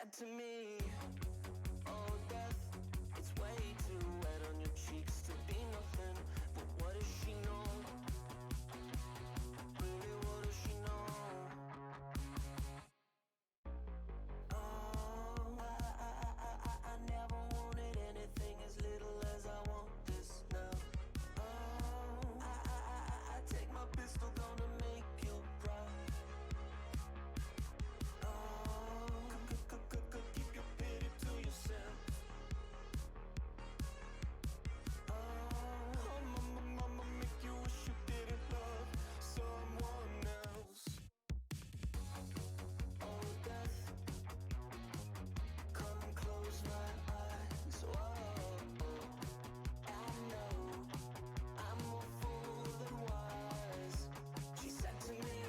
said to me, oh death, it's way too wet on your cheeks to be nothing. But what does she know? Really, what does she know? Oh, I never wanted anything as little as I want this now. Oh, I take my pistol, gonna make you proud. Oh, keep your pity to yourself. Oh, mama, make you wish you didn't love someone else. Oh, death, come close my eyes. Whoa, I know I'm more fool than wise. She said to me,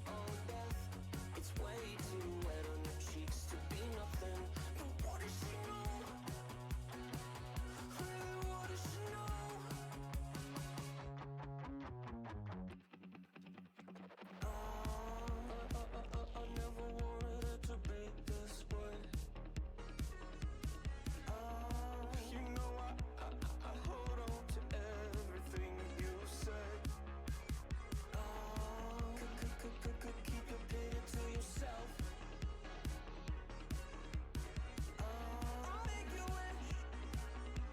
oh, death, it's way too wet on your cheeks to be nothing. But what does she know? Really, what does she know? I never wanted it to be this way. You know I hold on to everything you say. Keep your pity to yourself. I'll make you wish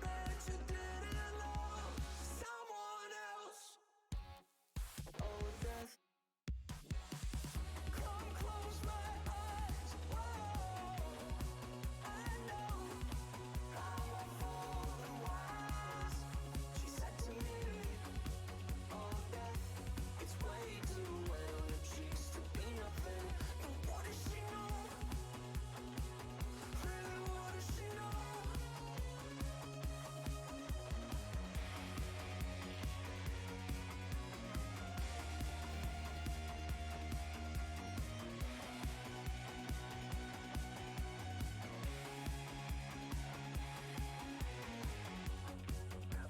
that you didn't love someone else. Oh, death, come close my eyes. Whoa, I know I'm more fool than wise. She said to me, oh, death, it's way too wet on your cheeks to be nothing. But what does she know? Really, what does she know?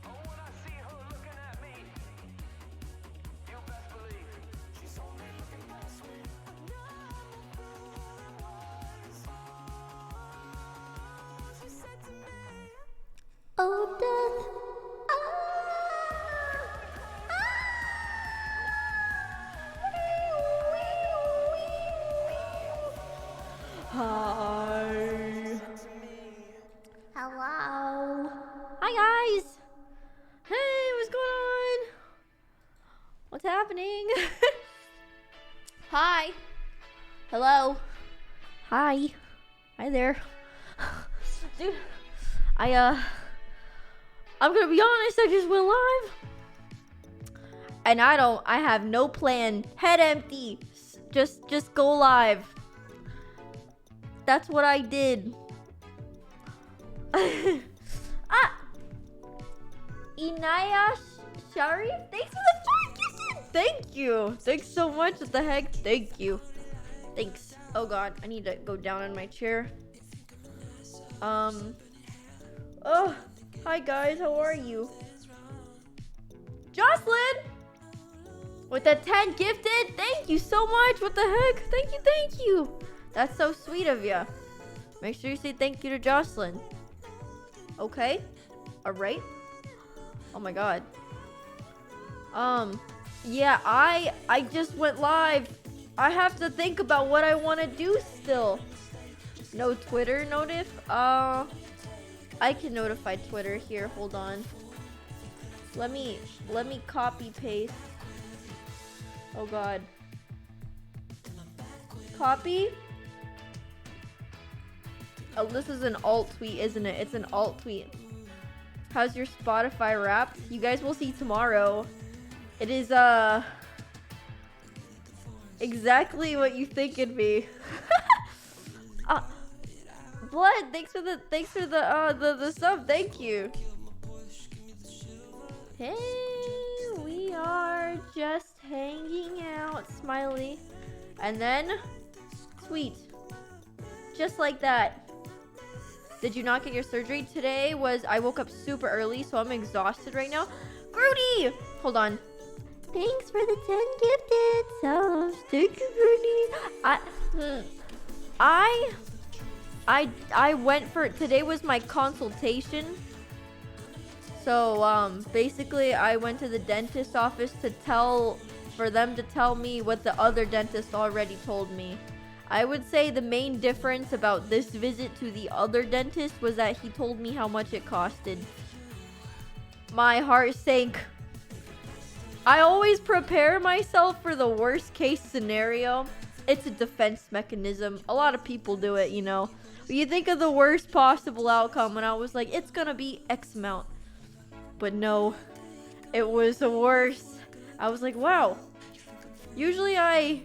Oh, when I see her looking at me, you best believe she's only looking past me. I know I'm a fool and wise. Oh, she said to me, Oh, death. Hi. Hello. Hi, guys. Hey, what's going on? What's happening? Hi. Hello. Hi. Hi there. Dude, I'm gonna be honest, I just went live. And I have no plan. Head empty. Just go live. That's what I did. Inaya Shari, thanks for the gift. Thank you. Thanks so much. What the heck? Thank you. Thanks. Oh god, I need to go down in my chair. Oh, hi guys, how are you? Jocelyn! With the 10 gifted, thank you so much. What the heck? Thank you. That's so sweet of you. Make sure you say thank you to Jocelyn. Okay. Alright. Oh my god. Yeah, I just went live. I have to think about what I want to do still. No Twitter notif? I can notify Twitter here. Hold on. Let me copy paste. Oh god. Copy. Oh, this is an alt tweet, isn't it? It's an alt tweet. How's your Spotify Wrapped? You guys will see tomorrow. It is exactly what you think it'd be. Blood, thanks for the sub. Thank you. Hey, we are just hanging out, smiley. And then tweet. Just like that. Did you not get your surgery? Today I woke up super early, so I'm exhausted right now. Grudy! Hold on. Thanks for the 10 gifted subs. Thank you, Grudy. I went for today was my consultation. So basically I went to the dentist office for them to tell me what the other dentist already told me. I would say the main difference about this visit to the other dentist was that he told me how much it costed. My heart sank. I always prepare myself for the worst case scenario. It's a defense mechanism. A lot of people do it, you know. But you think of the worst possible outcome, and I was like, it's gonna be X amount. But no, it was worse. I was like, wow. Usually I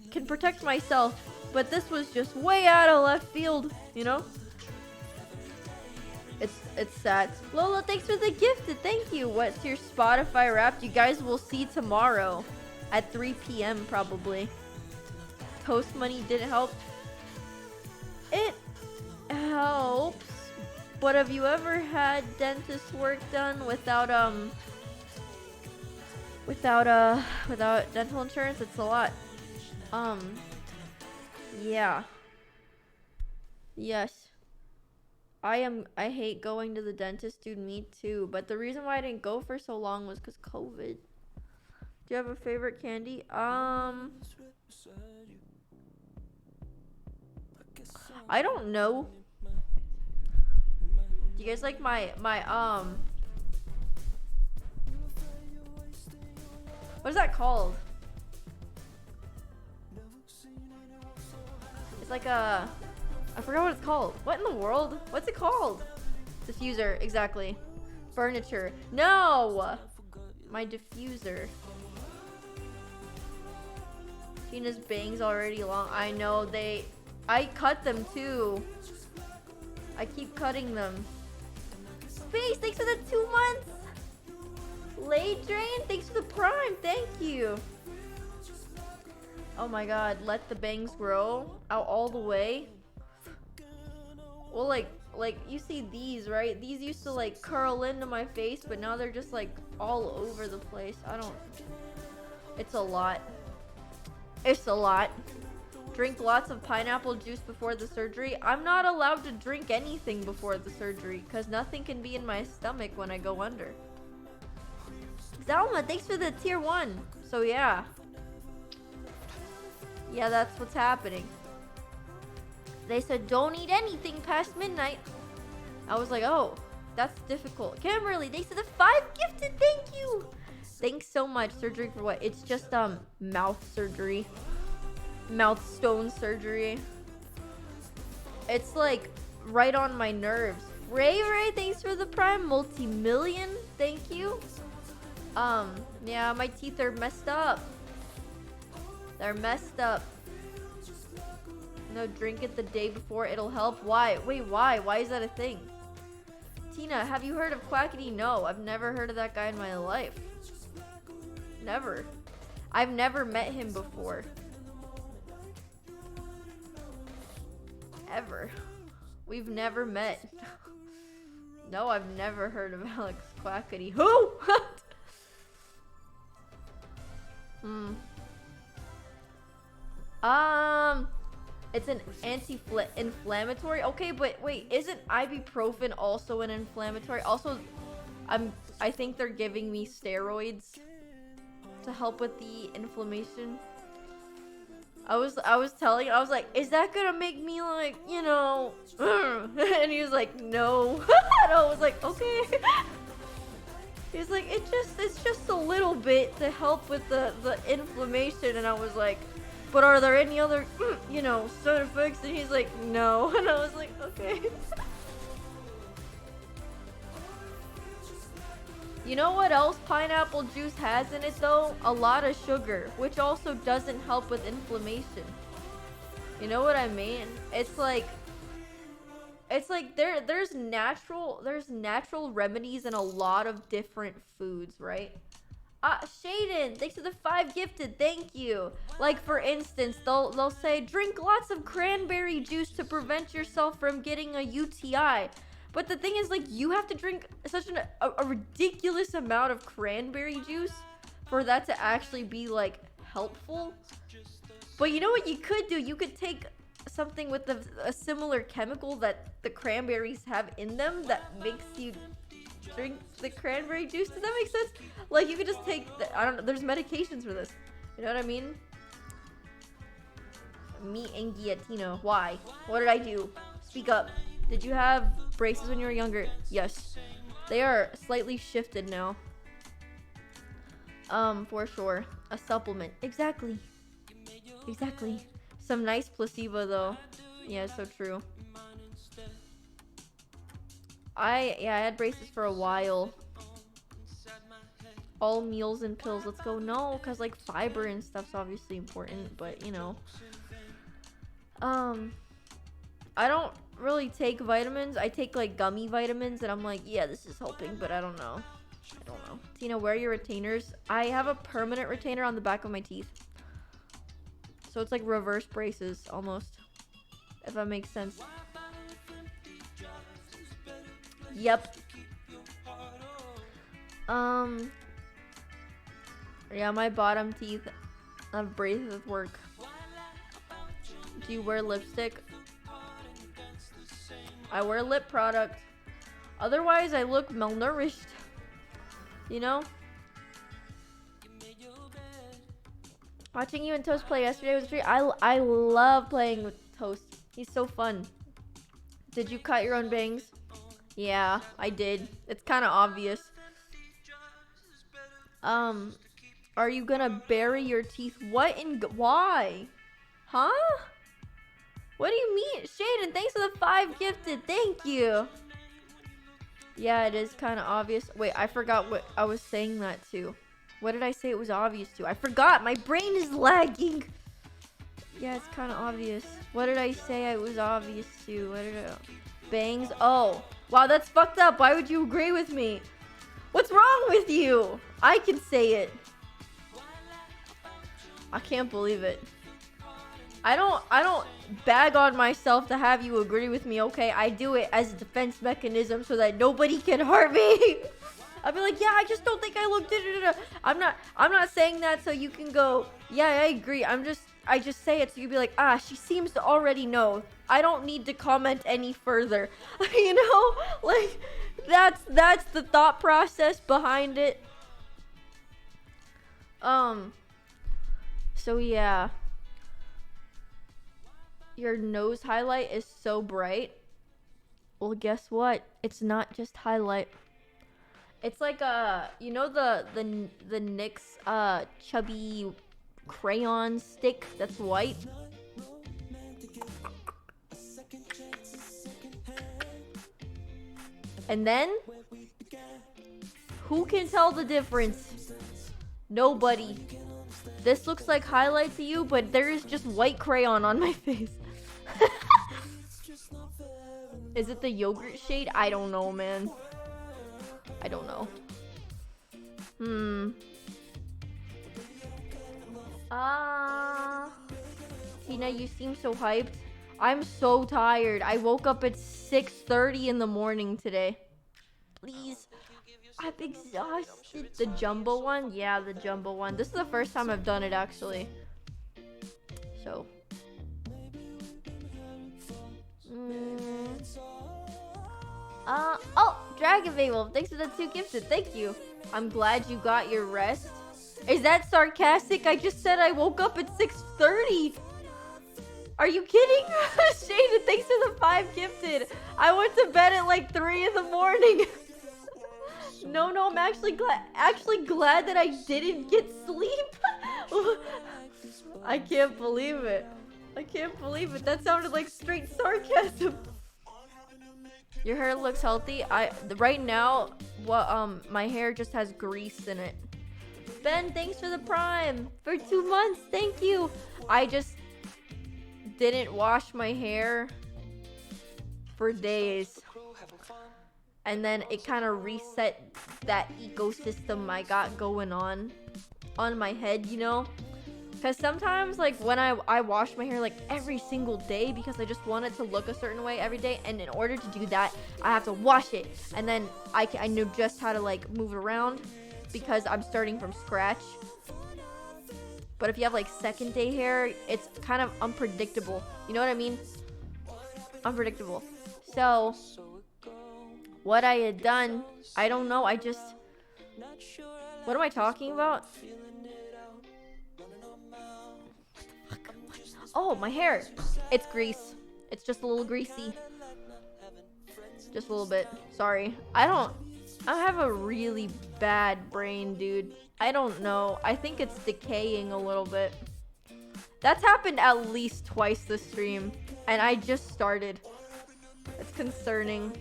can protect myself, but this was just way out of left field, you know? It's sad. Lola, thanks for the gift. Thank you. What's your Spotify Wrapped? You guys will see tomorrow at 3 p.m. probably. Toast money didn't help. It helps. But have you ever had dentist work done without dental insurance? It's a lot. Yeah. Yes. I hate going to the dentist, dude. Me too. But the reason why I didn't go for so long was because COVID. Do you have a favorite candy? I don't know. Do you guys like my what is that called? It's like a, I forgot what it's called. What in the world? What's it called? Diffuser, exactly. Furniture. No! My diffuser. Tina's bangs already long. I know I cut them too. I keep cutting them. Space, thanks for the 2 months. Late Drain, thanks for the Prime. Thank you. Oh my god, let the bangs grow out all the way. Well, like you see these, right? These used to like curl into my face, but now they're just like all over the place. It's a lot. It's a lot. Drink lots of pineapple juice before the surgery. I'm not allowed to drink anything before the surgery because nothing can be in my stomach when I go under. Zalma, thanks for the tier 1. So yeah. Yeah, that's what's happening. They said don't eat anything past midnight. I was like, oh, that's difficult. Kimberly, thanks for the 5 gifted. Thank you. Thanks so much. Surgery for what? It's just mouth surgery. Mouth stone surgery. It's like right on my nerves. Ray, thanks for the Prime. Multi-million. Thank you. Yeah, my teeth are messed up. They're messed up. No, drink it the day before. It'll help. Why? Wait, why? Why is that a thing? Tina, have you heard of Quackity? No, I've never heard of that guy in my life. Never. I've never met him before. Ever. We've never met. No, I've never heard of Alex Quackity. Who? It's an anti-inflammatory. Okay, but wait, isn't ibuprofen also an inflammatory? Also, I think they're giving me steroids to help with the inflammation. I was like, is that gonna make me like, you know, and he was like, no. And I was like, okay. He's like, it's just a little bit to help with the inflammation, and I was like, but are there any other, you know, side effects? And he's like, no. And I was like, okay. You know what else pineapple juice has in it though? A lot of sugar, which also doesn't help with inflammation. You know what I mean? It's like there's natural remedies in a lot of different foods, right? Shaden, thanks for the 5 gifted. Thank you. Like for instance, they'll say drink lots of cranberry juice to prevent yourself from getting a UTI. But the thing is, like, you have to drink such a ridiculous amount of cranberry juice for that to actually be like helpful. But you know what you could do? You could take something with a similar chemical that the cranberries have in them that makes you drink the cranberry juice. Does that make sense? Like, you could just take I don't know, there's medications for this. You know what I mean? Me and Guillotino. Why? What did I do? Speak up. Did you have braces when you were younger? Yes. They are slightly shifted now. For sure. A supplement. Exactly. Exactly. Some nice placebo though. Yeah, so true. I had braces for a while. All meals and pills. Let's go. No, because like fiber and stuff's obviously important, but you know. I don't really take vitamins. I take like gummy vitamins and I'm like, yeah, this is helping, but I don't know. Tina, where are your retainers? I have a permanent retainer on the back of my teeth. So it's like reverse braces almost. If that makes sense. Yep. Yeah, my bottom teeth have braces with work. Do you wear lipstick? I wear lip product. Otherwise, I look malnourished. You know? Watching you and Toast play yesterday was a treat. I love playing with Toast. He's so fun. Did you cut your own bangs? Yeah, I did. It's kind of obvious. Are you gonna bury your teeth? What in... Why? Huh? What do you mean? Shaden, thanks for the 5 gifted. Thank you. Yeah, it is kind of obvious. Wait, I forgot what I was saying that to. What did I say it was obvious to? I forgot. My brain is lagging. Yeah, it's kind of obvious. What did I say it was obvious to? What did I... Bangs? Oh. Wow, that's fucked up. Why would you agree with me? What's wrong with you? I can say it. I can't believe it. I don't bag on myself to have you agree with me, okay? I do it as a defense mechanism so that nobody can hurt me. I'll be like, yeah, I just don't think I look da-da-da-da. I'm not saying that so you can go, yeah, I agree. I just say it so you'd be like, ah, she seems to already know. I don't need to comment any further. You know? Like, that's the thought process behind it. So yeah. Your nose highlight is so bright. Well, guess what? It's not just highlight. It's like you know the NYX chubby crayon stick that's white. And then who can tell the difference? Nobody. This looks like highlight to you, but there is just white crayon on my face. Is it the yogurt shade? I don't know, man. I don't know. Tina, you seem so hyped. I'm so tired. I woke up at 6:30 in the morning today. Please. I'm exhausted. The jumbo one? Yeah, the jumbo one. This is the first time I've done it, actually. So. Oh, Dragon Fable. Thanks for the 2 gifted. Thank you. I'm glad you got your rest. Is that sarcastic? I just said I woke up at 6:30. Are you kidding? Shaded, thanks for the 5 gifted. I went to bed at like 3 in the morning. No, I'm actually glad that I didn't get sleep. I can't believe it. That sounded like straight sarcasm. Your hair looks healthy. Right now, my hair just has grease in it. Ben, thanks for the prime for 2 months. Thank you. I just didn't wash my hair for days. And then it kind of reset that ecosystem I got going on my head, you know? Because sometimes, like, when I wash my hair, like, every single day because I just want it to look a certain way every day. And in order to do that, I have to wash it. And then I know just how to, like, move it around because I'm starting from scratch. But if you have like second day hair, it's kind of unpredictable. You know what I mean? Unpredictable. So what I had done, I don't know, I just, what am I talking about? Oh, my hair. It's grease. It's just a little greasy. Just a little bit. Sorry. I have a really bad brain, dude. I don't know. I think it's decaying a little bit. That's happened at least twice this stream. And I just started. It's concerning.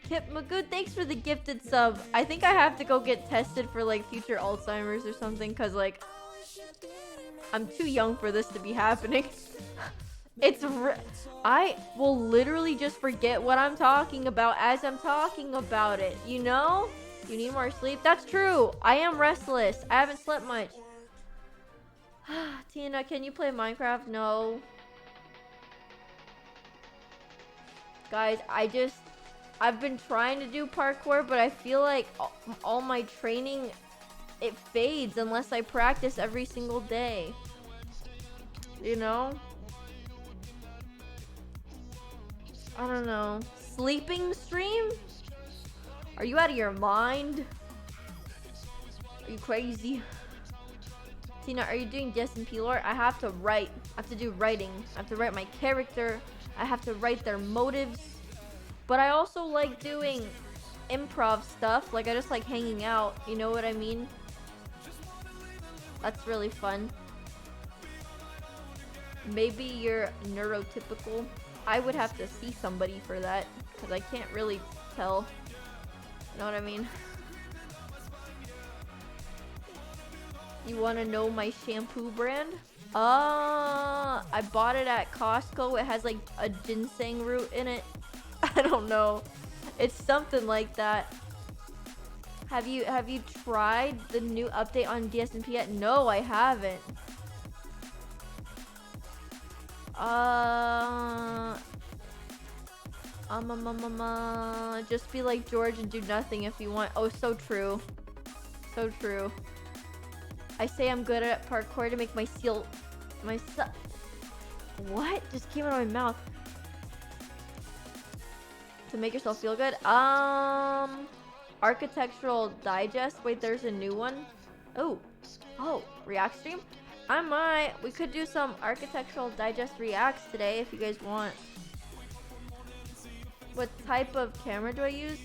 Kip Magood, thanks for the gifted sub. I think I have to go get tested for like future Alzheimer's or something. Because like, I'm too young for this to be happening. I will literally just forget what I'm talking about as I'm talking about it. You know? You need more sleep? That's true. I am restless. I haven't slept much. Tina, can you play Minecraft? No. Guys, I've been trying to do parkour, but I feel like all my training, it fades unless I practice every single day. You know? I don't know. Sleeping stream? Are you out of your mind? Are you crazy? Tina, are you doing DSP lore? I have to write. I have to do writing. I have to write my character. I have to write their motives. But I also like doing improv stuff. Like, I just like hanging out. You know what I mean? That's really fun. Maybe you're neurotypical. I would have to see somebody for that. Because I can't really tell. You know what I mean? You want to know my shampoo brand? I bought it at Costco. It has like a ginseng root in it. I don't know. It's something like that. Have you tried the new update on DSP yet? No, I haven't. Just be like George and do nothing if you want. Oh, so true. So true. I say I'm good at parkour to make what? Just came out of my mouth. To make yourself feel good? Architectural Digest. Wait, there's a new one. Oh, React stream? We could do some Architectural Digest reacts today if you guys want. What type of camera do I use?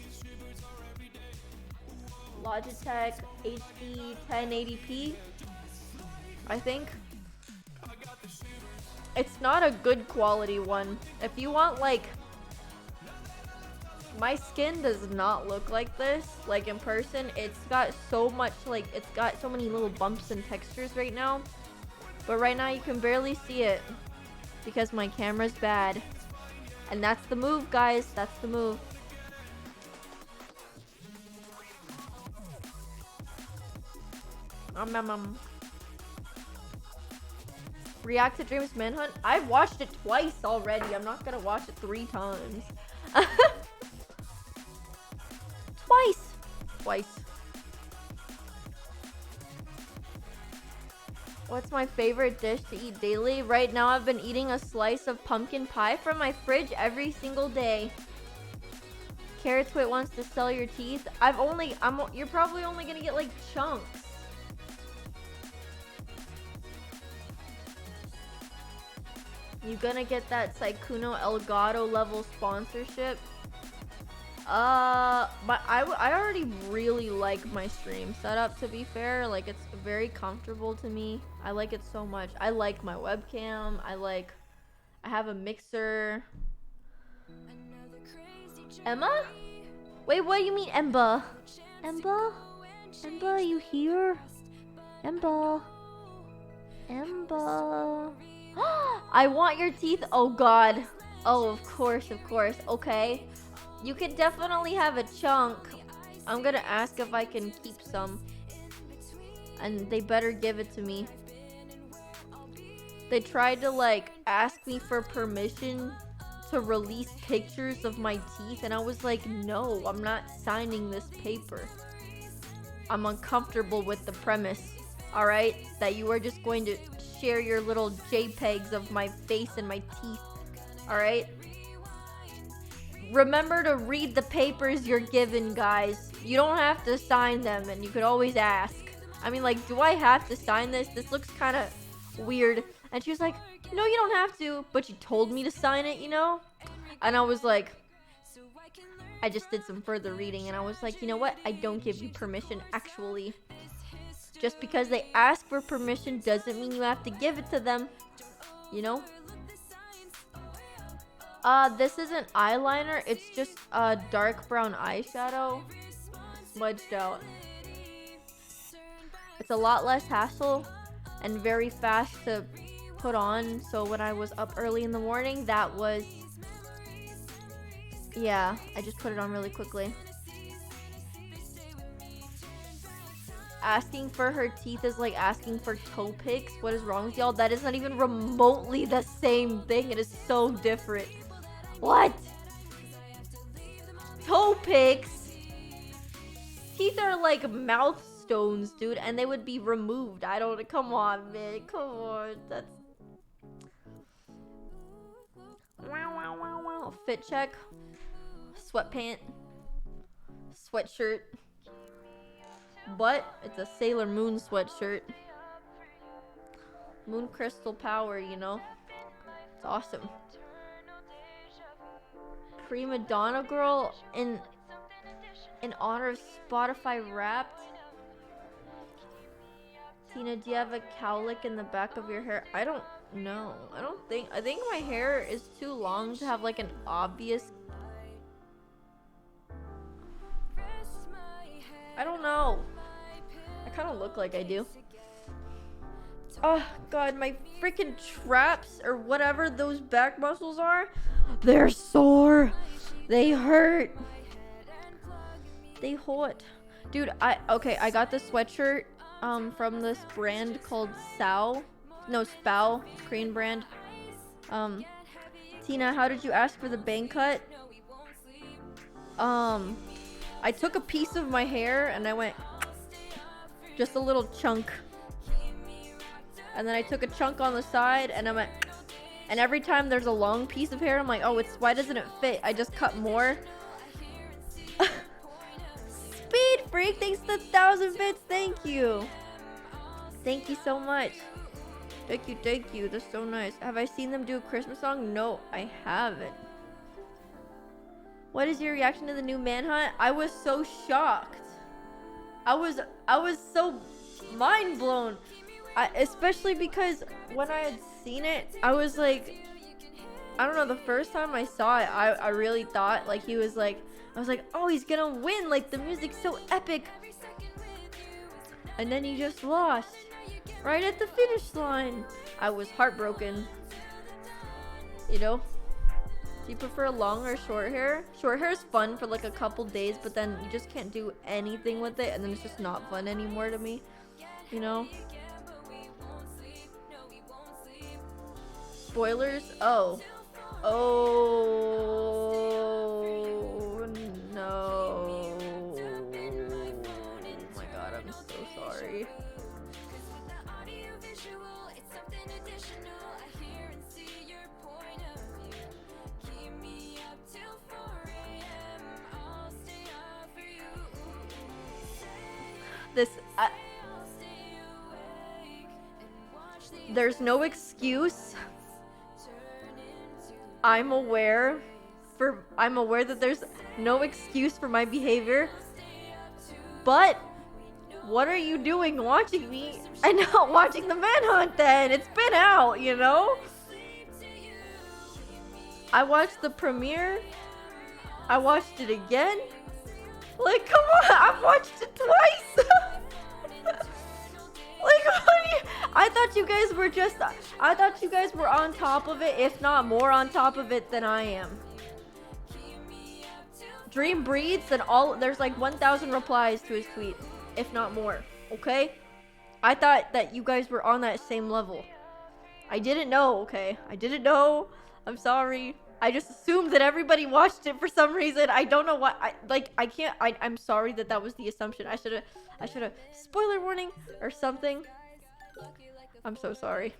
Logitech HD 1080p, I think. It's not a good quality one. If you want, like, my skin does not look like this, like in person. It's got so much, like, it's got so many little bumps and textures right now. But right now you can barely see it because my camera's bad. And that's the move, guys. That's the move. React to Dreams Manhunt? I've watched it twice already. I'm not gonna watch it 3 times. Twice. What's my favorite dish to eat daily? Right now I've been eating a slice of pumpkin pie from my fridge every single day. Carrot Twit wants to sell your teeth. You're probably only gonna get like chunks. You gonna get that Sykkuno Elgato level sponsorship? But I already really like my stream setup, to be fair. Like, it's very comfortable to me. I like it so much. I like my webcam. I have a mixer. Emma? Wait, what do you mean, Emba? Emba? Emba, you here? Emba? Emba? I want your teeth. Oh god. Oh, of course. Okay. You can definitely have a chunk. I'm gonna ask if I can keep some. And they better give it to me. They tried to like ask me for permission to release pictures of my teeth, and I was like, no, I'm not signing this paper. I'm uncomfortable with the premise. All right, that you are just going to share your little JPEGs of my face and my teeth. All right. Remember to read the papers you're given, guys. You don't have to sign them, and you could always ask. I mean, like, do I have to sign this? This looks kind of weird. And she was like, no, you don't have to, but you told me to sign it, you know? And I was like, I just did some further reading, and I was like, you know what? I don't give you permission, actually. Just because they ask for permission doesn't mean you have to give it to them, you know? This isn't eyeliner, it's just a dark brown eyeshadow smudged out. It's a lot less hassle and very fast to put on, so when I was up early in the morning, that was, yeah, I just put it on really quickly. Asking for her teeth is like asking for toe picks. What is wrong with y'all? That is not even remotely the same thing. It is so different. What? Toe picks? Teeth are like mouth stones, dude, and they would be removed. I don't, come on, man. Come on. That's... Wow, wow, wow, wow. Fit check. Sweatpant. Sweatshirt. But it's a Sailor Moon sweatshirt. Moon crystal power, you know? It's awesome. Prima Donna girl in honor of Spotify Wrapped. Tina, do you have a cowlick in the back of your hair? I don't know. I think my hair is too long to have like an obvious... I don't know. I kind of look like I do. Oh god, my freaking traps or whatever those back muscles are, they're sore. They hurt. They hurt. Dude, I got this sweatshirt from this brand called Spow, Korean brand. Tina, how did you ask for the bang cut? I took a piece of my hair and I went just a little chunk. And then I took a chunk on the side and I went, and every time there's a long piece of hair, I'm like, oh, why doesn't it fit? I just cut more. Speed Freak, thanks for 1,000 bits. Thank you. Thank you so much. Thank you. That's so nice. Have I seen them do a Christmas song? No, I haven't. What is your reaction to the new Manhunt? I was so shocked. I was so mind blown. Especially because when I had seen it, I was like, I don't know, the first time I saw it, I really thought like he was like, I was like, oh, he's gonna win, like the music's so epic. And then he just lost right at the finish line. I was heartbroken. You know? Do you prefer long or short hair? Short hair is fun for like a couple days, but then you just can't do anything with it, and then it's just not fun anymore to me. You know? Spoilers? Oh. Oh no. Oh my god, I'm so sorry. There's no excuse. I'm aware that there's no excuse for my behavior. But what are you doing watching me and not watching the Manhunt then? It's been out, you know? I watched the premiere. I watched it again. Like, come on, I've watched it twice. Like, I thought you guys were on top of it, if not more on top of it than I am. Dream breathes and there's like 1,000 replies to his tweet, if not more, okay? I thought that you guys were on that same level. I didn't know, okay? I didn't know. I'm sorry. I just assumed that everybody watched it for some reason. I don't know what. I'm sorry that was the assumption. I should have spoiler warning or something. I'm so sorry.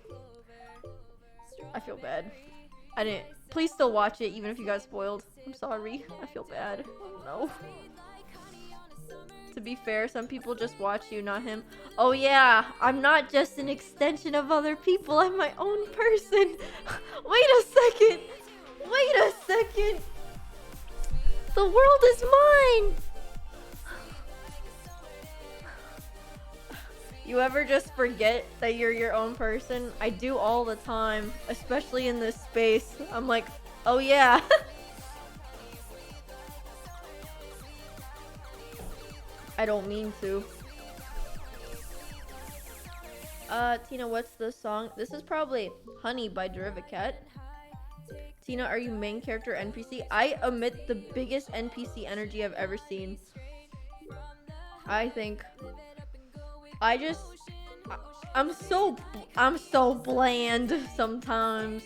I feel bad. I didn't. Please still watch it, even if you got spoiled. I'm sorry. I feel bad. Oh no. To be fair, some people just watch you, not him. Oh yeah, I'm not just an extension of other people. I'm my own person. Wait a second. Wait a second. The world is mine. You ever just forget that you're your own person? I do all the time, especially in this space. I'm like, oh yeah. I don't mean to. Tina, what's the song? This is probably Honey by Derivacat. Tina, are you main character NPC? I emit the biggest NPC energy I've ever seen. I think. I'm so bland sometimes.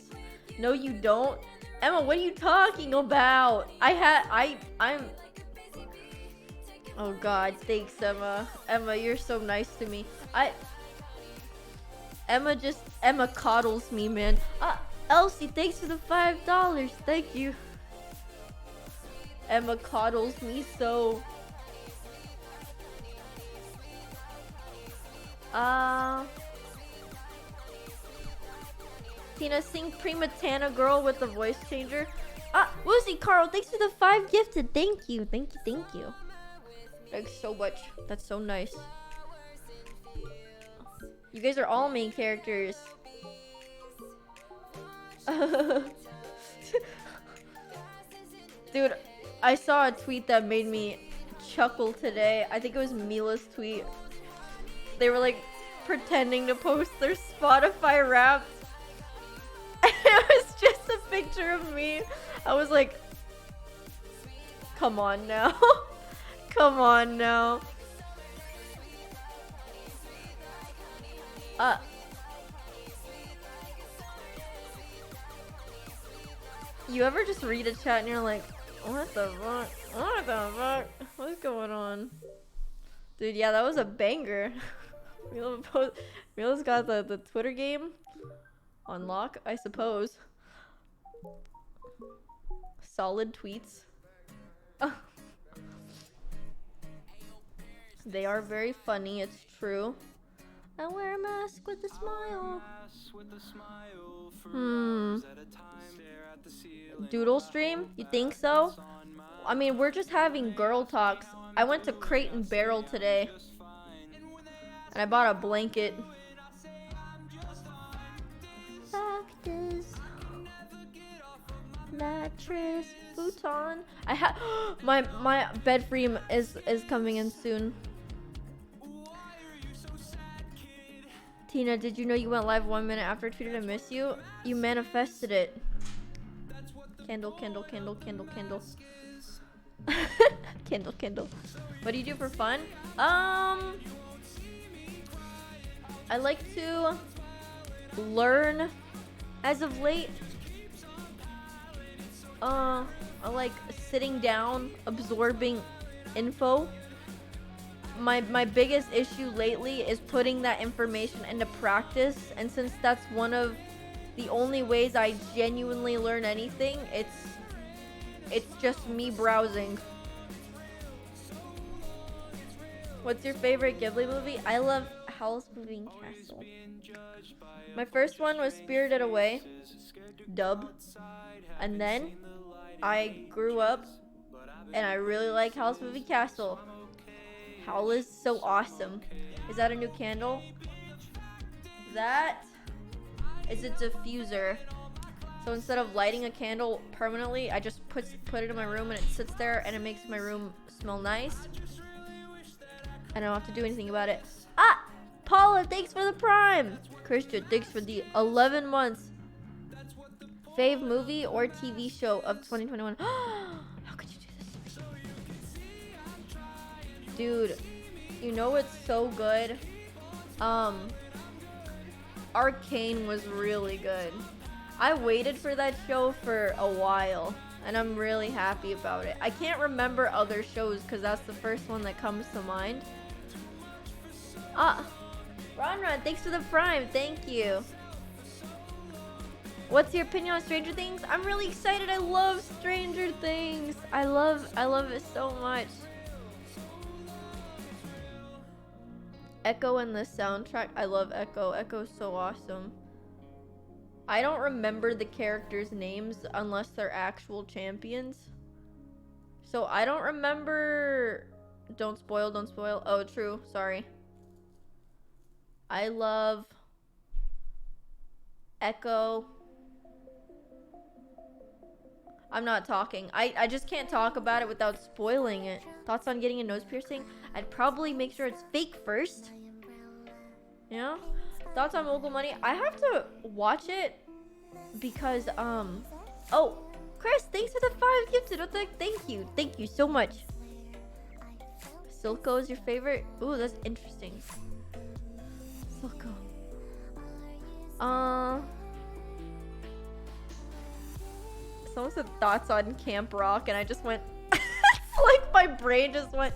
No, you don't. Emma, what are you talking about? I'm. Oh God, thanks, Emma. Emma, you're so nice to me. Emma coddles me, man. Elsie, thanks for the $5. Thank you. Emma coddles me so. Tina, sing Prima Tana Girl with the voice changer. Woozy Carl, thanks for the 5 gifted. Thank you. Thanks so much. That's so nice. You guys are all main characters. Dude, I saw a tweet that made me chuckle today. I think it was Mila's tweet. They were like pretending to post their Spotify Wrapped. And it was just a picture of me. I was like, come on now. Come on now. You ever just read a chat and you're like, what the fuck? What the fuck? What's going on? Dude, yeah, that was a banger. Mila's got the Twitter game on lock, I suppose. Solid tweets. They are very funny, it's true. I wear a mask with a smile. Doodle stream? You think so? I mean, we're just having girl talks. I went to Crate and Barrel today. And I bought a blanket. Cactus. Mattress. Futon. I have my bed frame is coming in soon. Tina, did you know you went live 1 minute after I tweeted I miss you? You manifested it. Candle. Candle. What do you do for fun? I like to learn as of late. I like sitting down, absorbing info. My biggest issue lately is putting that information into practice, and since that's one of the only ways I genuinely learn anything, it's just me browsing. What's your favorite Ghibli movie? I love Howl's Moving Castle. My first one was Spirited Away, dub, and then I grew up and I really like Howl's Moving Castle. Howl is so awesome. Is that a new candle? That is a diffuser. So instead of lighting a candle permanently, I just put it in my room and it sits there and it makes my room smell nice. I don't have to do anything about it. Paula, thanks for the Prime. Christian, thanks for the 11 months. Fave movie or TV show of 2021? How could you do this to me? Dude, you know what's so good? Arcane was really good. I waited for that show for a while, and I'm really happy about it. I can't remember other shows because that's the first one that comes to mind. Ron, thanks for the prime. Thank you. What's your opinion on Stranger Things? I'm really excited. I love Stranger Things. I love it so much. Echo and the soundtrack. I love Echo. Echo's so awesome. I don't remember the characters' names unless they're actual champions. So I don't remember. Don't spoil, don't spoil. Oh, true. Sorry. I love Echo. I'm not talking. I just can't talk about it without spoiling it. Thoughts on getting a nose piercing? I'd probably make sure it's fake first. You know? Thoughts on Mogul Money? I have to watch it because, oh, Chris, thanks for the 5 gifted. What the heck? Thank you. Thank you so much. Silco is your favorite? Ooh, that's interesting. Silco. Someone said thoughts on Camp Rock, and I just went, like, my brain just went,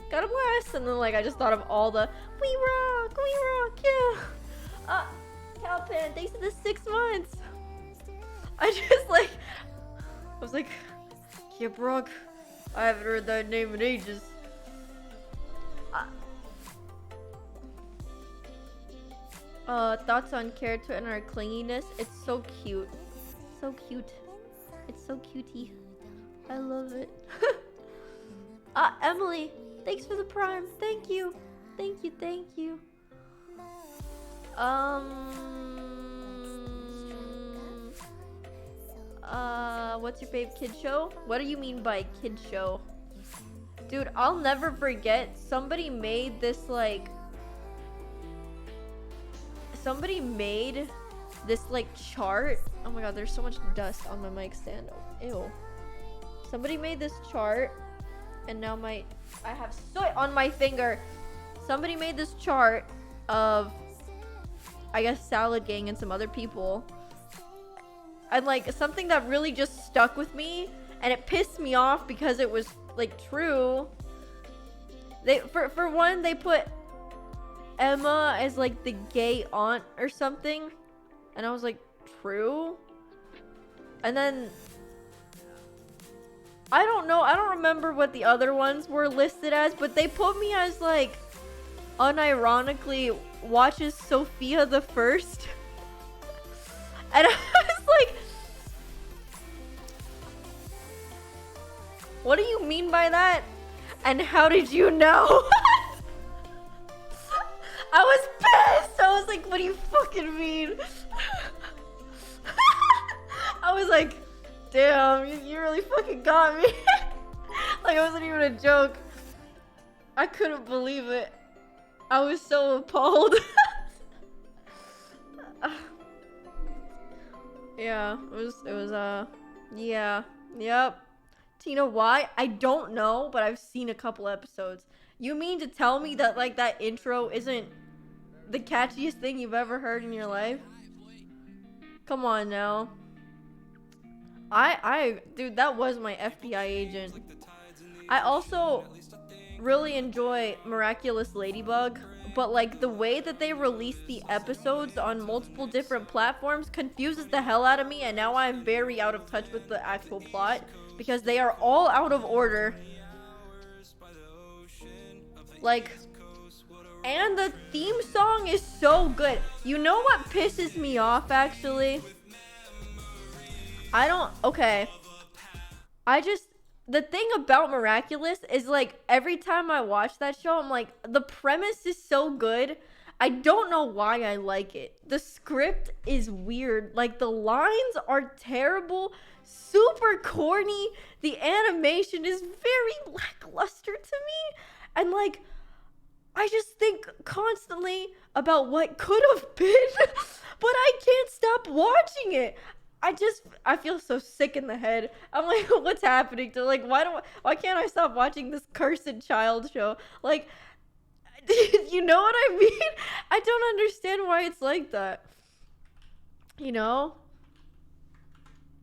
gotta blast, and then, like, I just thought of all the, we rock, yeah. Calpan, thanks for the 6 months. I just, like, I was like, Camp Rock, I haven't heard that name in ages. Thoughts on character and our clinginess? It's so cute. So cute. It's so cutie. I love it. Emily, thanks for the prime. Thank you. Thank you, thank you. What's your fave kid show? What do you mean by kid show? Dude, I'll never forget, somebody made this, like, chart. Oh my god, there's so much dust on my mic stand. Ew. Somebody made this chart, and now I have soot on my finger. Somebody made this chart of, I guess, Salad Gang and some other people. And, like, something that really just stuck with me, and it pissed me off because it was, like, true. For one, they put Emma as, like, the gay aunt or something, and I was like, true? And then I don't know, I don't remember what the other ones were listed as, but they put me as, like, unironically watches Sophia the First. And I was like, what do you mean by that? And how did you know? I was pissed. I was like, what do you fucking mean? I was like, damn, you really fucking got me. Like, it wasn't even a joke. I couldn't believe it. I was so appalled. Yeah, it was, yeah, yep. Tina, why? I don't know, but I've seen a couple episodes. You mean to tell me that, like, that intro isn't the catchiest thing you've ever heard in your life? Come on now. Dude, that was my FBI agent. I also really enjoy Miraculous Ladybug, but, like, the way that they release the episodes on multiple different platforms confuses the hell out of me, and now I'm very out of touch with the actual plot because they are all out of order. Like, and the theme song is so good. You know what pisses me off, actually? The thing about Miraculous is, like, every time I watch that show, I'm like, the premise is so good. I don't know why I like it. The script is weird. Like, the lines are terrible, super corny. The animation is very lackluster to me. And, like, I just think constantly about what could have been, but I can't stop watching it. I feel so sick in the head. I'm like, what's happening to, like, why can't I stop watching this cursed child show? Like, you know what I mean? I don't understand why it's like that. You know?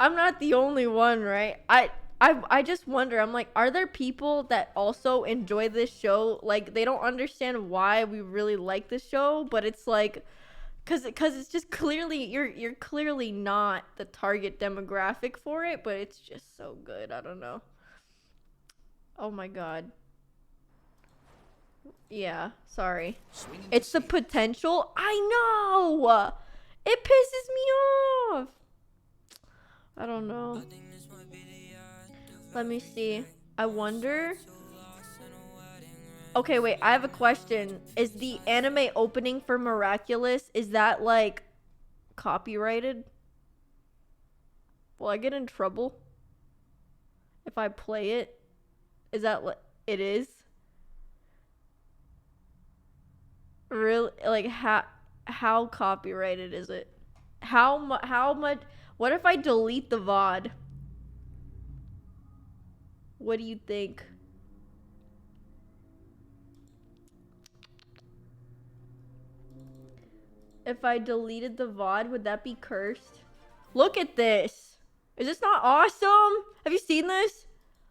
I'm not the only one, right? I just wonder, I'm like, are there people that also enjoy this show? Like, they don't understand why we really like this show, but it's like, cause it's just clearly, you're clearly not the target demographic for it, but it's just so good. I don't know. Oh my god. Yeah, sorry. It's the potential. I know. It pisses me off. I don't know. Let me see. I wonder. Okay, wait. I have a question. Is the anime opening for Miraculous, is that like copyrighted? Will I get in trouble if I play it? Is that what it is? Really? Like how copyrighted is it? How much? What if I delete the VOD? What do you think? If I deleted the VOD, would that be cursed? Look at this. Is this not awesome? Have you seen this?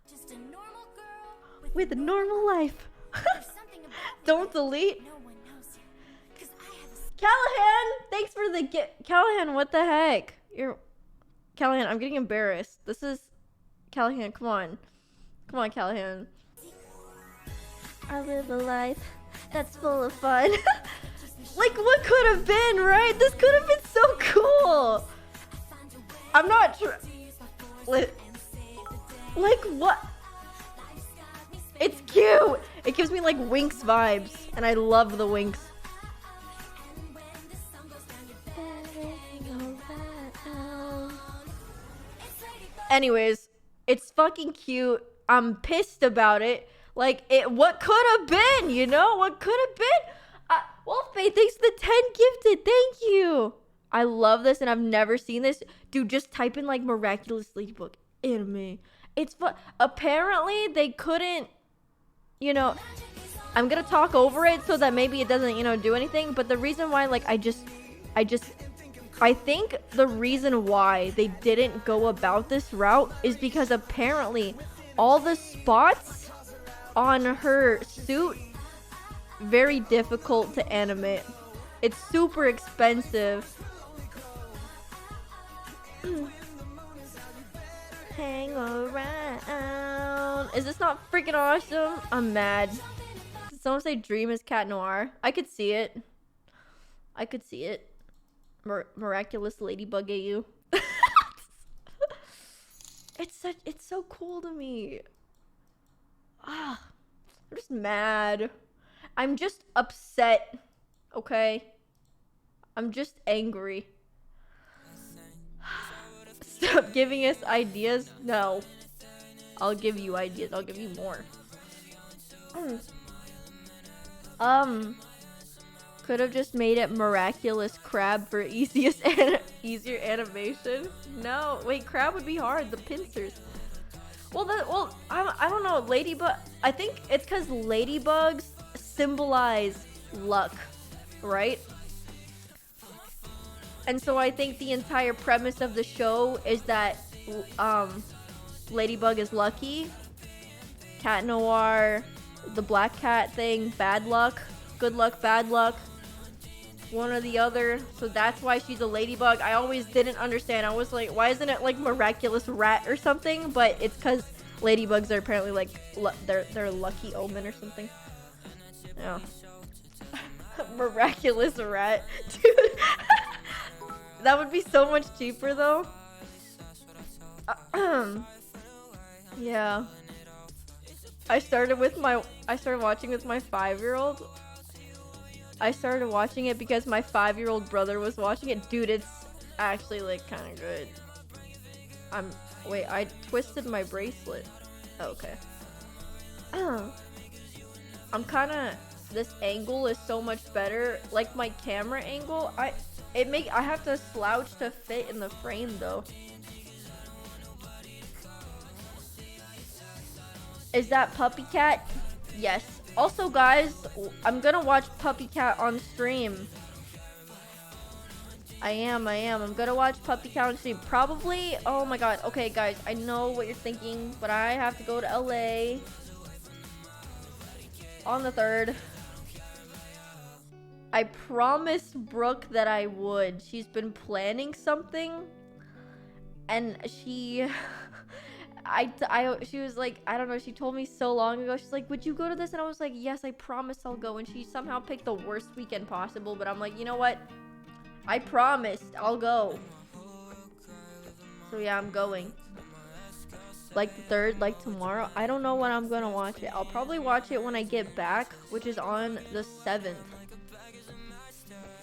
Just a normal girl With a normal life. Don't delete. No one knows you. 'Cause I have a Callahan, thanks for the gift. Callahan, what the heck? Callahan, I'm getting embarrassed. This is Callahan, come on. Come on, Callahan. I live a life that's full of fun. Like, what could have been, right? This could have been so cool. I'm not sure. Like, what? It's cute. It gives me, like, Winx vibes. And I love the Winx. Anyways, it's fucking cute. I'm pissed about it. Like, what could have been, you know? What could have been? Wolfbait, thanks for the 10 gifted. Thank you. I love this, and I've never seen this. Dude, just type in, like, Miraculous Ladybug anime. It's fun. Apparently, they couldn't, you know, I'm gonna talk over it so that maybe it doesn't, you know, do anything. But the reason why, like, I think the reason why they didn't go about this route is because apparently all the spots on her suit, very difficult to animate. It's super expensive. Hang around. Is this not freaking awesome? I'm mad. Did someone say Dream is Cat Noir? I could see it. I could see it. Miraculous Ladybug AU. It's so cool to me. I'm just mad. I'm just upset. Okay? I'm just angry. Stop giving us ideas. No. I'll give you ideas. I'll give you more. Could have just made it Miraculous Crab for easier animation. No, wait, Crab would be hard. The pincers. Well, I don't know. Ladybug. I think it's because ladybugs symbolize luck, right? And so I think the entire premise of the show is that Ladybug is lucky. Cat Noir, the black cat thing, bad luck, good luck, bad luck. One or the other. So that's why she's a ladybug. I always didn't understand. I was like, why isn't it like Miraculous Rat or something? But it's because ladybugs are apparently like they're lucky omen or something. Yeah. Miraculous Rat, dude. That would be so much cheaper though. Yeah. I started watching with my 5-year-old. I started watching it because my 5-year-old brother was watching it. Dude, it's actually like kind of good. Wait, I twisted my bracelet. Okay. I'm kind of, this angle is so much better. Like my camera angle, I have to slouch to fit in the frame though. Is that Puppy Cat? Yes. Also, guys, I'm gonna watch Puppy Cat on stream. I am. I'm gonna watch Puppy Count stream. Probably. Oh my god. Okay, guys. I know what you're thinking, but I have to go to LA on the 3rd. I promised Brooke that I would. She's been planning something, and she she was like, I don't know, she told me so long ago, she's like, would you go to this? And I was like, yes, I promise I'll go. And she somehow picked the worst weekend possible, but I'm like, you know what, I promised I'll go. So yeah, I'm going, like the 3rd, like tomorrow. I don't know when I'm gonna watch it. I'll probably watch it when I get back, which is on the 7th.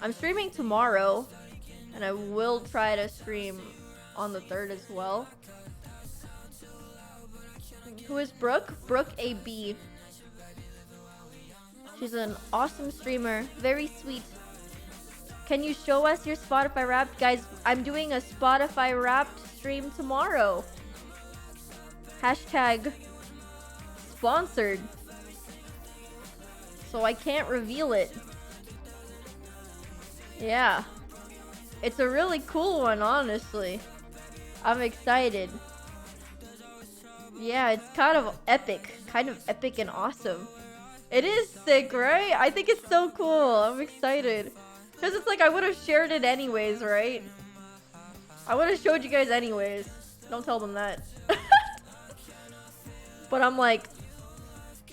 I'm streaming tomorrow, and I will try to stream on the 3rd as well. Who is Brooke? Brooke AB. She's an awesome streamer. Very sweet. Can you show us your Spotify Wrapped? Guys, I'm doing a Spotify Wrapped stream tomorrow. Hashtag sponsored. So I can't reveal it. Yeah. It's a really cool one, honestly. I'm excited. Yeah, it's kind of epic. Kind of epic and awesome. It is sick, right? I think it's so cool. I'm excited. Because it's like I would have shared it anyways, right? I would have showed you guys anyways. Don't tell them that. But I'm like,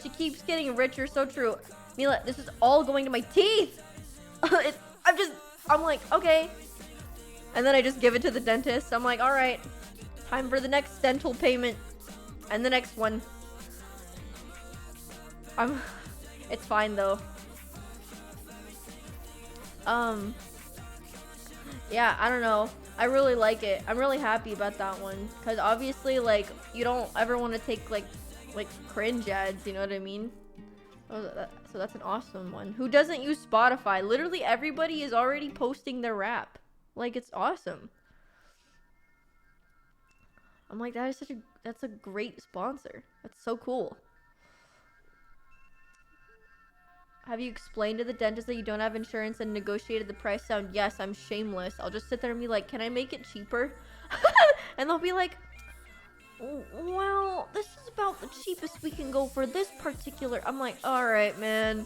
she keeps getting richer. So true. Mila, this is all going to my teeth. I'm like, okay. And then I just give it to the dentist. I'm like, all right, time for the next dental payment. And the next one. It's fine though. Yeah, I don't know. I really like it. I'm really happy about that one. Because obviously, like, you don't ever want to take, like cringe ads, you know what I mean? So that's an awesome one. Who doesn't use Spotify? Literally everybody is already posting their rap. Like, it's awesome. I'm like, that's a great sponsor. That's so cool. Have you explained to the dentist that you don't have insurance and negotiated the price down? Yes, I'm shameless. I'll just sit there and be like, can I make it cheaper? And they'll be like, well, this is about the cheapest we can go for this particular. I'm like, all right, man.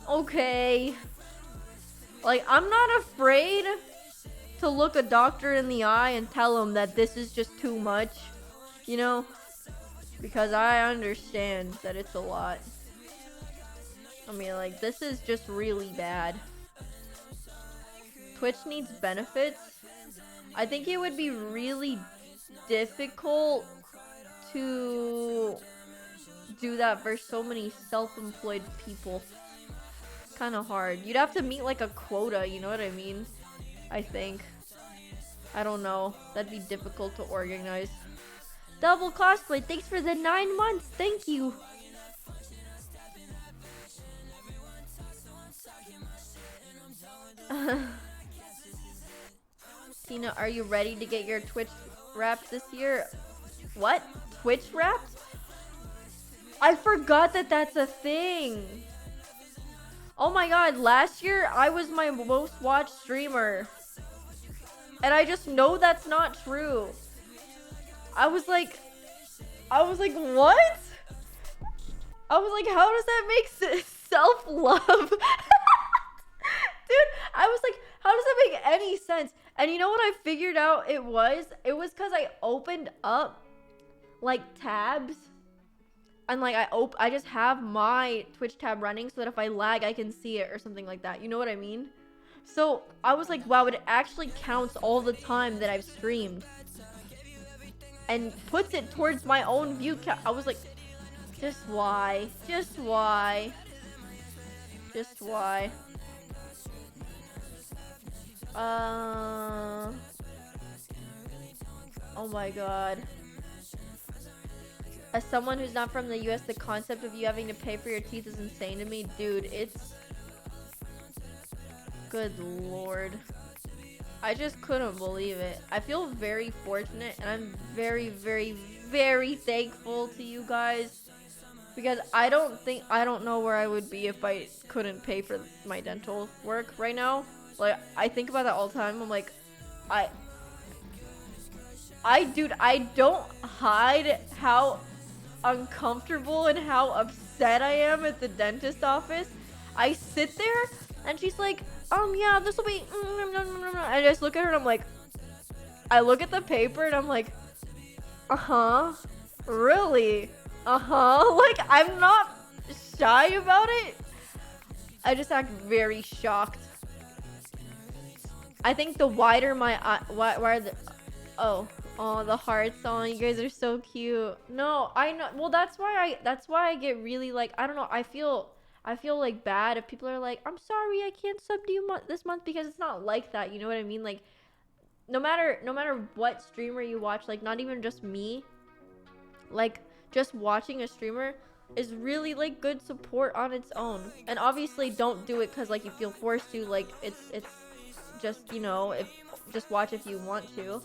Okay. Like, I'm not afraid to look a doctor in the eye and tell him that this is just too much, you know? Because I understand that it's a lot. I mean, like, this is just really bad. Twitch needs benefits. I think it would be really difficult to do that for so many self-employed people. Kind of hard. You'd have to meet like a quota, you know what I mean? I think. I don't know. That'd be difficult to organize. Double cosplay. Thanks for the 9 months. Thank you. Tina, are you ready to get your Twitch Wrapped this year? What? Twitch Wrapped? I forgot that that's a thing. Oh my god, last year I was my most watched streamer. And I just know that's not true. I was like, what? I was like, how does that make self-love? Dude, I was like, how does that make any sense? And you know what I figured out it was? It was because I opened up, like, tabs. And, like, I just have my Twitch tab running so that if I lag, I can see it or something like that. You know what I mean? So, I was like, wow, it actually counts all the time that I've streamed. And puts it towards my own view count. I was like, just why? Just why? Just why? Oh my god. As someone who's not from the US, the concept of you having to pay for your teeth is insane to me. Dude, it's... Good lord. I just couldn't believe it. I feel very fortunate, and I'm very, very, very thankful to you guys. Because I don't know where I would be if I couldn't pay for my dental work right now. Like, I think about that all the time. I'm like, dude, I don't hide how uncomfortable and how upset I am at the dentist office. I sit there and she's like, yeah, this will be, I just look at her and I'm like, I look at the paper and I'm like, uh-huh, really? Uh-huh. Like, I'm not shy about it. I just act very shocked. I think the wider my eye, why are the, oh, the hearts on, you guys are so cute. No, I know, well, that's why I get really, like, I don't know, I feel like bad if people are like, I'm sorry, I can't sub to you this month, because it's not like that, you know what I mean? Like, no matter what streamer you watch, like, not even just me, like, just watching a streamer is really, like, good support on its own. And obviously don't do it because, like, you feel forced to. Like, it's just, you know, just watch if you want to,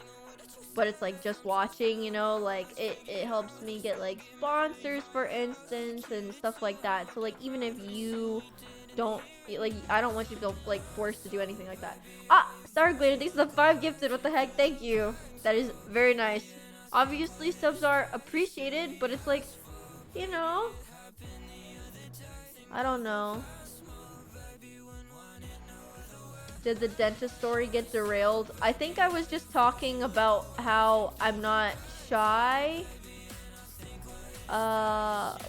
but it's like just watching, you know, like it helps me get like sponsors, for instance, and stuff like that. So like, even if you don't, like, I don't want you to feel like forced to do anything like that. Star Glader, thanks for the 5 gifted. What the heck? Thank you. That is very nice. Obviously subs are appreciated, but it's like, you know, I don't know. Did the dentist story get derailed? I think I was just talking about how I'm not shy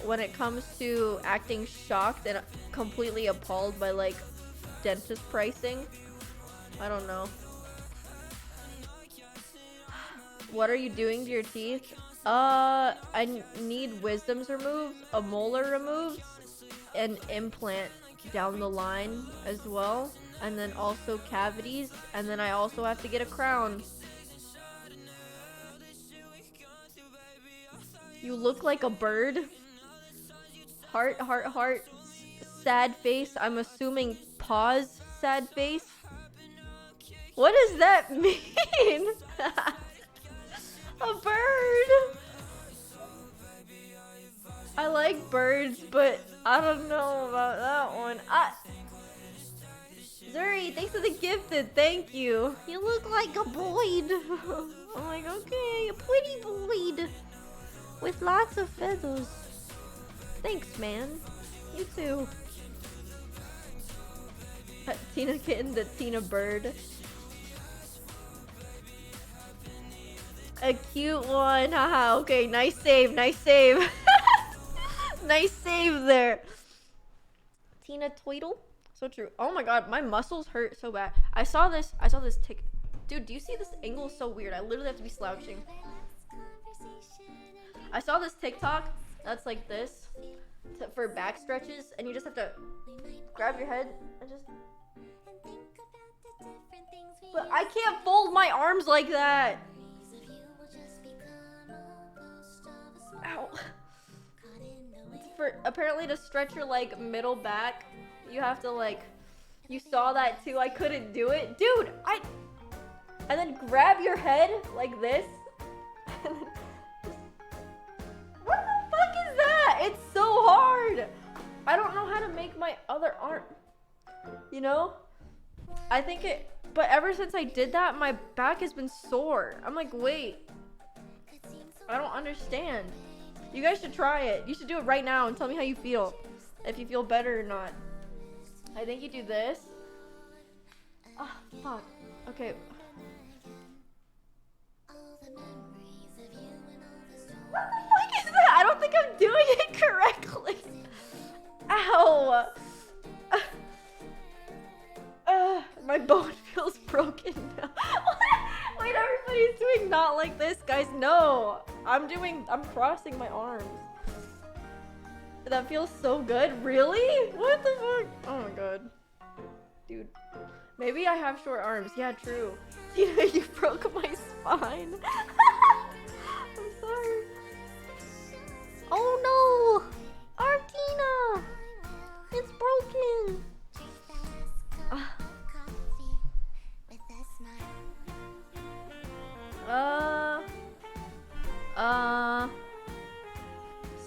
when it comes to acting shocked and completely appalled by like dentist pricing. I don't know. What are you doing to your teeth? I need wisdoms removed, a molar removed, an implant down the line as well, and then also cavities, and then I also have to get a crown. You look like a bird. Heart, heart, heart. Sad face. I'm assuming pause, sad face. What does that mean? A bird. I like birds, but I don't know about that one. Zuri, thanks for the gifted. Thank you. You look like a boyd. I'm like, okay, a pretty boyd with lots of feathers. Thanks, man. You too. Tinakitten, the Tina bird. A cute one. Haha. Okay, nice save. Nice save. Nice save there. Tina Tweedle. So true. Oh my god, my muscles hurt so bad. I saw this tick. Dude, do you see this angle is so weird? I literally have to be slouching. I saw this TikTok that's like this for back stretches, and you just have to grab your head and just. But I can't fold my arms like that. Ow. For apparently to stretch your like middle back, you have to like, you saw that too. I couldn't do it, dude. And then grab your head like this. And then what the fuck is that? It's so hard. I don't know how to make my other arm. You know, I think it. But ever since I did that, my back has been sore. I'm like, wait, I don't understand. You guys should try it. You should do it right now and tell me how you feel. If you feel better or not. I think you do this. Oh, fuck. Okay. What the fuck is that? I don't think I'm doing it correctly. Ow. My bone feels broken now. Wait, everybody's doing not like this, guys. No, I'm crossing my arms. That feels so good. Really? What the fuck? Oh my god. Dude. Maybe I have short arms. Yeah, true. You broke my spine. I'm sorry. Oh no! Artina! It's broken!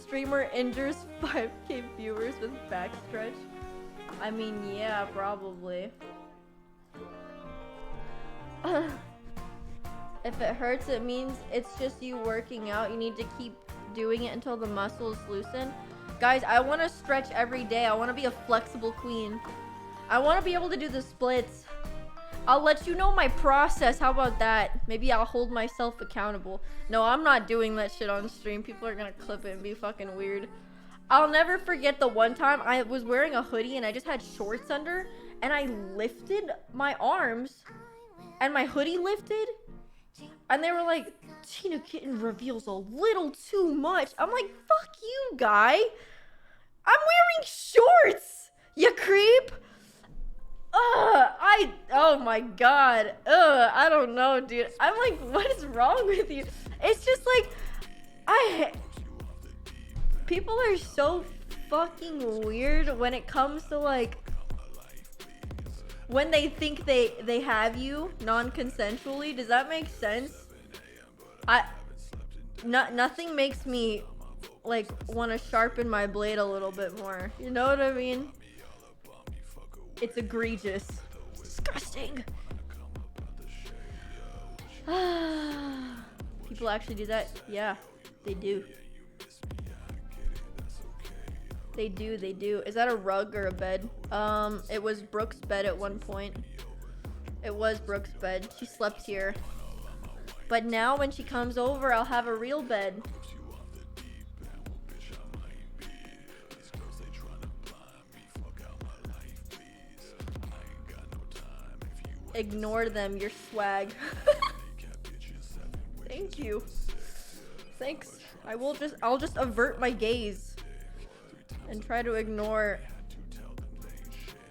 Streamer injures 5K viewers with backstretch. I mean, yeah, probably. If it hurts, it means it's just you working out. You need to keep doing it until the muscles loosen. Guys, I want to stretch every day. I want to be a flexible queen. I want to be able to do the splits. I'll let you know my process. How about that? Maybe I'll hold myself accountable. No, I'm not doing that shit on stream. People are gonna clip it and be fucking weird. I'll never forget the one time I was wearing a hoodie and I just had shorts under, and I lifted my arms and my hoodie lifted, and they were like, Tinakitten reveals a little too much. I'm like, fuck you, guy. I'm wearing shorts, you creep. Oh my god. I don't know, dude. I'm like, what is wrong with you? It's just like, people are so fucking weird when it comes to like, when they think they have you non-consensually. Does that make sense? Nothing makes me like want to sharpen my blade a little bit more. You know what I mean? It's egregious. It's disgusting. People actually do that? Yeah, they do. They do. Is that a rug or a bed? It was Brooke's bed at one point. It was Brooke's bed. She slept here. But now when she comes over, I'll have a real bed. Ignore them, your swag. Thank you. Thanks. I'll just avert my gaze and try to ignore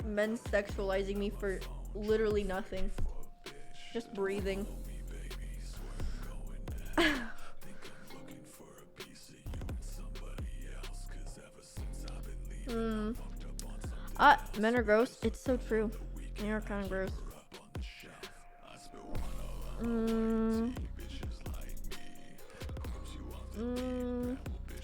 men sexualizing me for literally nothing. Just breathing. Men are gross. It's so true. They are kind of gross.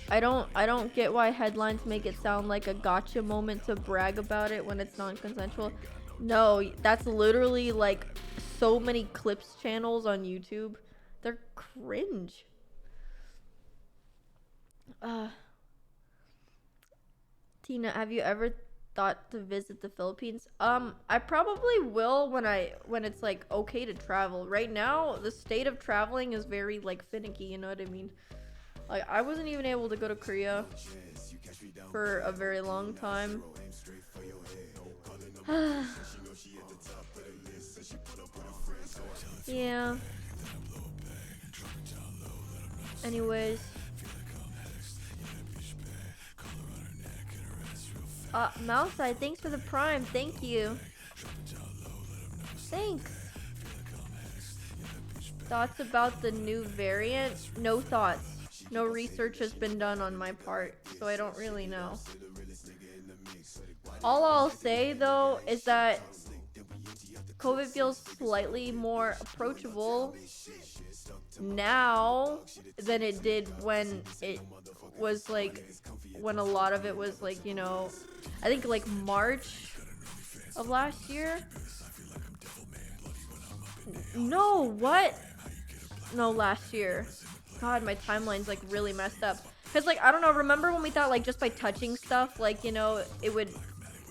I don't get why headlines make it sound like a gotcha moment to brag about it when it's non-consensual. No, that's literally like so many clips channels on YouTube. They're cringe. Tina, have you ever thought to visit the Philippines? I probably will when it's like okay to travel. Right now, the state of traveling is very like finicky, you know what I mean? Like, I wasn't even able to go to Korea for a very long time. Yeah. Anyways. Mouseside, thanks for the prime. Thank you. Thanks. Thoughts about the new variant? No thoughts. No research has been done on my part, so I don't really know. All I'll say, though, is that COVID feels slightly more approachable now than it did when it was like, when a lot of it was like, you know, I think like March of last year. No, what? No, last year. God, my timeline's like really messed up. Cause like, I don't know, remember when we thought like just by touching stuff, like, you know, it would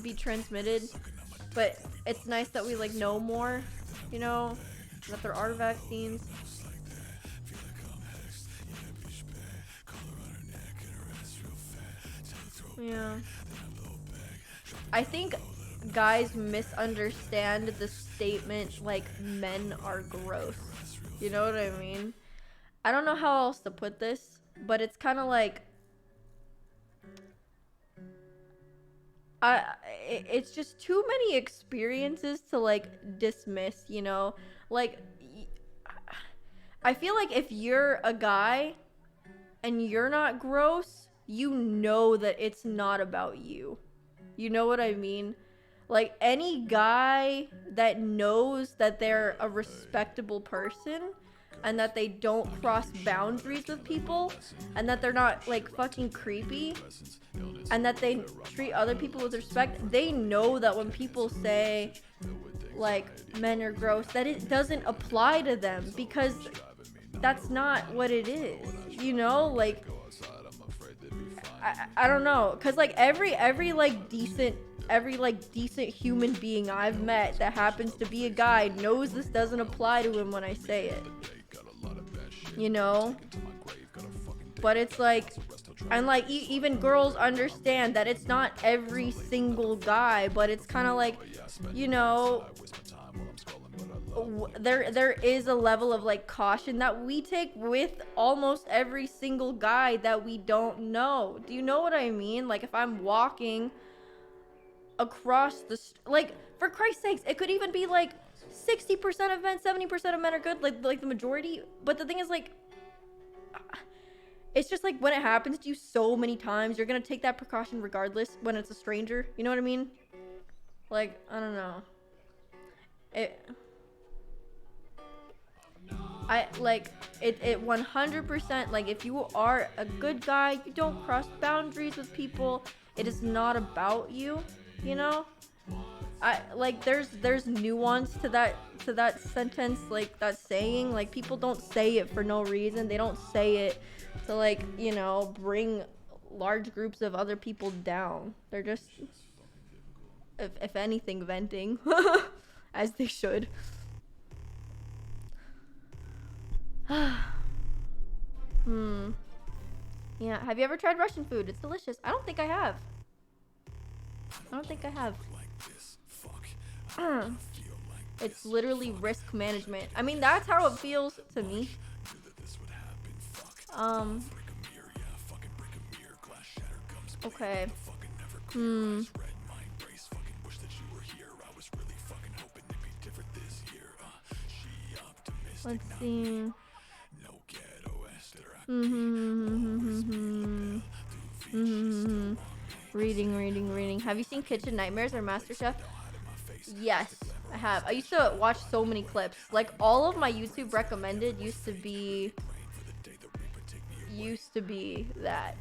be transmitted? But it's nice that we like know more, you know, that there are vaccines. Yeah. I think guys misunderstand the statement like men are gross. You know what I mean? I don't know how else to put this, but it's kind of like it's just too many experiences to like dismiss, you know? Like I feel like if you're a guy and you're not gross, you know that it's not about you. You know what I mean? Like any guy that knows that they're a respectable person and that they don't cross boundaries with people and that they're not like fucking creepy and that they treat other people with respect, they know that when people say like men are gross, that it doesn't apply to them, because that's not what it is, you know? Like, I don't know, because like every like decent human being I've met that happens to be a guy knows this doesn't apply to him when I say it, you know? But it's like, and like even girls understand that it's not every single guy, but it's kind of like, you know, there is a level of like caution that we take with almost every single guy that we don't know. Do you know what I mean? Like, if I'm walking across the like, for Christ's sakes, it could even be like 60% of men, 70% of men are good, like the majority. But the thing is, like, it's just like when it happens to you so many times, you're gonna take that precaution regardless when it's a stranger. You know what I mean? Like, I don't know. It 100%, like, if you are a good guy, you don't cross boundaries with people, it is not about you, you know? There's nuance to that sentence, like that saying. Like, people don't say it for no reason. They don't say it to, like, you know, bring large groups of other people down. They're just, if anything, venting as they should. Yeah, have you ever tried Russian food? It's delicious. I don't think I have. It's literally risk management. I mean, that's how it feels to me. Okay. Let's see. Reading. Have you seen Kitchen Nightmares or MasterChef? Yes, I have. I used to watch so many clips. Like, all of my YouTube recommended used to be that.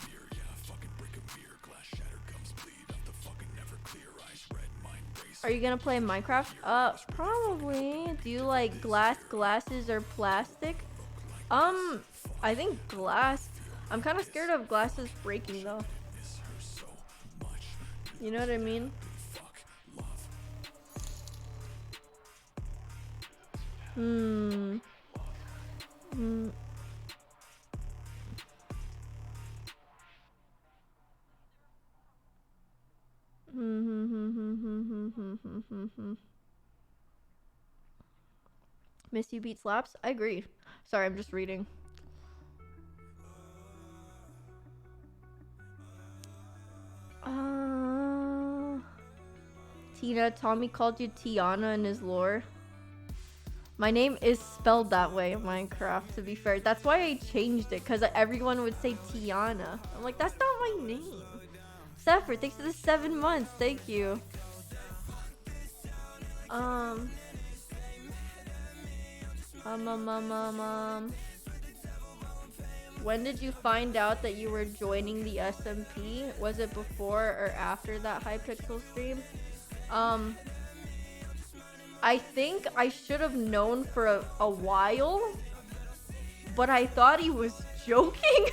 Are you gonna play Minecraft? Probably. Do you like glasses, or plastic? I think glass. I'm kind of scared of glasses breaking, though. You know what I mean? Miss You beat slaps? I agree. Sorry, I'm just reading. Tina, Tommy called you Tiana in his lore. My name is spelled that way in Minecraft, to be fair. That's why I changed it, because everyone would say Tiana. I'm like, that's not my name. Zephyr, thanks for the 7 months. Thank you. When did you find out that you were joining the SMP? Was it before or after that Hypixel stream? I think I should have known for a while, but I thought he was joking.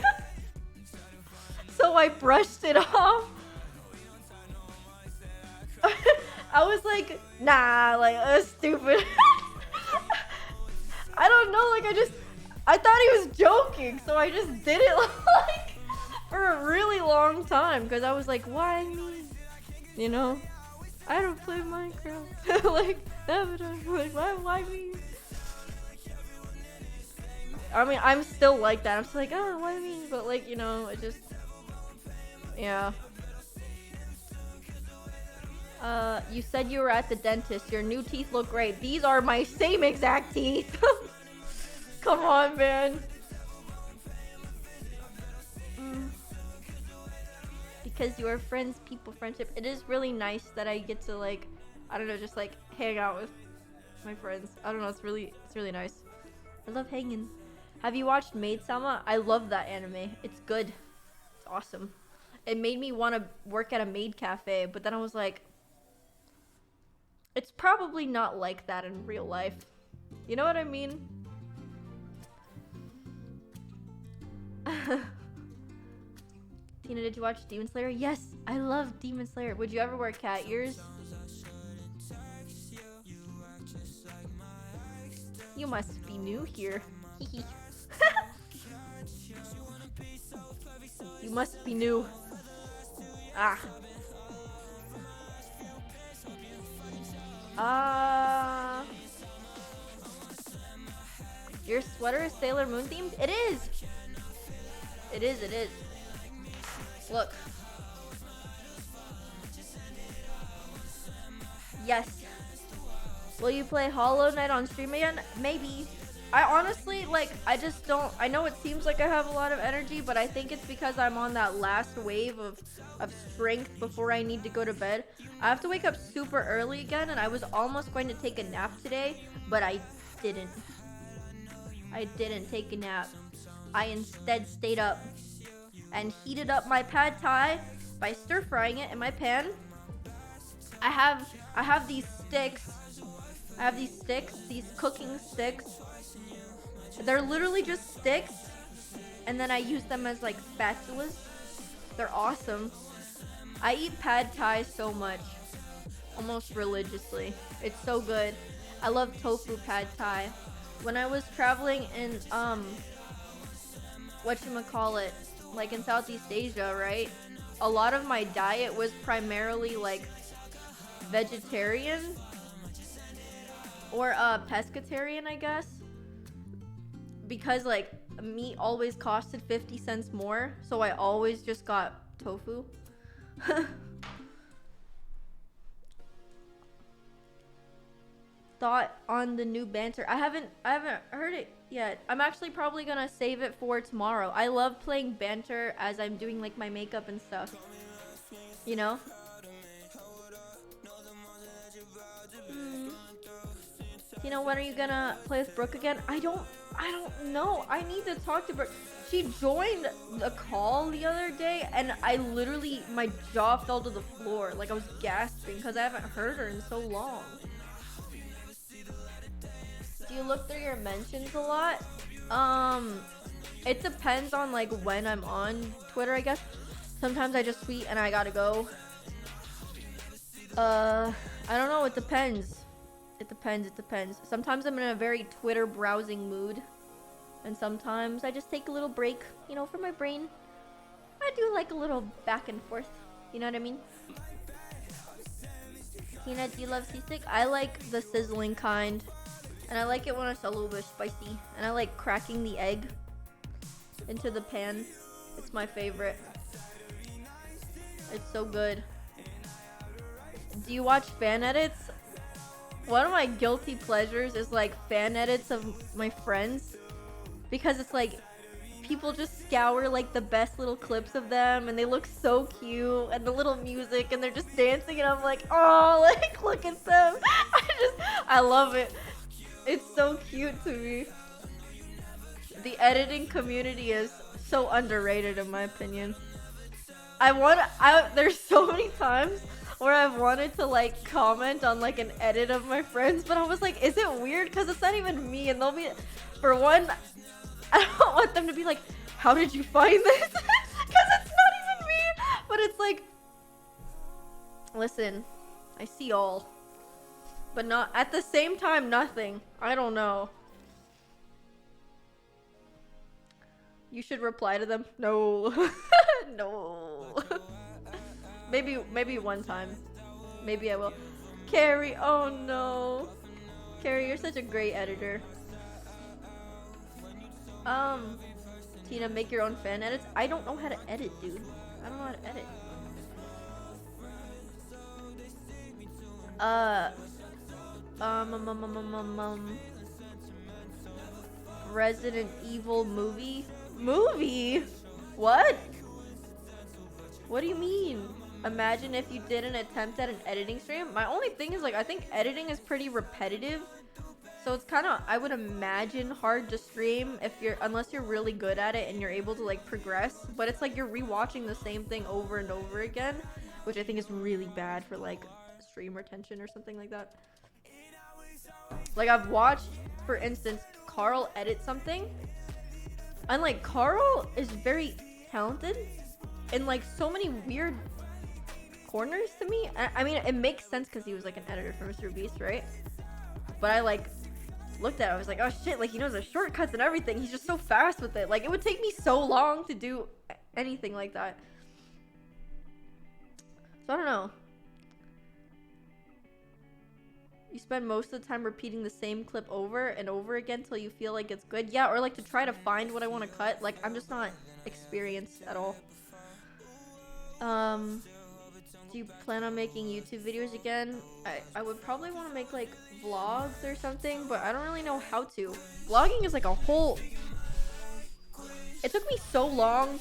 So I brushed it off. I was like, nah, like, that's stupid. I don't know, like, I thought he was joking, so I just did it, like, for a really long time, because I was like, why me? You know? I don't play Minecraft. Like, why me? I mean, I'm still like that. I'm still like, oh, why me? But, like, you know, it just, yeah. You said you were at the dentist. Your new teeth look great. These are my same exact teeth. Come on, man. Because you are friends, people, friendship. It is really nice that I get to, like, I don't know, just, like, hang out with my friends. I don't know, it's really nice. I love hanging. Have you watched Maid Sama? I love that anime. It's good. It's awesome. It made me want to work at a maid cafe, but then I was like, It's probably not like that in real life. You know what I mean? Tina, did you watch Demon Slayer? Yes, I love Demon Slayer. Would you ever wear cat ears? You must be new here. You must be new. Ah. Your sweater is Sailor Moon themed? It is! It is, it is. Look. Yes. Will you play Hollow Knight on stream again? Maybe. I honestly, like, I just don't, I know it seems like I have a lot of energy, but I think it's because I'm on that last wave of strength before I need to go to bed. I have to wake up super early again, and I was almost going to take a nap today, but I didn't. I didn't take a nap. I instead stayed up and heated up my pad thai by stir frying it in my pan. I have these sticks. I have these sticks, these cooking sticks. They're literally just sticks, and then I use them as like spatulas. They're awesome. I eat pad thai so much, almost religiously. It's so good. I love tofu pad thai. When I was traveling in whatchamacallit, like in Southeast Asia, right? A lot of my diet was primarily like vegetarian or pescatarian, I guess. Because like meat always costed 50 cents more, so I always just got tofu. Thought on the new banter. I haven't heard it yet. I'm actually probably gonna save it for tomorrow. I love playing banter as I'm doing like my makeup and stuff. You know? Tina, when are you gonna play with Brooke again? I don't know. I need to talk to Brooke. She joined the call the other day, and I literally, my jaw fell to the floor. Like I was gasping because I haven't heard her in so long. Do you look through your mentions a lot? It depends on like when I'm on Twitter, I guess. Sometimes I just tweet and I gotta go. I don't know, it depends. It depends. Sometimes I'm in a very Twitter browsing mood. And sometimes I just take a little break, you know, for my brain. I do like a little back and forth. You know what I mean? Tina, do you love seasick? I like the sizzling kind. And I like it when it's a little bit spicy. And I like cracking the egg into the pan. It's my favorite. It's so good. Do you watch fan edits? One of my guilty pleasures is like fan edits of my friends. Because it's like people just scour like the best little clips of them and they look so cute and the little music and they're just dancing and I'm like, oh, like look at them. I love it. It's so cute to me. The editing community is so underrated in my opinion. There's so many times where I've wanted to like comment on like an edit of my friends, but I was like, is it weird? Because it's not even me, and they'll be, for one, I don't want them to be like, how did you find this? Because it's not even me. But it's like, listen, I see all, but not at the same time, nothing. I don't know. You should reply to them. No. No. Maybe one time. Maybe I will. Carrie, oh no. Carrie, you're such a great editor. Tina, make your own fan edits. I don't know how to edit, dude. I don't know how to edit. Resident Evil movie? Movie? What? What do you mean? Imagine if you did an attempt at an editing stream. My only thing is like, I think editing is pretty repetitive. So it's kind of, I would imagine, hard to stream unless you're really good at it and you're able to like progress. But it's like you're rewatching the same thing over and over again, which I think is really bad for like stream retention or something like that. Like I've watched, for instance, Carl edit something, and like Carl is very talented in like so many weird corners to me. I mean, it makes sense because he was like an editor for Mr. Beast, right? But I like looked at it, I was like, oh shit, like he knows the shortcuts and everything. He's just so fast with it. Like it would take me so long to do anything like that. So I don't know. You spend most of the time repeating the same clip over and over again till you feel like it's good. Yeah, or like to try to find what I want to cut. Like I'm just not experienced at all. Do you plan on making YouTube videos again? I would probably want to make like vlogs or something, but I don't really know how to. Vlogging is like a whole... It took me so long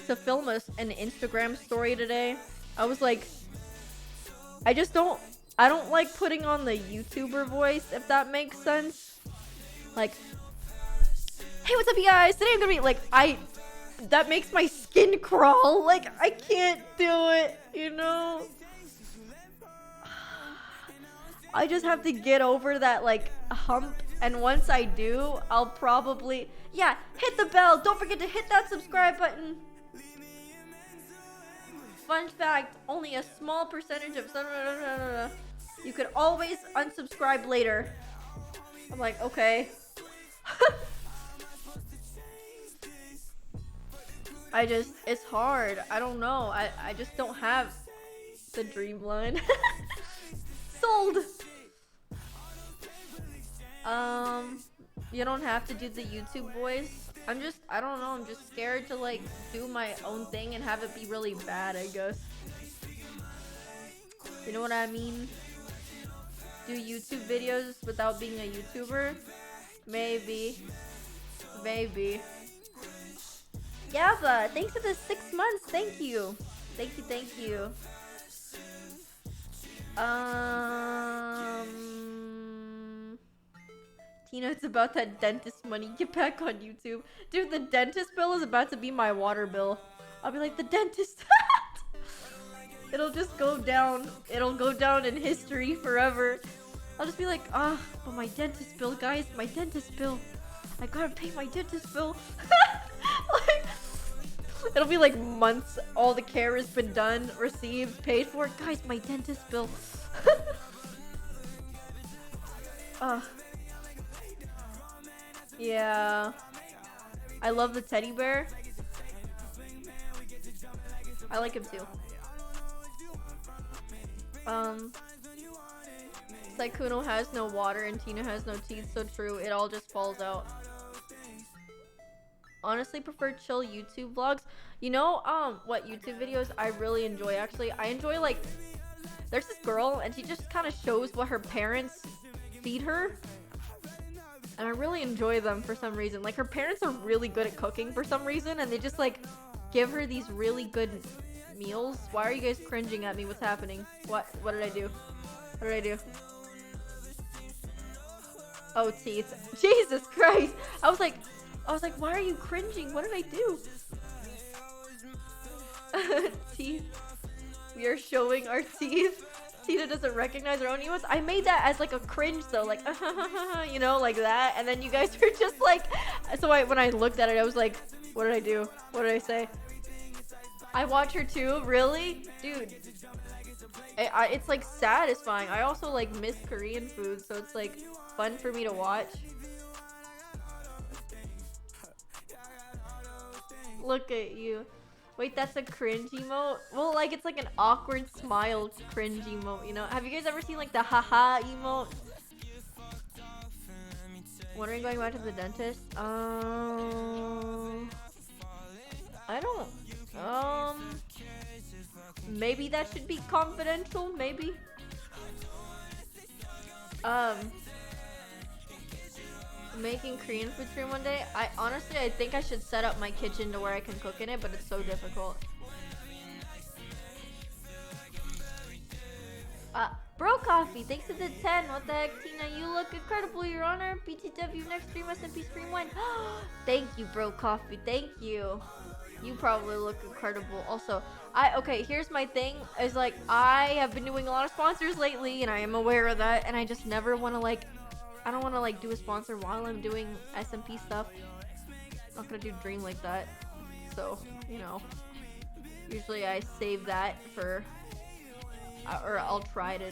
to film an Instagram story today. I was like, I don't like putting on the YouTuber voice, if that makes sense. Like, hey, what's up, you guys? Today I'm gonna be like, that makes my skin crawl. Like, I can't do it, you know? I just have to get over that, like, hump. And once I do, I'll probably... Yeah, hit the bell. Don't forget to hit that subscribe button. Fun fact, only a small percentage of... You could always unsubscribe later. I'm like, okay. It's hard. I don't know. I just don't have the dreamline. Sold. You don't have to do the YouTube voice. I don't know. I'm just scared to like do my own thing and have it be really bad, I guess. You know what I mean? Do YouTube videos without being a YouTuber? Maybe. Maybe. Yava, thanks for the 6 months. Thank you. Thank you, thank you. Tina, it's about that dentist money. Get back on YouTube. Dude, the dentist bill is about to be my water bill. I'll be like, the dentist. It'll just go down. It'll go down in history forever. I'll just be like, but my dentist bill, guys. My dentist bill. I gotta pay my dentist bill. Like, it'll be like months. All the care has been done, received, paid for. Guys, my dentist bill. Yeah. I love the teddy bear. I like him too. Saikuno has no water and Tina has no teeth, so true. It all just falls out. Honestly, prefer chill YouTube vlogs. You know, what YouTube videos I really enjoy, actually? I enjoy, like, there's this girl, and she just kind of shows what her parents feed her. And I really enjoy them for some reason. Like, her parents are really good at cooking for some reason, and they just, like, give her these really good meals. Why are you guys cringing at me? What's happening? What did I do? What did I do? Oh, teeth. Jesus Christ. I was like, why are you cringing? What did I do? Teeth. We are showing our teeth. Tina doesn't recognize her own emotes. I made that as like a cringe though, like you know, like that. And then you guys were just like, so when I looked at it, I was like, what did I do? What did I say? I watch her too, really, dude. It's like satisfying. I also like miss Korean food, so it's like fun for me to watch. Look at you. Wait, that's a cringe emote? Well, like, it's like an awkward smile cringe emote, you know? Have you guys ever seen, like, the haha emote? When are you going back to the dentist? I don't... Maybe that should be confidential, maybe? Making Korean food stream one day. I think I should set up my kitchen to where I can cook in it, but it's so difficult. Bro Coffee, thanks to the 10. What the heck, Tina? You look incredible, Your Honor. BTW next stream, SMP stream 1. Thank you, Bro Coffee. Thank you. You probably look incredible. Also, okay, here's my thing is like I have been doing a lot of sponsors lately and I am aware of that, and I just never want to like I don't want to like do a sponsor while I'm doing SMP stuff. I'm not gonna do Dream like that. So, you know, usually I save that for or I'll try to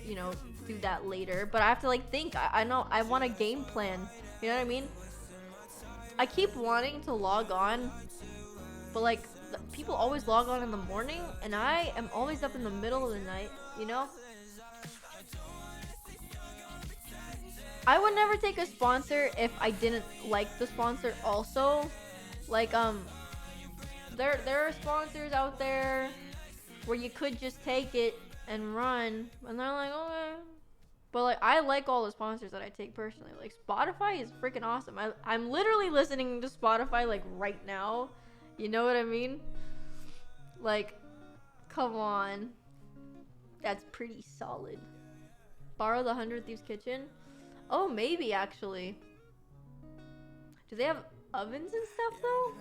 you know, do that later, but I have to like think. I know I want a game plan. You know what I mean? I keep wanting to log on, but like people always log on in the morning and I am always up in the middle of the night, you know? I would never take a sponsor if I didn't like the sponsor also. Like there are sponsors out there where you could just take it and run and they're like, okay. But like I like all the sponsors that I take personally. Like Spotify is freaking awesome. I'm literally listening to Spotify like right now. You know what I mean? Like, come on. That's pretty solid. Borrow the 100 Thieves Kitchen? Oh, maybe actually. Do they have ovens and stuff though?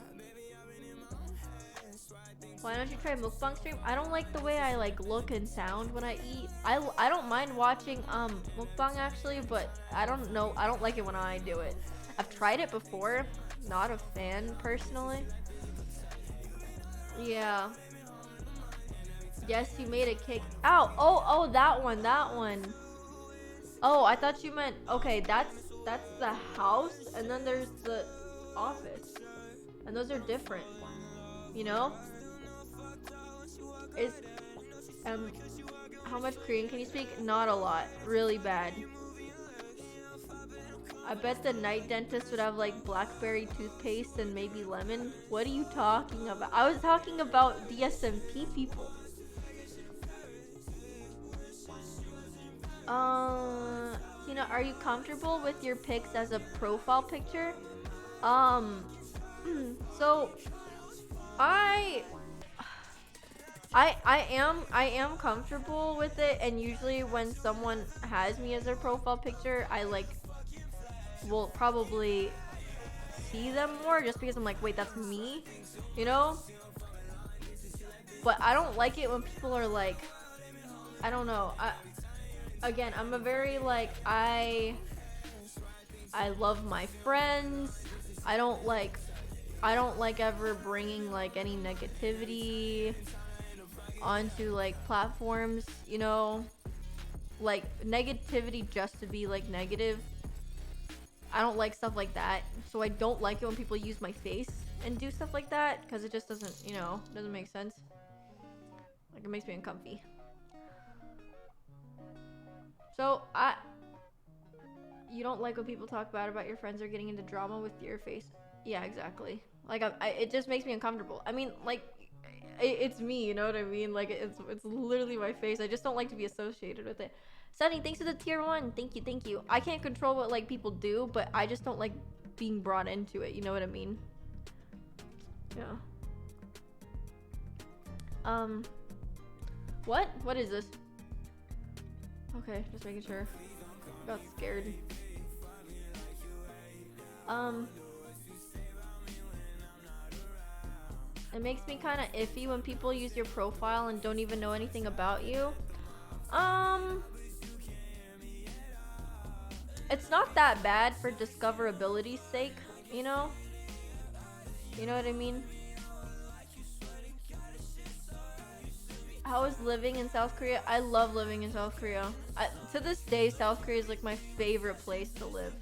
Why don't you try mukbang stream? I don't like the way I like look and sound when I eat. I don't mind watching mukbang actually, but I don't know. I don't like it when I do it. I've tried it before. Not a fan personally. Yeah. Yes, you made a cake. Ow! Oh, that one, that one. Oh, I thought you meant okay. That's the house, and then there's the office, and those are different. You know? Is how much Korean can you speak? Not a lot. Really bad. I bet the night dentist would have like blackberry toothpaste and maybe lemon. What are you talking about? I was talking about DSMP people. Tina, are you comfortable with your pics as a profile picture? So I am comfortable with it, and usually when someone has me as their profile picture, I like will probably see them more just because I'm like, wait, that's me, you know? But I don't like it when people are like, I don't know. I'm a very like I love my friends. I don't like ever bringing like any negativity onto like platforms, you know, like negativity just to be like negative. I don't like stuff like that, so I don't like it when people use my face and do stuff like that because it just doesn't, you know, doesn't make sense. Like it makes me uncomfy. So you don't like when people talk bad about your friends or getting into drama with your face. Yeah, exactly. Like it just makes me uncomfortable. I mean, like it's me, you know what I mean? Like it's literally my face. I just don't like to be associated with it. Sunny, thanks for the tier 1. Thank you. I can't control what like people do, but I just don't like being brought into it. You know what I mean? Yeah. What is this? Okay, just making sure. Got scared. It makes me kind of iffy when people use your profile and don't even know anything about you. It's not that bad for discoverability's sake, you know? You know what I mean? How is living in South Korea? I love living in South Korea. To this day, South Korea is like my favorite place to live.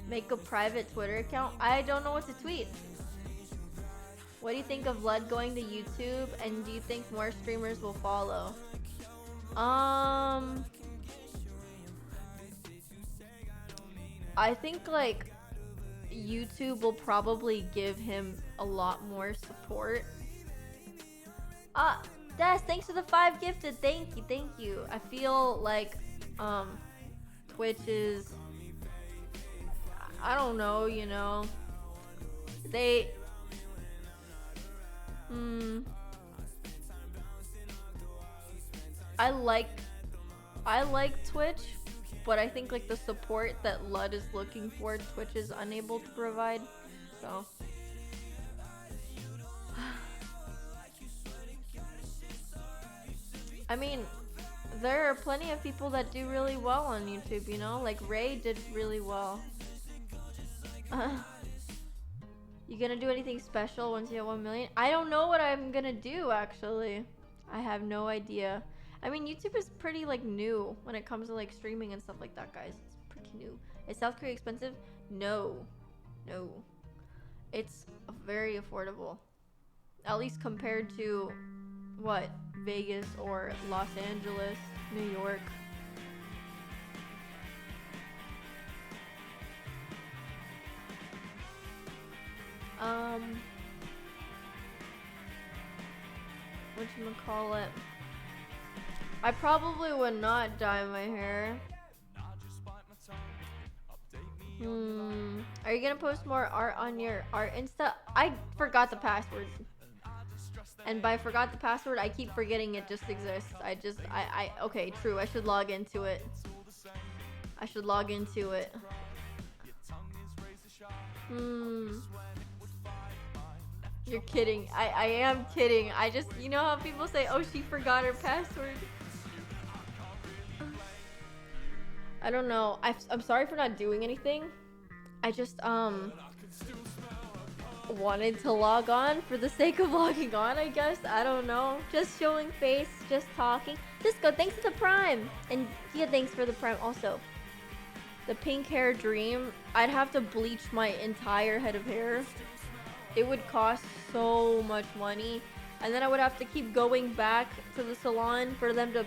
Make a private Twitter account? I don't know what to tweet. What do you think of Lud going to YouTube, and do you think more streamers will follow? I think like YouTube will probably give him a lot more support. Des, thanks for the 5 gifted. Thank you. I feel like Twitch is, I don't know, you know, they I like Twitch, but I think like the support that Lud is looking for, Twitch is unable to provide. So I mean, there are plenty of people that do really well on YouTube, you know? Like Ray did really well. You gonna do anything special once you hit 1 million? I don't know what I'm gonna do, actually. I have no idea. I mean, YouTube is pretty, like, new when it comes to, like, streaming and stuff like that, guys. It's pretty new. Is South Korea expensive? No. No. It's very affordable. At least compared to, what? Vegas or Los Angeles, New York. Whatchamacallit? I probably would not dye my hair. Are you gonna post more art on your art Insta? I forgot the password. And by forgot the password, I keep forgetting it just exists. Okay, true. I should log into it. I should log into it. You're kidding. I am kidding. I just, you know how people say, oh, she forgot her password. I don't know. I'm sorry for not doing anything. I just, wanted to log on for the sake of logging on, I guess. I don't know. Just showing face, just talking. Disco, thanks for the prime. And yeah, thanks for the prime also. The pink hair dream. I'd have to bleach my entire head of hair. It would cost so much money. And then I would have to keep going back to the salon for them to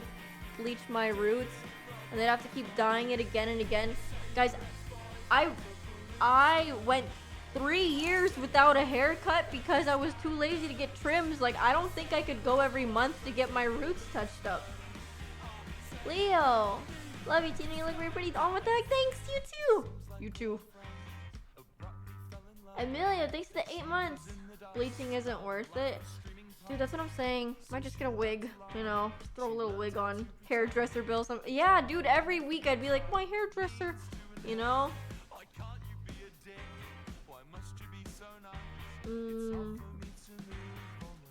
bleach my roots. And they'd have to keep dyeing it again and again. Guys, I went 3 years without a haircut because I was too lazy to get trims. Like, I don't think I could go every month to get my roots touched up. Leo, love you, Tina. You look very pretty. Oh, what the heck? Thanks. You too. You too. Amelia, thanks for the 8 months. Bleaching isn't worth it. Dude, that's what I'm saying. Might just get a wig, you know. Just throw a little wig on. Hairdresser bill. Yeah, dude, every week I'd be like, my hairdresser, you know?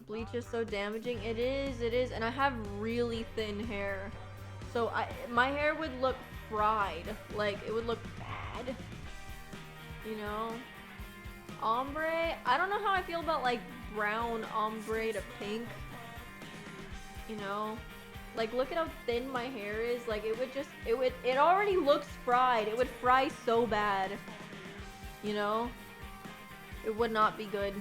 Bleach is so damaging. It is. And I have really thin hair. So my hair would look fried. Like, it would look bad. You know? Ombre, I don't know how I feel about like brown ombre to pink. You know? Like, look at how thin my hair is. Like, it already looks fried. It would fry so bad. You know? It would not be good.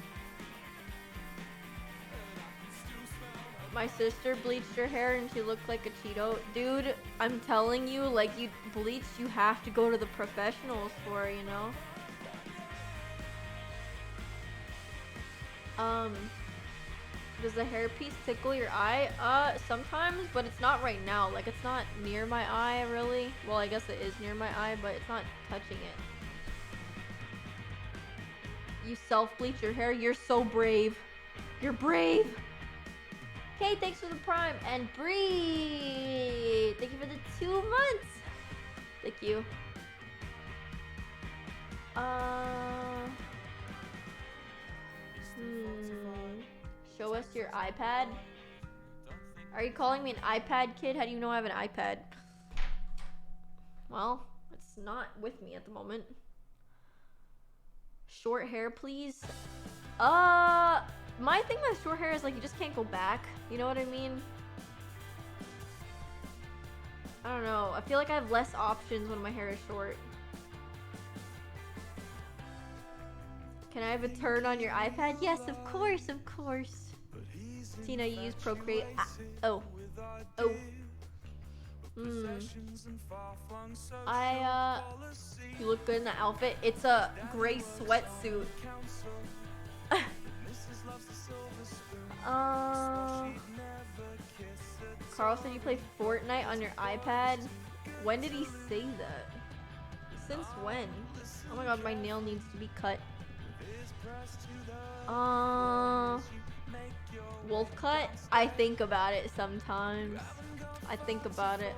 My sister bleached her hair and she looked like a Cheeto. Dude, I'm telling you, like, you bleach, you have to go to the professionals for, you know? Does the hairpiece tickle your eye? Sometimes, but it's not right now. Like, it's not near my eye, really. Well, I guess it is near my eye, but it's not touching it. You self-bleach your hair? You're so brave. You're brave! Okay, thanks for the prime. And breathe! Thank you for the 2 months! Thank you. Show us your iPad. Are you calling me an iPad kid? How do you know I have an iPad? Well, it's not with me at the moment. Short hair, please. My thing with short hair is like you just can't go back. You know what I mean? I don't know. I feel like I have less options when my hair is short. Can I have a turn on your iPad? Yes, of course, of course. Tina, you use Procreate. Oh. You look good in the outfit. It's a gray sweatsuit. Carl said you play Fortnite on your iPad. When did he say that? Since when? Oh my god, my nail needs to be cut. Wolf cut? I think about it sometimes. I think about it.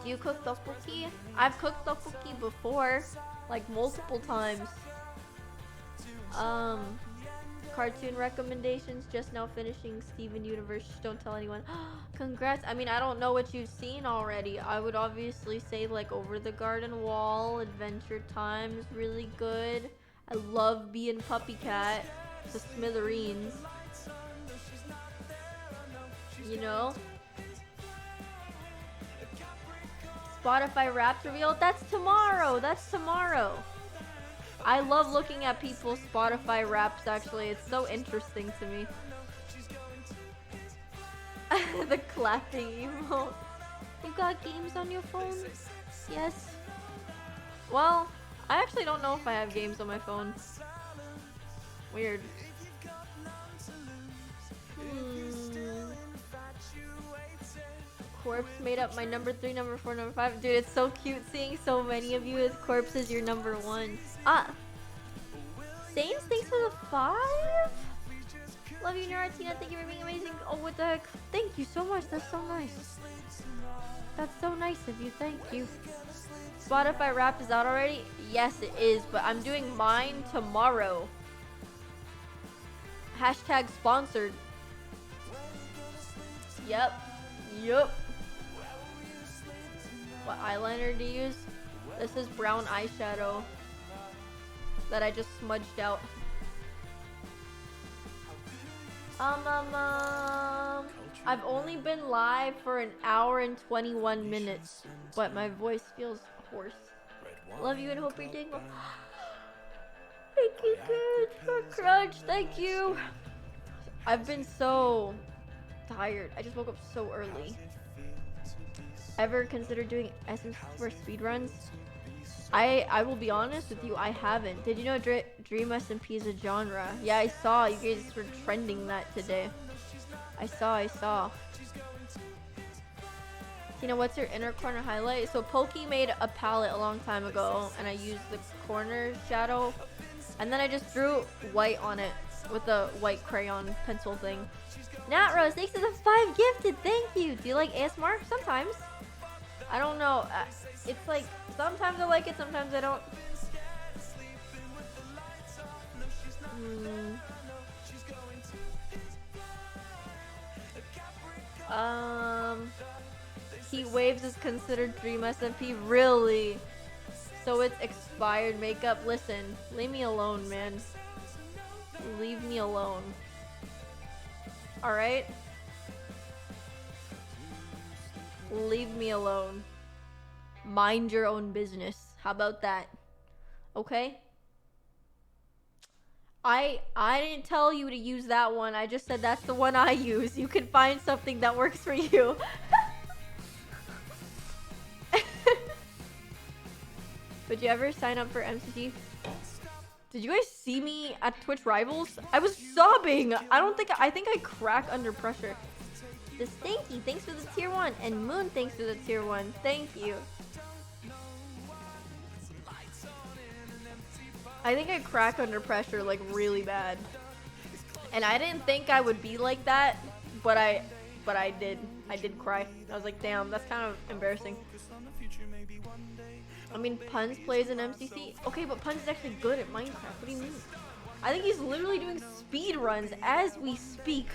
Do you cook tteokbokki? I've cooked tteokbokki before, like multiple times. Cartoon recommendations. Just now finishing Steven Universe. Just don't tell anyone. Congrats. I mean, I don't know what you've seen already. I would obviously say like Over the Garden Wall, Adventure Time's really good. I love being Puppy Cat. To smithereens. You know? Spotify Wrapped reveal. That's tomorrow. That's tomorrow. I love looking at people's Spotify Wraps, actually. It's so interesting to me. The clapping emote. You got games on your phone? Yes. Well, I actually don't know if I have games on my phone. Weird. Corpse made up my number 3, number 4, number 5. Dude, it's so cute seeing so many of you with Corpse as your number 1. Ah. Saints, thanks for the 5. Love you, Naratina. Thank you for being amazing. Oh, what the heck? Thank you so much. That's so nice. That's so nice of you. Thank you. Spotify Wrapped is out already? Yes, it is. But I'm doing mine tomorrow. Hashtag sponsored. Yep. Yup. What eyeliner to use? This is brown eyeshadow that I just smudged out. I've only been live for an hour and 21 minutes, but my voice feels hoarse. Love you and hope you're doing well. Thank you, good for Crunch. Thank you. I've been so tired. I just woke up so early. Ever considered doing SM for speedruns? I will be honest with you, I haven't. Did you know Dream SMP is a genre? Yeah, I saw you guys were trending that today. I saw. You know, what's your inner corner highlight? So Pokey made a palette a long time ago, and I used the corner shadow, and then I just drew white on it with the white crayon pencil thing. Nat Rose, thanks for the 5 gifted. Thank you. Do you like ASMR? Sometimes. I don't know. It's like sometimes I like it, sometimes I don't. Heat Waves is considered Dream SMP. Really? So it's expired makeup. Listen, leave me alone, man. Leave me alone. Alright? Leave me alone. Mind your own business. How about that? Okay? I didn't tell you to use that one. I just said that's the one I use. You can find something that works for you. Would you ever sign up for MCG? Did you guys see me at Twitch Rivals? I was sobbing. I think I crack under pressure. The Stinky, thanks for the tier 1. And Moon, thanks for the tier 1. Thank you. I think I crack under pressure like really bad. And I didn't think I would be like that, but I did. I did cry. I was like, damn, that's kind of embarrassing. I mean, Puns plays in MCC. Okay, but Puns is actually good at Minecraft. What do you mean? I think he's literally doing speed runs as we speak.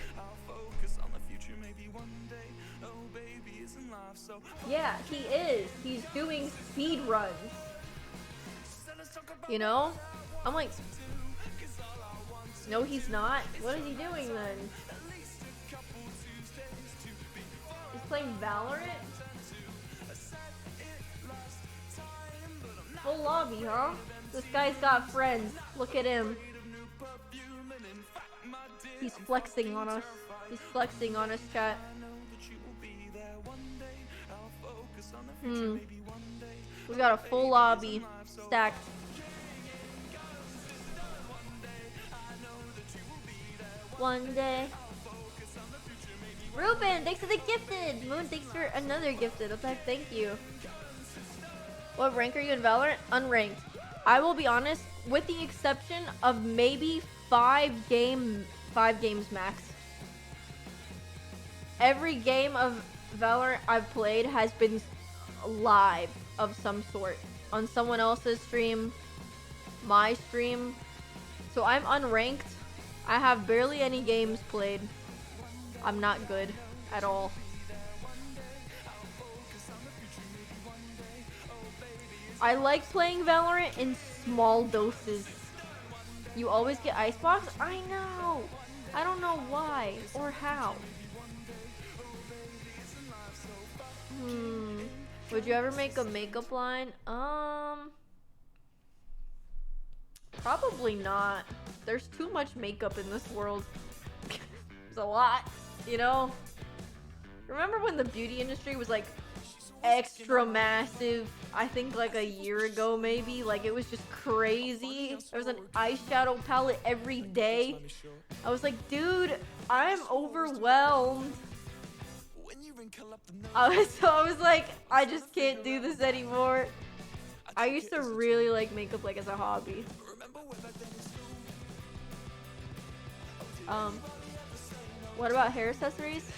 Yeah, he is. He's doing speed runs. You know? I'm like, no, he's not. What is he doing then? He's playing Valorant? Full lobby, huh? This guy's got friends. Look at him. He's flexing on us. He's flexing on us, chat. We got a full lobby stacked. One day. Ruben, thanks for the gifted. Moon, thanks for another gifted. Okay, thank you. What rank are you in Valorant? Unranked. I will be honest, with the exception of maybe 5 games max. Every game of Valorant I've played has been live of some sort on someone else's stream, my stream. So I'm unranked. I have barely any games played. I'm not good at all. I like playing Valorant in small doses. You always get icebox? I know. I don't know why or how. Would you ever make a makeup line? Probably not. There's too much makeup in this world. There's a lot, you know? Remember when the beauty industry was like extra massive? I think like a year ago maybe. Like it was just crazy. There was an eyeshadow palette every day. I was like, dude, I'm overwhelmed. So I was like, I just can't do this anymore. I used to really like makeup like as a hobby. What about hair accessories?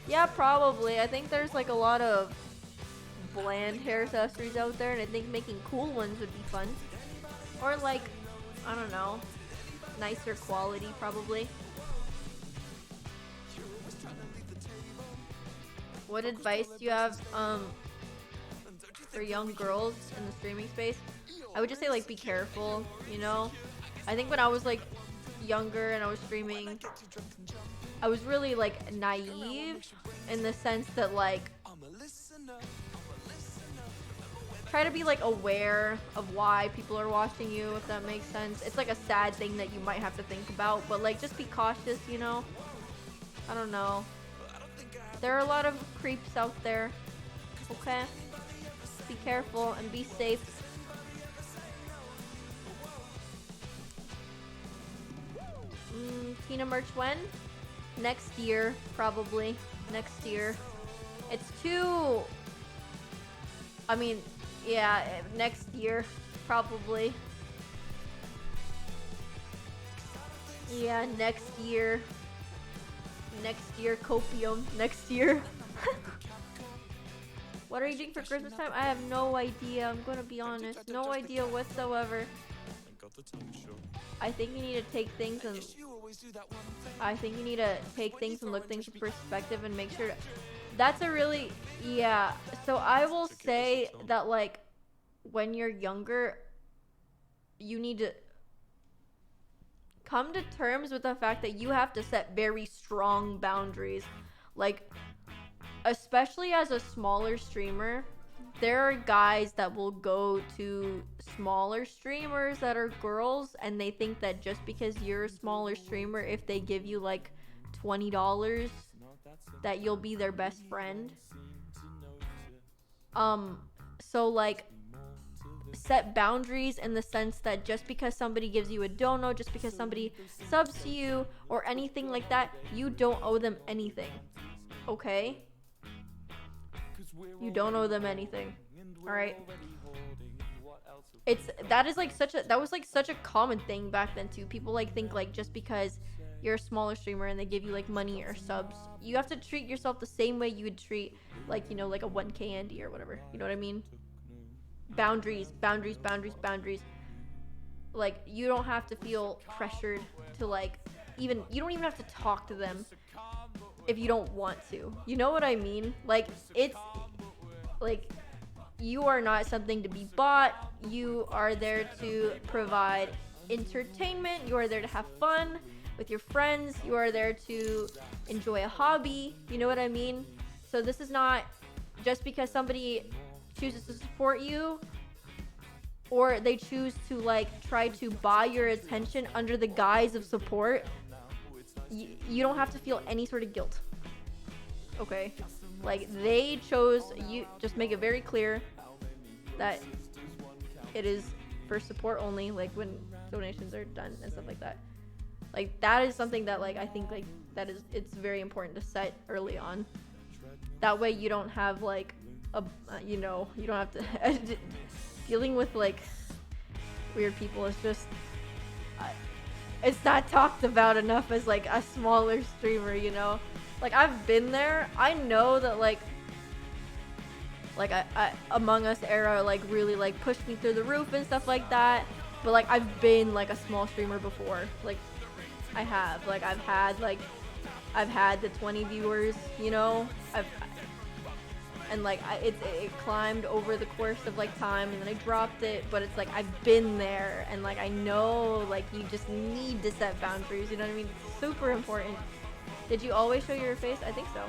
Yeah, probably. I think there's like a lot of bland hair accessories out there, and I think making cool ones would be fun. Or like, I don't know, nicer quality probably. What advice do you have for young girls in the streaming space? I would just say like be careful, you know? I think when I was like younger and I was streaming, I was really like naive in the sense that like try to be like aware of why people are watching you, if that makes sense. It's like a sad thing that you might have to think about, but like just be cautious, you know? I don't know. There are a lot of creeps out there. Okay? Be careful and be safe. Tina merch when? Next year, probably. Next year. It's too... I mean, yeah, next year, probably. Yeah, next year. Next year, copium. Next year. What are you doing for Christmas time? I have no idea. I'm gonna be honest. No idea whatsoever. I think you need to take things and look things in perspective and make sure that's a really, yeah. So I will say that like when you're younger, you need to come to terms with the fact that you have to set very strong boundaries. Like, especially as a smaller streamer, there are guys that will go to smaller streamers that are girls, and they think that just because you're a smaller streamer, if they give you like $20, that you'll be their best friend. So like, set boundaries in the sense that just because somebody gives you a dono, just because somebody subs to you or anything like that, you don't owe them anything. Okay? You don't owe them anything. All right? That was like such a common thing back then too. People like think like just because you're a smaller streamer and they give you like money or subs, you have to treat yourself the same way you would treat like, you know, like a 1K Andy or whatever. You know what I mean? Boundaries. Like, you don't have to feel pressured to like you don't even have to talk to them if you don't want to. You know what I mean? Like, it's like, you are not something to be bought. You are there to provide entertainment. You are there to have fun with your friends. You are there to enjoy a hobby. You know what I mean? So this is not just because somebody chooses to support you or they choose to like try to buy your attention under the guise of support. You don't have to feel any sort of guilt. Okay? Like, they chose you. Just make it very clear that it is for support only, like when donations are done and stuff like that. Like, that is something that like I think like it's very important to set early on. That way you don't have like a you don't have to dealing with like weird people is just it's not talked about enough as like a smaller streamer, you know? Like, I've been there. I know that like Like I Among Us era like really like pushed me through the roof and stuff like that. But like I've been like a small streamer before. Like I have. Like I've had the 20 viewers, you know. And like it climbed over the course of like time, and then I dropped it. But it's like I've been there, and like I know like you just need to set boundaries. You know what I mean? It's super important. Did you always show your face? I think so.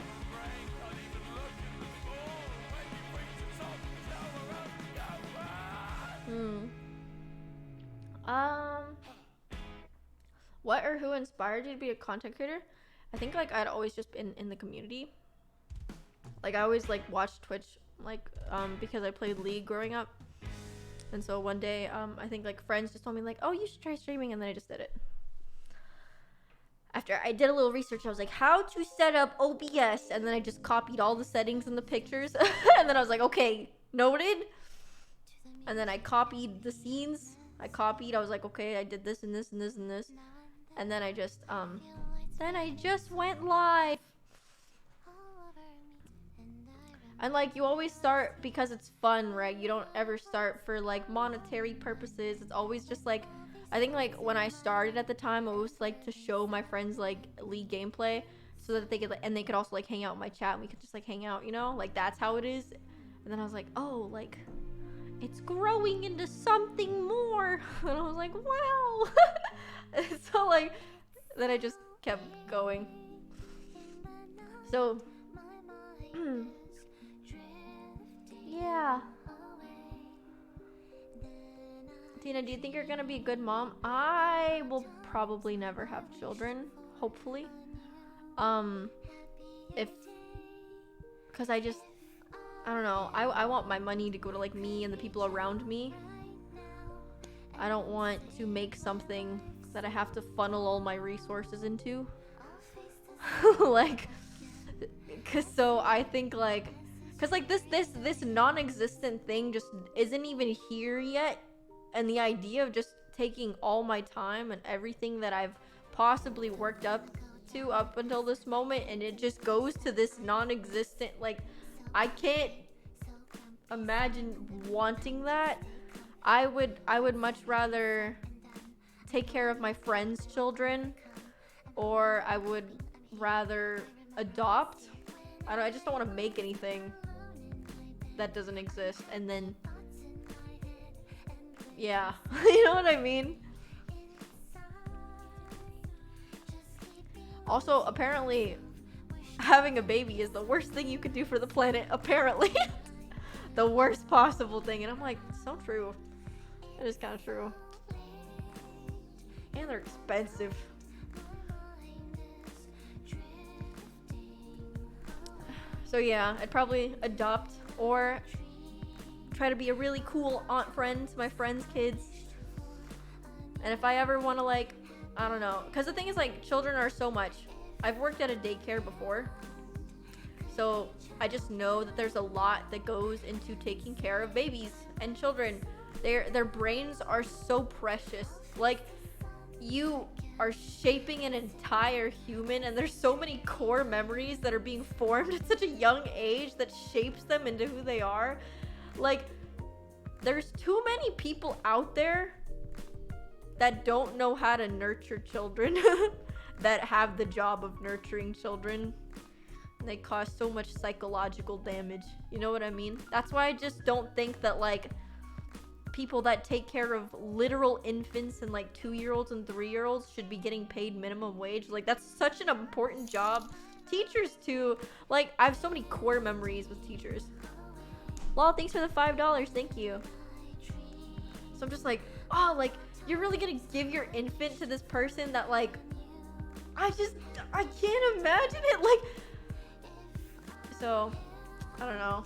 What or who inspired you to be a content creator? I think like I'd always just been in the community. Like I always like watched Twitch, like because I played League growing up. And so one day I think like friends just told me like, oh, you should try streaming, and then I just did it. After I did a little research, I was like, how to set up OBS, and then I just copied all the settings and the pictures. And then I was like, okay, noted. And then I copied the scenes. I was like, okay, I did this and this and this and this. And then I just went live. And like you always start because it's fun, right? You don't ever start for like monetary purposes. It's always just like, I think like when I started at the time, it was like to show my friends like League gameplay, so that they could like, and they could also like hang out in my chat, and we could just like hang out, you know? Like that's how it is. And then I was like, oh, like it's growing into something more. And I was like, wow. So like then I just kept going. So yeah. Tina, do you think you're gonna be a good mom? I will probably never have children, hopefully. Because I don't know. I want my money to go to like me and the people around me. I don't want to make something that I have to funnel all my resources into. Like, so I think like, cause like this non-existent thing just isn't even here yet, and the idea of just taking all my time and everything that I've possibly worked up to up until this moment, and it just goes to this non-existent, like I can't imagine wanting that. I would much rather take care of my friends' children, or I would rather adopt. I just don't want to make anything that doesn't exist, and then yeah. You know what I mean? Also, apparently having a baby is the worst thing you could do for the planet, apparently. The worst possible thing. And I'm like, so true. It is kind of true. And they're expensive. So yeah, I'd probably adopt or try to be a really cool aunt friend to my friends' kids. And if I ever want to like, I don't know, because the thing is like children are so much. I've worked at a daycare before, so I just know that there's a lot that goes into taking care of babies and children. Their brains are so precious. Like, you are shaping an entire human, and there's so many core memories that are being formed at such a young age that shapes them into who they are. Like, there's too many people out there that don't know how to nurture children that have the job of nurturing children. They cause so much psychological damage. You know what I mean? That's why I just don't think that like people that take care of literal infants and like 2-year-olds and 3-year-olds should be getting paid minimum wage. Like, that's such an important job. Teachers too. Like, I have so many core memories with teachers. Lol, thanks for the $5. Thank you. So I'm just like, oh, like, you're really gonna give your infant to this person that like, I can't imagine it. Like, so I don't know.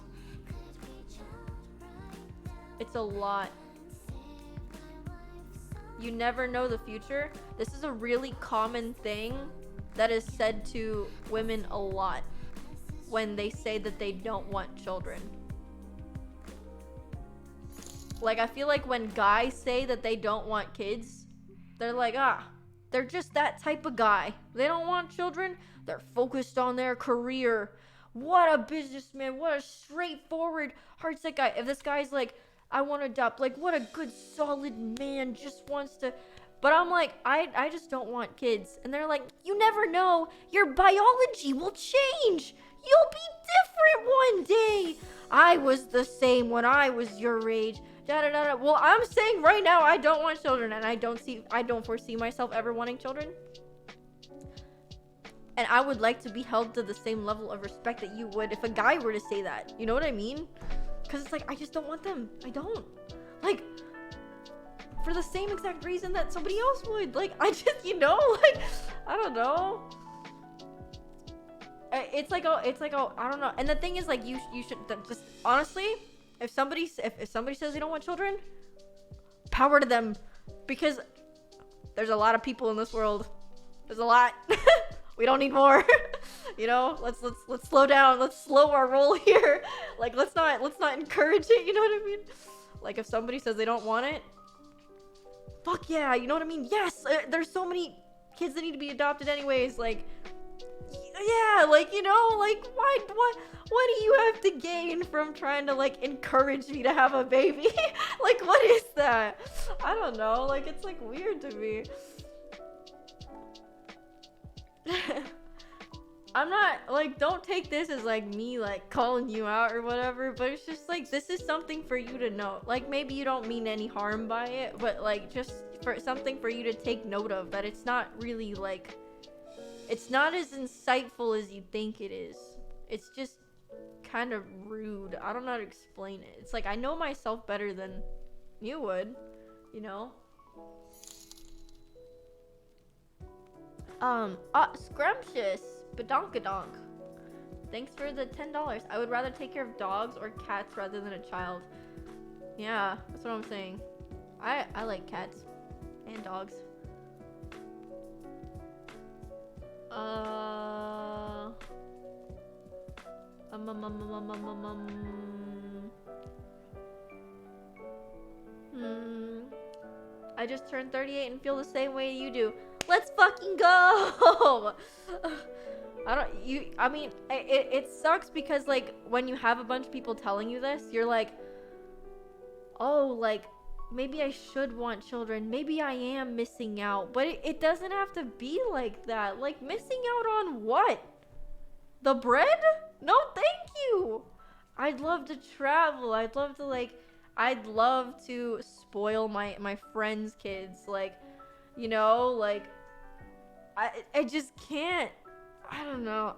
It's a lot. You never know the future. This is a really common thing that is said to women a lot when they say that they don't want children. Like, I feel like when guys say that they don't want kids, they're like, they're just that type of guy. They don't want children. They're focused on their career. What a businessman. What a straightforward, heartset guy. If this guy's like, I want to adopt, like, what a good, solid man, just wants to. But I'm like, I just don't want kids. And they're like, you never know. Your biology will change. You'll be different one day. I was the same when I was your age. Da, da, da, da. Well, I'm saying right now I don't want children, and I don't foresee myself ever wanting children. And I would like to be held to the same level of respect that you would if a guy were to say that. You know what I mean? Because it's like, I just don't want them. I don't. Like, for the same exact reason that somebody else would. Like, I just, you know, like, I don't know. It's like, I don't know. And the thing is, like, you should just, honestly, if somebody says they don't want children, power to them. Because there's a lot of people in this world. There's a lot. We don't need more. You know, let's slow down. Let's slow our roll here. Like, let's not encourage it. You know what I mean? Like, if somebody says they don't want it, fuck yeah. You know what I mean? Yes. There's so many kids that need to be adopted anyways. Like, yeah. Like, you know, like, what do you have to gain from trying to like encourage me to have a baby? Like, what is that? I don't know. Like, it's like weird to me. I'm not like, don't take this as like me like calling you out or whatever, but it's just like, this is something for you to know. Like, maybe you don't mean any harm by it, but like, just for something for you to take note of, that it's not really like, it's not as insightful as you think it is. It's just kind of rude. I don't know how to explain it. It's like, I know myself better than you would, you know? Scrumptious badonkadonk. Thanks for the $10. I would rather take care of dogs or cats rather than a child. Yeah, that's what I'm saying. I like cats and dogs. I just turned 38 and feel the same way you do. Let's fucking go. I mean, it sucks because like when you have a bunch of people telling you this, you're like, oh, like maybe I should want children. Maybe I am missing out, but it doesn't have to be like that. Like, missing out on what? The bread? No, thank you. I'd love to travel. I'd love to spoil my friends' kids. Like, you know, like, I just can't. I don't know.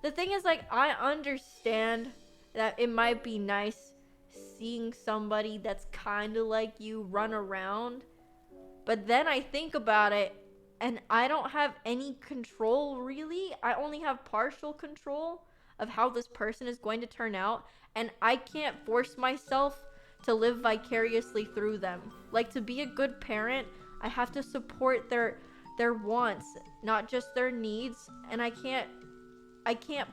The thing is, like, I understand that it might be nice seeing somebody that's kind of like you run around, but then I think about it, and I don't have any control, really. I only have partial control of how this person is going to turn out, and I can't force myself to live vicariously through them. Like, to be a good parent, I have to support their wants, not just their needs, and I can't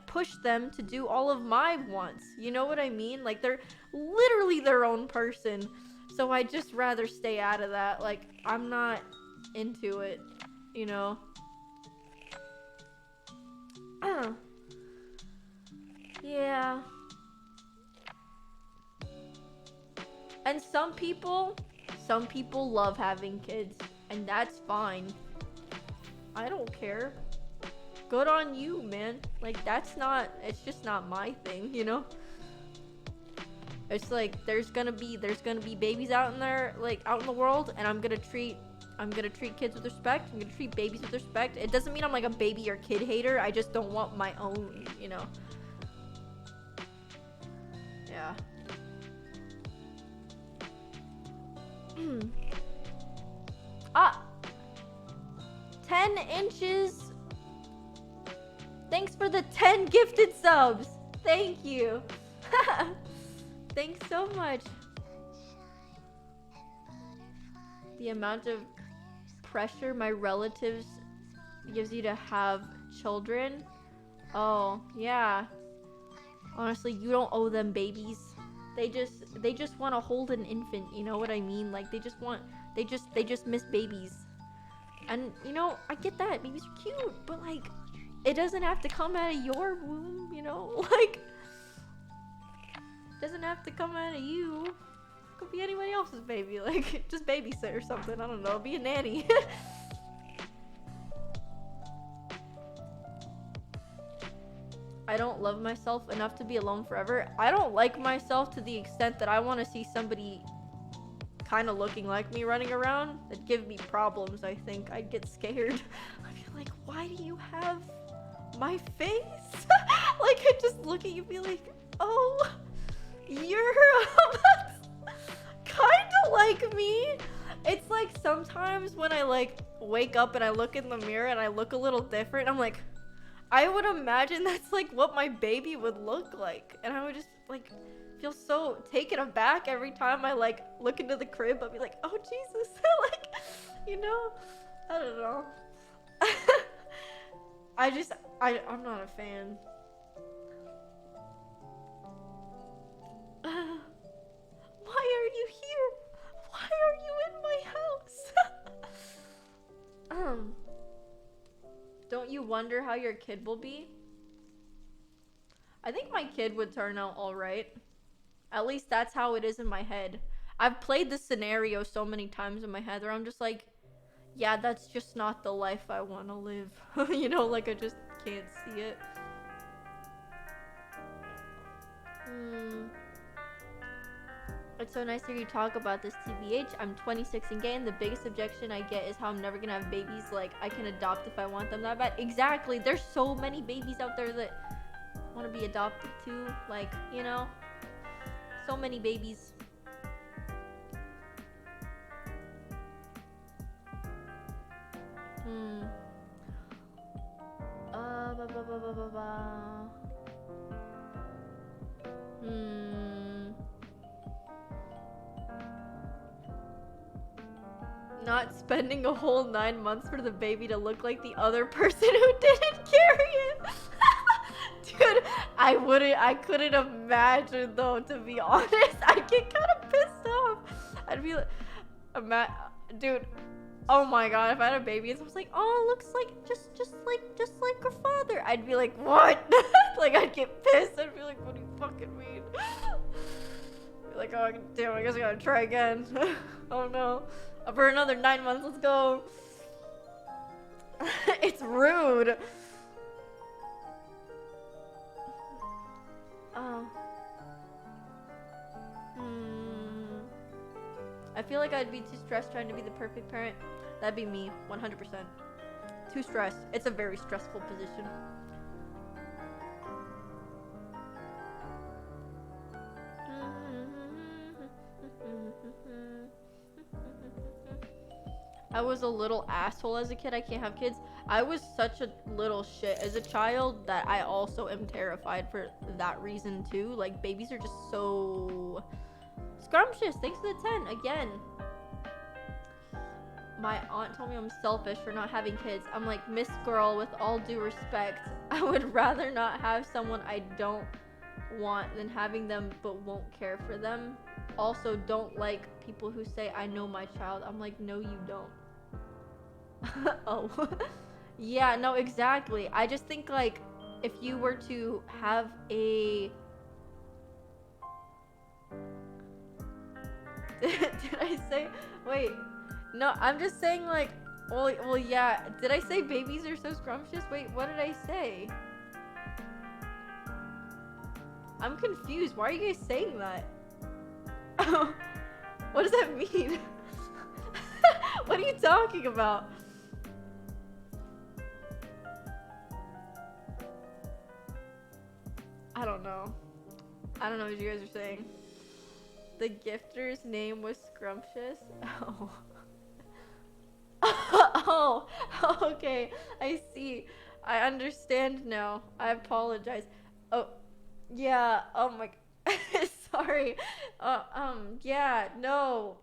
push them to do all of my wants. You know what I mean? Like, they're literally their own person. So I just rather stay out of that. Like, I'm not into it, you know? Yeah. And some people love having kids, and that's fine. I don't care. Good on you, man. Like, it's just not my thing, you know? It's like, there's gonna be babies out in there, like, out in the world, and I'm gonna treat kids with respect. I'm gonna treat babies with respect. It doesn't mean I'm like a baby or kid hater. I just don't want my own, you know? Yeah. 10 inches. Thanks for the 10 gifted subs. Thank you. Thanks so much. The amount of pressure my relatives gives you to have children. Oh, yeah. Honestly, you don't owe them babies. They just want to hold an infant, you know what I mean? Like, they just miss babies. And, you know, I get that. Babies are cute, but like, it doesn't have to come out of your womb, you know? Like, doesn't have to come out of you. Could be anybody else's baby. Like, just babysit or something. I don't know. Be a nanny. I don't love myself enough to be alone forever. I don't like myself to the extent that I want to see somebody kind of looking like me running around. That'd give me problems, I think. I'd get scared. I'd be like, why do you have my face? Like, I'd just look at you and be like, oh, you're kind of like me. It's like sometimes when I like wake up and I look in the mirror and I look a little different, I'm like, I would imagine that's like what my baby would look like, and I would just like feel so taken aback every time I like look into the crib. I'd be like, oh Jesus. Like, you know, I don't know. I'm not a fan. Why are you here? Why are you in my house? Don't you wonder how your kid will be? I think my kid would turn out alright. At least that's how it is in my head. I've played this scenario so many times in my head where I'm just like, yeah, that's just not the life I want to live. You know, like I just can't see it. It's so nice to hear you talk about this, TBH. I'm 26 and gay, and the biggest objection I get is how I'm never gonna have babies. Like, I can adopt if I want them that bad. Exactly. There's so many babies out there that want to be adopted too. Like, you know, so many babies. Not spending a whole 9 months for the baby to look like the other person who didn't carry it. Dude, I couldn't imagine though, to be honest. I'd get kind of pissed off. I'd be like, dude, oh my god, if I had a baby and someone's like, oh, it looks like just like her father, I'd be like, what? Like, I'd get pissed. I'd be like, what do you fucking mean? Be like, oh damn, I guess I gotta try again. Oh no. For another 9 months, let's go. It's rude. Oh. I feel like I'd be too stressed trying to be the perfect parent. That'd be me, 100%. Too stressed. It's a very stressful position. I was a little asshole as a kid. I can't have kids. I was such a little shit as a child that I also am terrified for that reason too. Like, babies are just so scrumptious. Thanks for the 10 again. My aunt told me I'm selfish for not having kids. I'm like, Miss Girl, with all due respect, I would rather not have someone I don't want than having them but won't care for them. Also, don't like people who say, I know my child. I'm like, no, you don't. Oh. Yeah, no, exactly. I just think, like, if you were to have a... Did I say... Wait. No, I'm just saying, like... Well, yeah. Did I say babies are so scrumptious? Wait, what did I say? I'm confused. Why are you guys saying that? What does that mean? What are you talking about? I don't know. I don't know what you guys are saying. The gifter's name was Scrumptious? Oh. Oh, okay. I see. I understand now. I apologize. Oh, yeah. Oh my... Sorry. Yeah, no.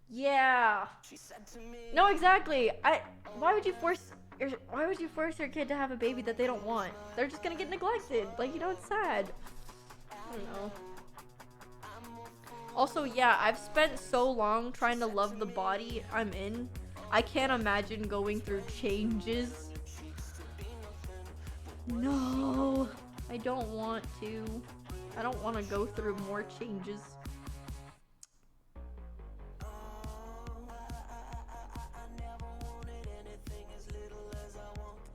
Yeah. No, exactly. Why would you force your kid to have a baby that they don't want? They're just gonna get neglected. Like, you know, it's sad. I don't know. Also, yeah, I've spent so long trying to love the body I'm in. I can't imagine going through changes. No, I don't want to. I don't want to go through more changes.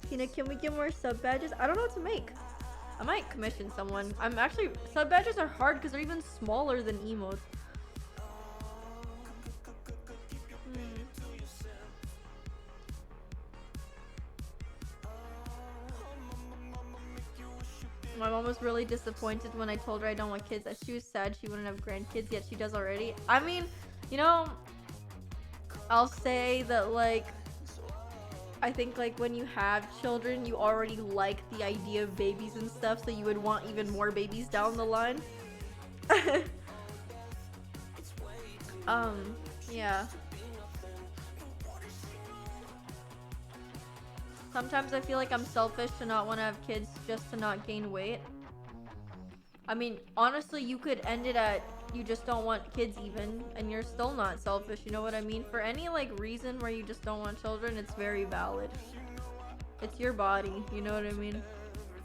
Tina, can we get more sub badges? I don't know what to make. I might commission someone. I'm actually, sub badges are hard because they're even smaller than emotes. My mom was really disappointed when I told her I don't want kids. That she was sad she wouldn't have grandkids, yet she does already. I mean, you know, I'll say that, like, I think, like, when you have children, you already like the idea of babies and stuff, so you would want even more babies down the line. Yeah. Sometimes I feel like I'm selfish to not want to have kids just to not gain weight. I mean, honestly, you could end it at you just don't want kids even, and you're still not selfish, you know what I mean? For any, like, reason where you just don't want children, it's very valid. It's your body, you know what I mean?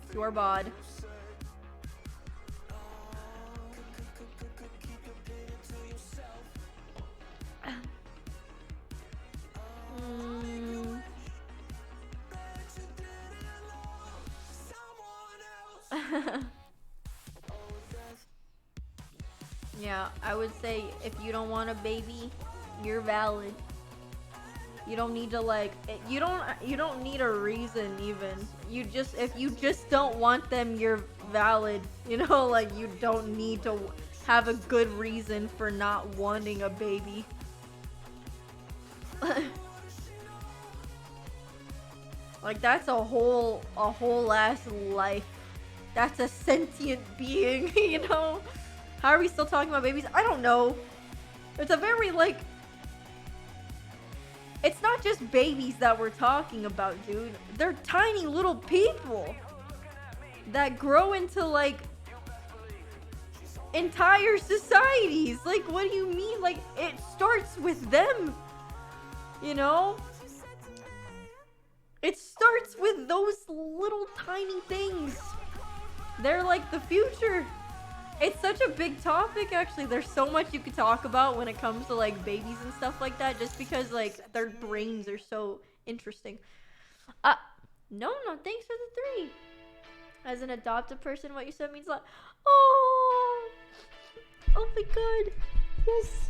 It's your bod. Yeah, I would say if you don't want a baby, you're valid. You don't need to, like, you don't need a reason even. You just, if you just don't want them, you're valid. You know, like, you don't need to have a good reason for not wanting a baby. Like, that's a whole ass life. That's a sentient being, you know? How are we still talking about babies? I don't know. It's a very, like, it's not just babies that we're talking about, dude. They're tiny little people that grow into, like, entire societies. Like, what do you mean? Like, it starts with them, you know? It starts with those little tiny things. They're like the future. It's such a big topic, actually. There's so much you could talk about when it comes to, like, babies and stuff like that, just because, like, their brains are so interesting. No, thanks for the 3. As an adopted person, what you said means, like, oh my god, yes.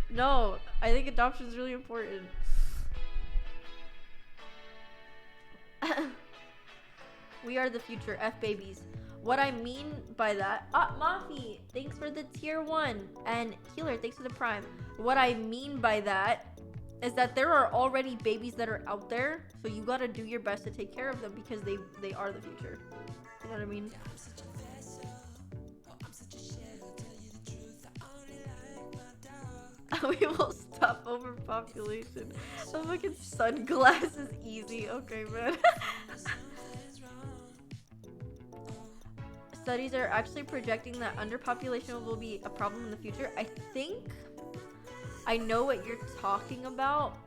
No, I think adoption is really important. We are the future, F babies. What I mean by that, Mafi, thanks for the tier 1, and Healer, thanks for the prime. What I mean by that is that there are already babies that are out there, so you gotta do your best to take care of them because they are the future. You know what I mean? We will stop overpopulation. The fucking sunglasses easy. Okay, man. Studies are actually projecting that underpopulation will be a problem in the future. I think I know what you're talking about.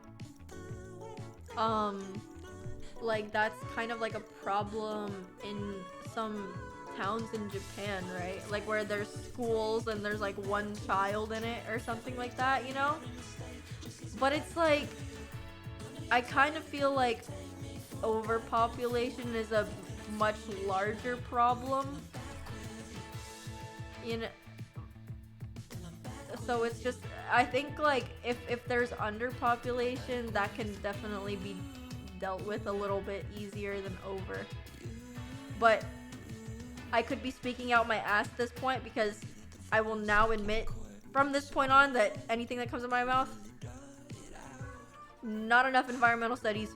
Like, that's kind of like a problem in some towns in Japan, right? Like, where there's schools and there's like one child in it or something like that, you know? But it's like, I kind of feel like overpopulation is a much larger problem. You know, so it's just, I think, like, if there's underpopulation, that can definitely be dealt with a little bit easier than over. But I could be speaking out my ass at this point, because I will now admit from this point on that anything that comes in my mouth, not enough environmental studies.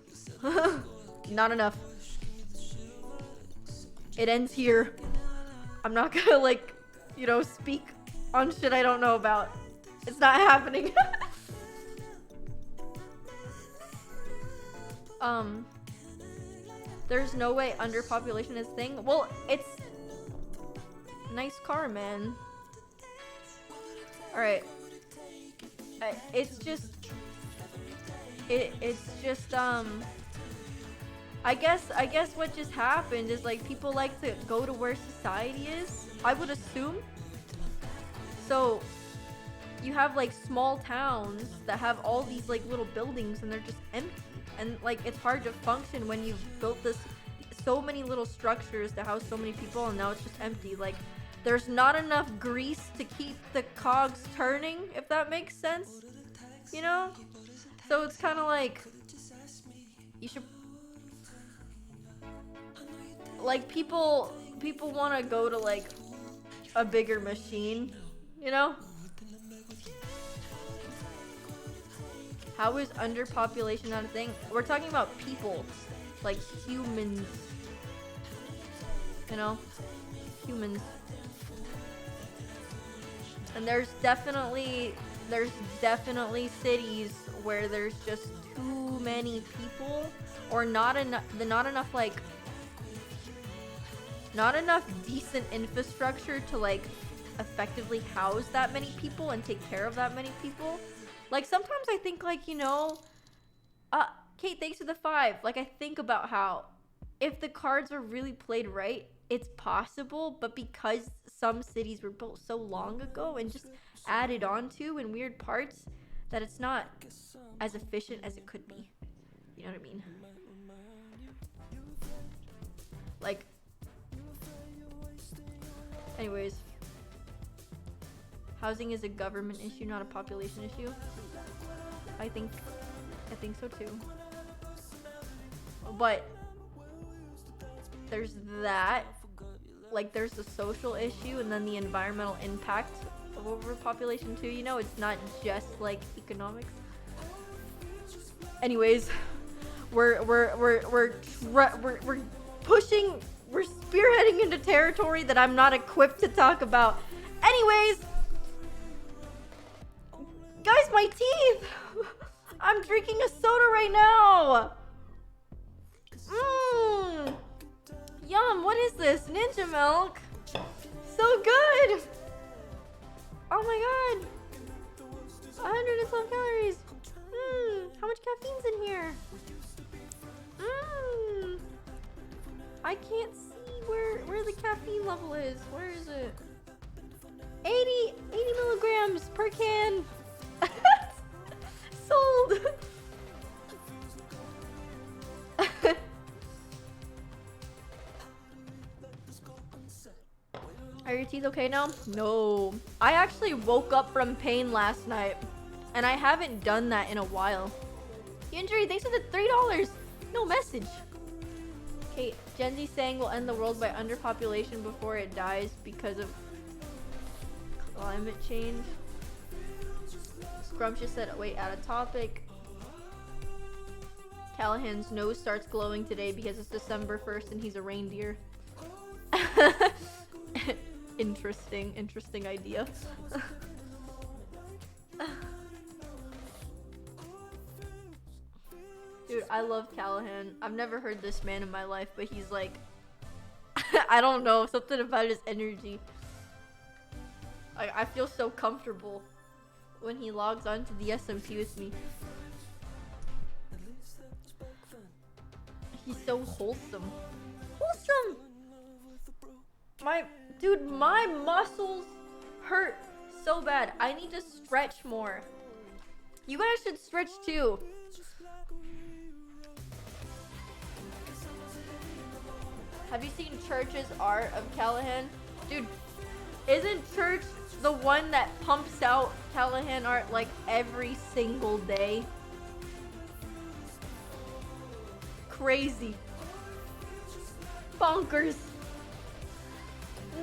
Not enough. It ends here. I'm not gonna, like, you know, speak on shit I don't know about. It's not happening. There's no way underpopulation is a thing. Well, it's nice car, man. Alright. It's just I guess what just happened is like people like to go to where society is, I would assume. So you have like small towns that have all these like little buildings and they're just empty. And like it's hard to function when you've built this so many little structures to house so many people and now it's just empty. Like there's not enough grease to keep the cogs turning, if that makes sense. You know? So it's kind of like you should like people want to go to like a bigger machine, you know? How is underpopulation not a thing? We're talking about people, like humans. You know? Humans. And there's definitely cities where there's just too many people or not enough decent infrastructure to like effectively house that many people and take care of that many people. Like sometimes I think like, you know, Kate, thanks for the 5. Like I think about how if the cards are really played right, it's possible, but because some cities were built so long ago and just added on to in weird parts that it's not as efficient as it could be. You know what I mean? Like anyways, housing is a government issue, not a population issue. I think so too. But there's that. Like there's the social issue and then the environmental impact of overpopulation too. You know, it's not just like economics. Anyways, we're pushing, we're spearheading into territory that I'm not equipped to talk about. Anyways, guys, my teeth. I'm drinking a soda right now. Yum, what is this? Ninja milk. So good. Oh my god. 112 calories. How much caffeine's in here? I can't see where the caffeine level is. Where is it? 80 milligrams per can. Sold. Are your teeth okay now? No. I actually woke up from pain last night, and I haven't done that in a while. Injury, thanks for the $3. No message. Okay, Gen Z saying we'll end the world by underpopulation before it dies because of climate change. Scrumptious said, wait, out of topic. Callahan's nose starts glowing today because it's December 1st and he's a reindeer. Interesting idea. Dude, I love Callahan. I've never heard this man in my life, but he's like, I don't know, something about his energy. I feel so comfortable when he logs on to the SMP with me. He's so wholesome. Wholesome! My muscles hurt so bad. I need to stretch more. You guys should stretch too. Have you seen Church's art of Callahan? Dude, isn't Church the one that pumps out Callahan art like every single day? Crazy. Bonkers.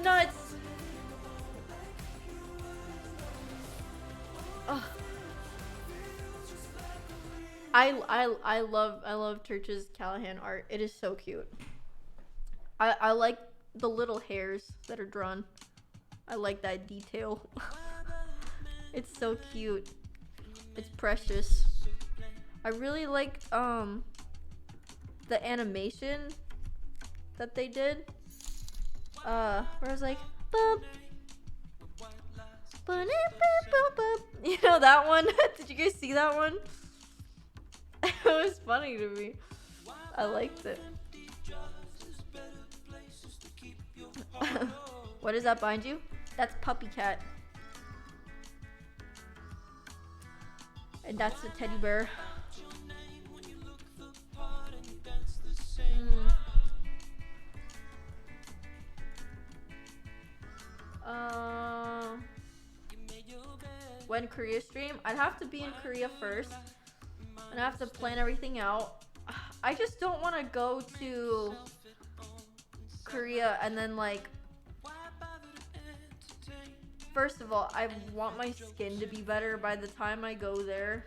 Nuts. Ugh. I love Church's Callahan art. It is so cute. I like the little hairs that are drawn. I like that detail. It's so cute. It's precious. I really like the animation that they did. Where I was like, bump. You know that one? Did you guys see that one? It was funny to me. I liked it. What is that behind you? That's Puppy Cat. And that's a teddy bear. When Korea stream, I'd have to be in Korea first, and I have to plan everything out. I just don't want to go to Korea and then like, first of all, I want my skin to be better by the time I go there,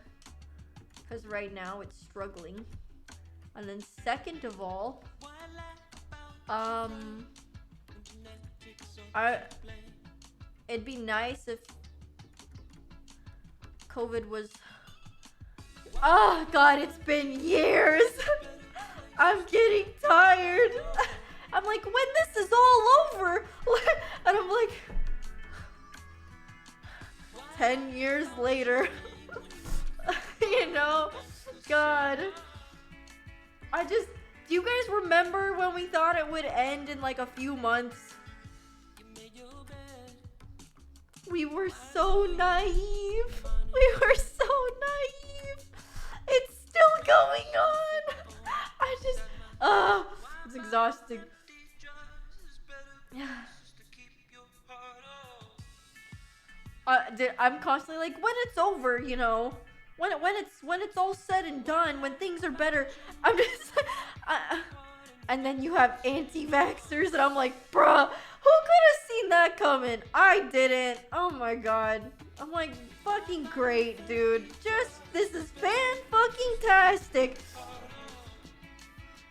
because right now it's struggling. And then second of all, it'd be nice if COVID was, oh god, it's been years. I'm getting tired. I'm like, when this is all over, and I'm like, 10 years later. You know, god, do you guys remember when we thought it would end in like a few months? We were so naive. We were so naive. It's still going on. It's exhausting. I'm constantly like, when it's over, you know, when it's all said and done, when things are better, I'm just and then you have anti-vaxxers, and I'm like, bruh, who could have seen that coming? I didn't. Oh my god. I'm like, fucking great, dude. This is fan-fucking-tastic.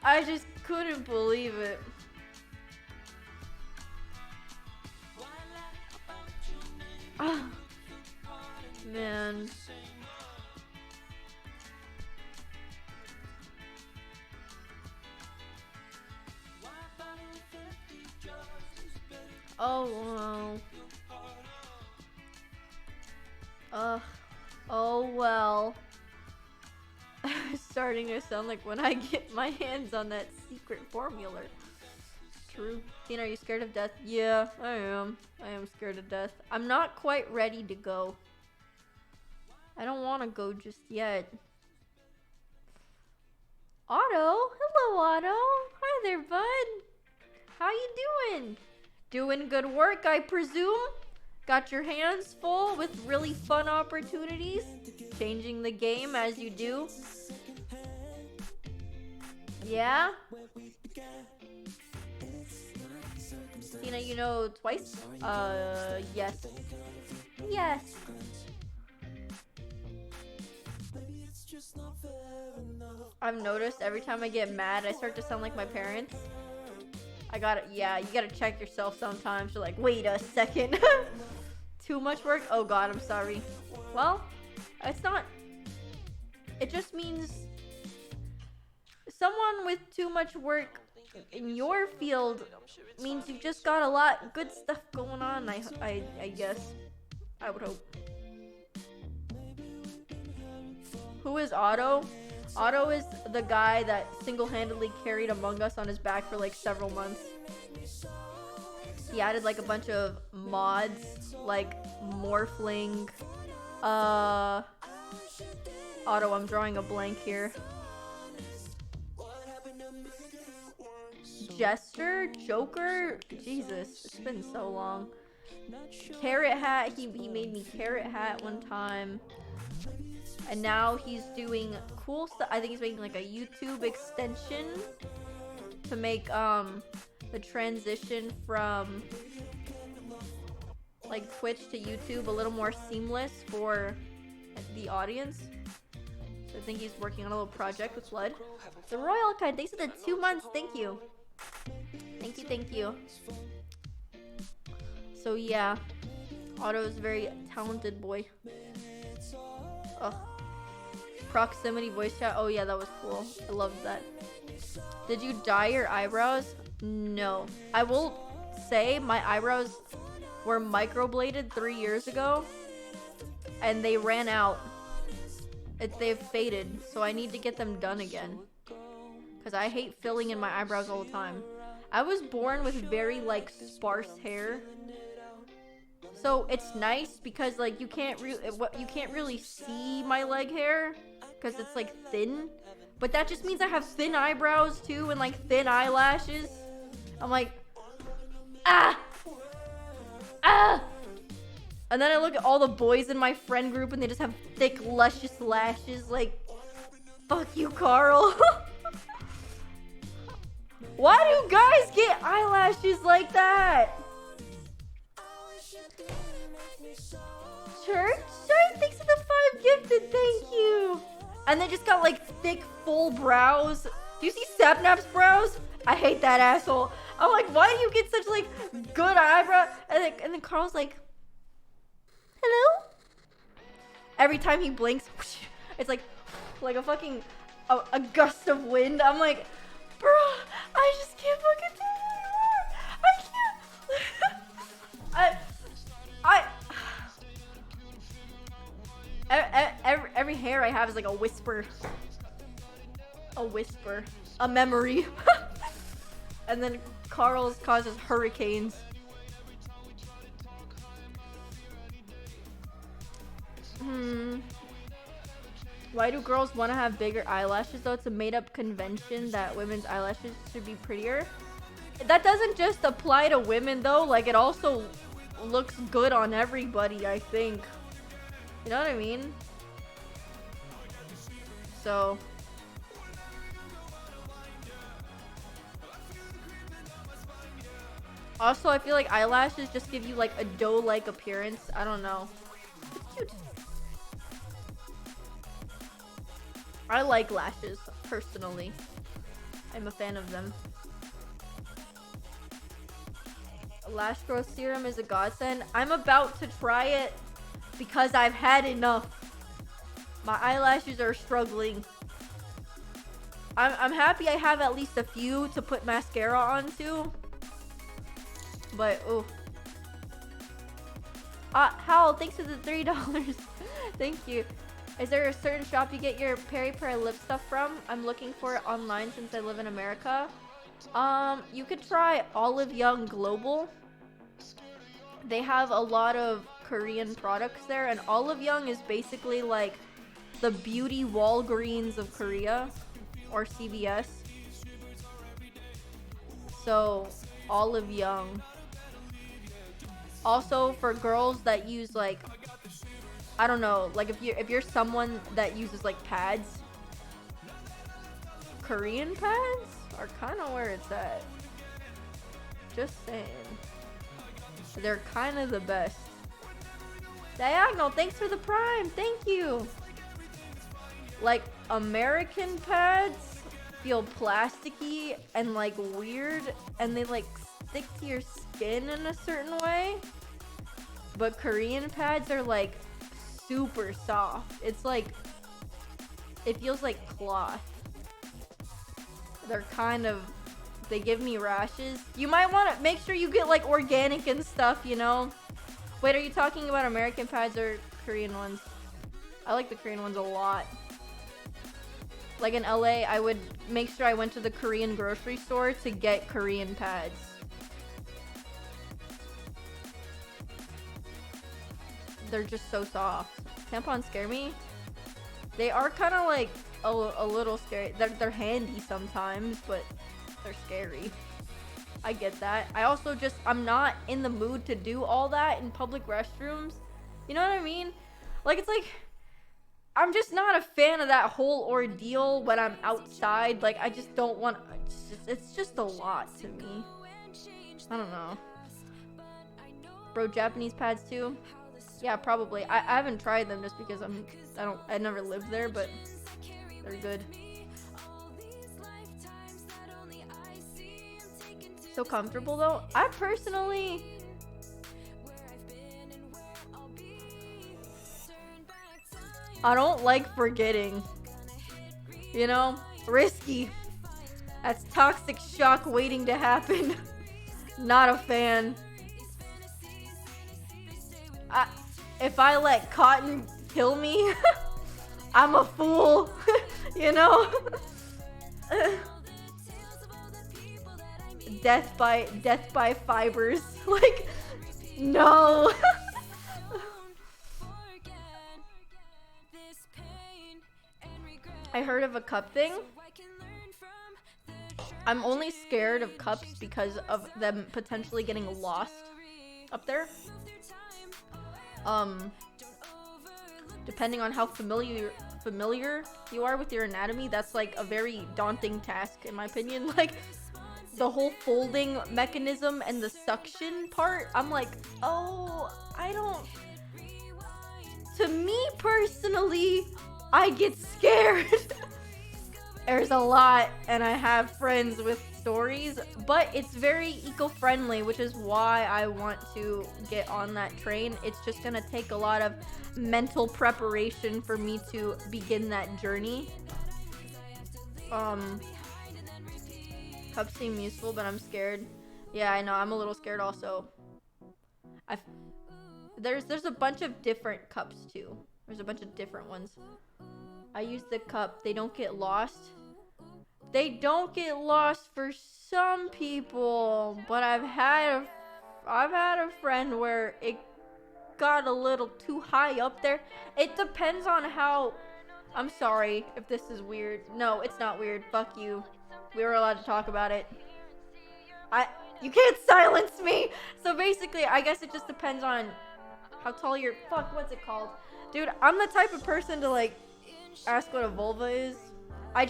I just couldn't believe it. Oh, man. Oh, wow. Oh, well. Starting to sound like when I get my hands on that secret formula. True. Tina, are you scared of death? Yeah, I am. I am scared of death. I'm not quite ready to go. I don't want to go just yet. Otto? Hello, Otto. Hi there, bud. How you doing? Doing good work, I presume? Got your hands full with really fun opportunities? Changing the game as you do? Yeah? Tina, you know twice? Yes. Yes. I've noticed every time I get mad, I start to sound like my parents. Yeah, you gotta check yourself sometimes. You're like, wait a second. Too much work? Oh god, I'm sorry. Well, it's not. It just means someone with too much work in your field means you've just got a lot good stuff going on, I guess. I would hope. Who is Otto? Otto is the guy that single-handedly carried Among Us on his back for like several months. He added like a bunch of mods, like Morphling. Otto, I'm drawing a blank here. Jester? Joker? Jesus, it's been so long. Carrot Hat, he made me Carrot Hat one time. And now he's doing cool stuff. I think he's making like a YouTube extension to make the transition from like Twitch to YouTube a little more seamless for the audience. So I think he's working on a little project with Flood. The Royal Kind, thanks for the 2 months. Thank you. Thank you, thank you. So yeah, Otto's a very talented boy. Oh. Proximity voice chat. Oh yeah, that was cool. I loved that. Did you dye your eyebrows? No. I will say my eyebrows were microbladed 3 years ago, and they ran out. They've faded, so I need to get them done again. because I hate filling in my eyebrows all the time. I was born with very like sparse hair, so it's nice because like you can't really see my leg hair because it's like thin. But that just means I have thin eyebrows too and like thin eyelashes. I'm like, ah, ah. And then I look at all the boys in my friend group and they just have thick, luscious lashes. Like, fuck you, Carl. Why do guys get eyelashes like that? Church? Thanks for the 5 gifted, thank you. And they just got like thick, full brows. Do you see Sapnap's brows? I hate that asshole. I'm like, why do you get such like good eyebrow? And then Carl's like, hello? Every time he blinks, it's like a fucking a gust of wind. I'm like, bro, I just can't fucking do it anymore. I can't. Every hair I have is like a whisper. A whisper. A memory. And then Carl's causes hurricanes. Why do girls want to have bigger eyelashes though? It's a made-up convention that women's eyelashes should be prettier. That doesn't just apply to women though. Like it also looks good on everybody, I think. You know what I mean? So also, I feel like eyelashes just give you like a doe-like appearance. I don't know. It's cute. I like lashes, personally. I'm a fan of them. Lash growth serum is a godsend. I'm about to try it because I've had enough. My eyelashes are struggling. I'm happy I have at least a few to put mascara onto. But, ooh. Howell, thanks for the $3. Thank you. Is there a certain shop you get your Peri Peri lip stuff from? I'm looking for it online since I live in America. You could try Olive Young Global. They have a lot of Korean products there, and Olive Young is basically like the beauty Walgreens of Korea, or CVS. So, Olive Young. Also, for girls that use like, I don't know, like if you're someone that uses like pads, Korean pads are kind of where it's at. Just saying. They're kind of the best. Diagonal, thanks for the prime. Thank you. Like American pads feel plasticky and like weird, and they like stick to your skin in a certain way. But Korean pads are like super soft. It's like, it feels like cloth. They're kind of, they give me rashes. You might want to make sure you get like organic and stuff, you know? Wait, are you talking about American pads or Korean ones? I like the Korean ones a lot. Like in LA, I would make sure I went to the Korean grocery store to get Korean pads. They're just so soft. Tampons scare me. They are kind of like a little scary. They're handy sometimes, but they're scary. I get that. I also just, I'm not in the mood to do all that in public restrooms. You know what I mean? Like, it's like, I'm just not a fan of that whole ordeal when I'm outside. Like, I just don't want, it's just a lot to me. I don't know. Bro, Japanese pads too? Yeah, probably. I haven't tried them just because I never lived there, but they're good. So comfortable though. I personally, I don't like forgetting. You know? Risky. That's toxic shock waiting to happen. Not a fan. If I let cotton kill me, I'm a fool. You know? death by fibers. Like, no. I heard of a cup thing. I'm only scared of cups because of them potentially getting lost up there. Depending on how familiar you are with your anatomy, that's like a very daunting task in my opinion. Like, the whole folding mechanism and the suction part, I'm like, oh, to me personally, I get scared. There's a lot, and I have friends with stories, but it's very eco-friendly, which is why I want to get on that train. It's just gonna take a lot of mental preparation for me to begin that journey. Cups seem useful, but I'm scared. Yeah, I know, I'm a little scared also. There's a bunch of different cups too. There's a bunch of different ones. I use the cup. They don't get lost. They don't get lost for some people, but I've had a friend where it got a little too high up there. It depends on how. I'm sorry if this is weird. No, it's not weird. Fuck you. We were allowed to talk about it. You can't silence me. So basically, I guess it just depends on how tall you're. Fuck, what's it called? Dude, I'm the type of person to like ask what a vulva is. I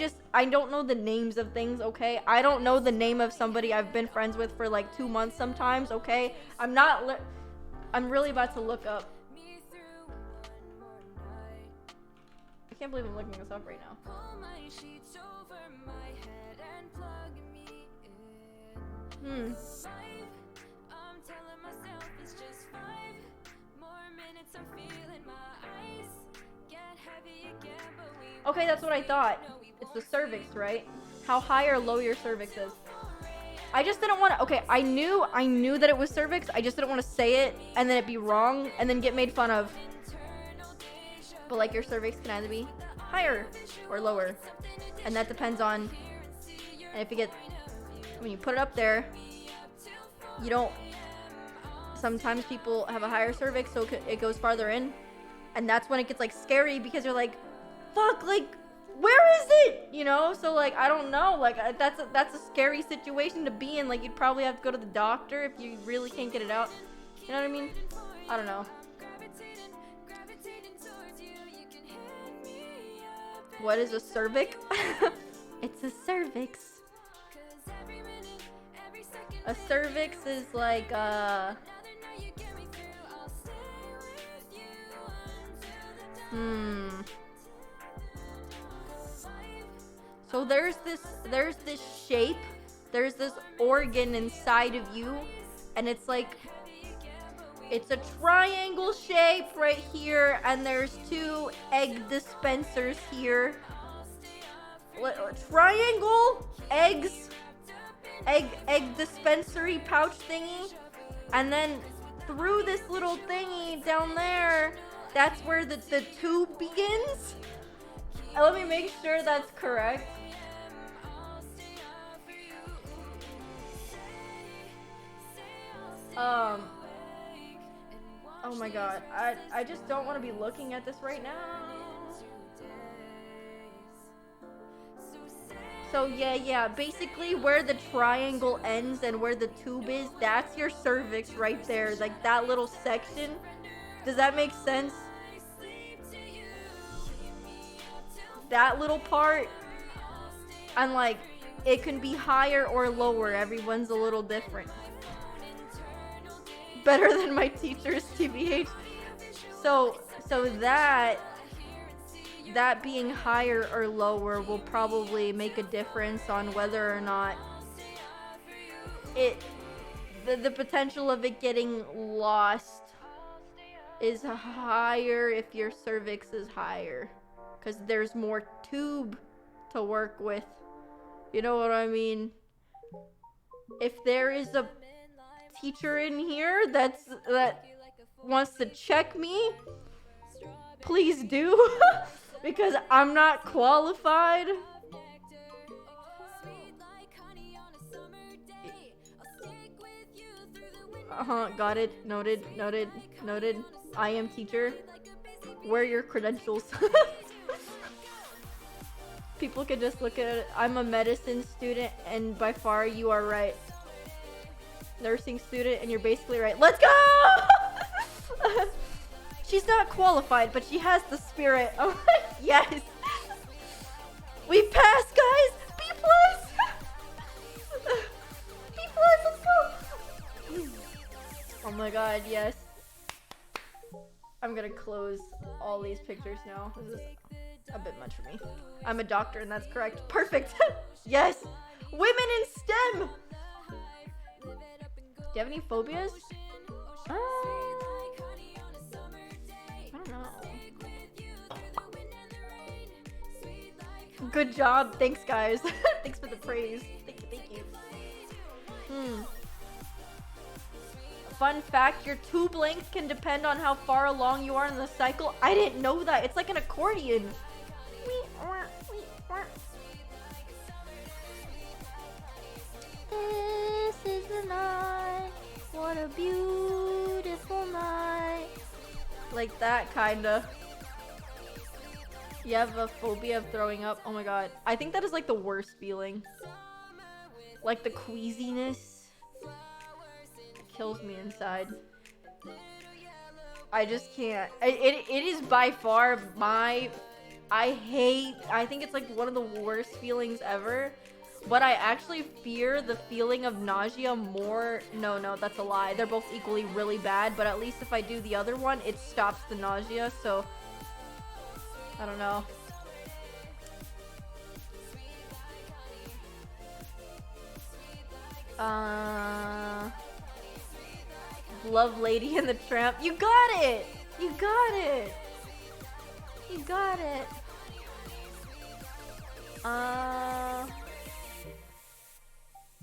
don't know the names of things, okay? I don't know the name of somebody I've been friends with for like 2 months sometimes, okay? I'm really about to look up. I can't believe I'm looking this up right now. Okay, that's what I thought. It's the cervix, right? How high or low your cervix is. I just didn't want to. Okay, I knew that it was cervix. I just didn't want to say it and then it be wrong and then get made fun of. But like, your cervix can either be higher or lower, and that depends on. And if you get, when you put it up there, you don't. Sometimes people have a higher cervix, so it goes farther in, and that's when it gets like scary because you're like, fuck, like, where is it? You know? So like, I don't know. Like, that's a scary situation to be in. Like, you'd probably have to go to the doctor if you really can't get it out. You know what I mean? I don't know. What is a cervix? It's a cervix. A cervix is like So there's this shape, there's this organ inside of you, and it's like, it's a triangle shape right here, and there's 2 egg dispensers here. Triangle, eggs, egg dispensary pouch thingy, and then through this little thingy down there, that's where the tube begins. Let me make sure that's correct. Oh my god, I just don't want to be looking at this right now. So yeah, basically where the triangle ends and where the tube is, that's your cervix right there, like that little section. Does that make sense? That little part, and like, it can be higher or lower. Everyone's a little different. Better than my teachers, TBH. So that being higher or lower will probably make a difference on whether or not the potential of it getting lost is higher if your cervix is higher, because there's more tube to work with. You know what I mean? If there is a teacher in here that wants to check me, please do. Because I'm not qualified. Got it. Noted. I am teacher. Where are your credentials? People could just look at it. I'm a medicine student, and by far you are right. Nursing student, and you're basically right. Let's go! She's not qualified, but she has the spirit. Oh my, yes. We passed, guys. B plus. B plus. Let's go. Oh my god, yes. I'm gonna close all these pictures now. This is a bit much for me. I'm a doctor, and that's correct. Perfect. Yes. Women in STEM. Do you have any phobias? I don't know. Good job. Thanks, guys. Thanks for the praise. Thank you. Fun fact, your tube length can depend on how far along you are in the cycle. I didn't know that. It's like an accordion. This is the night. What a beautiful night. Like that, kinda. You have a phobia of throwing up? Oh my god. I think that is like the worst feeling. Like the queasiness. Kills me inside. I just can't. It is by far my... I think it's like one of the worst feelings ever. But I actually fear the feeling of nausea more. No, that's a lie. They're both equally really bad. But at least if I do the other one, it stops the nausea. So, I don't know. Love Lady and the Tramp. You got it! You got it! You got it.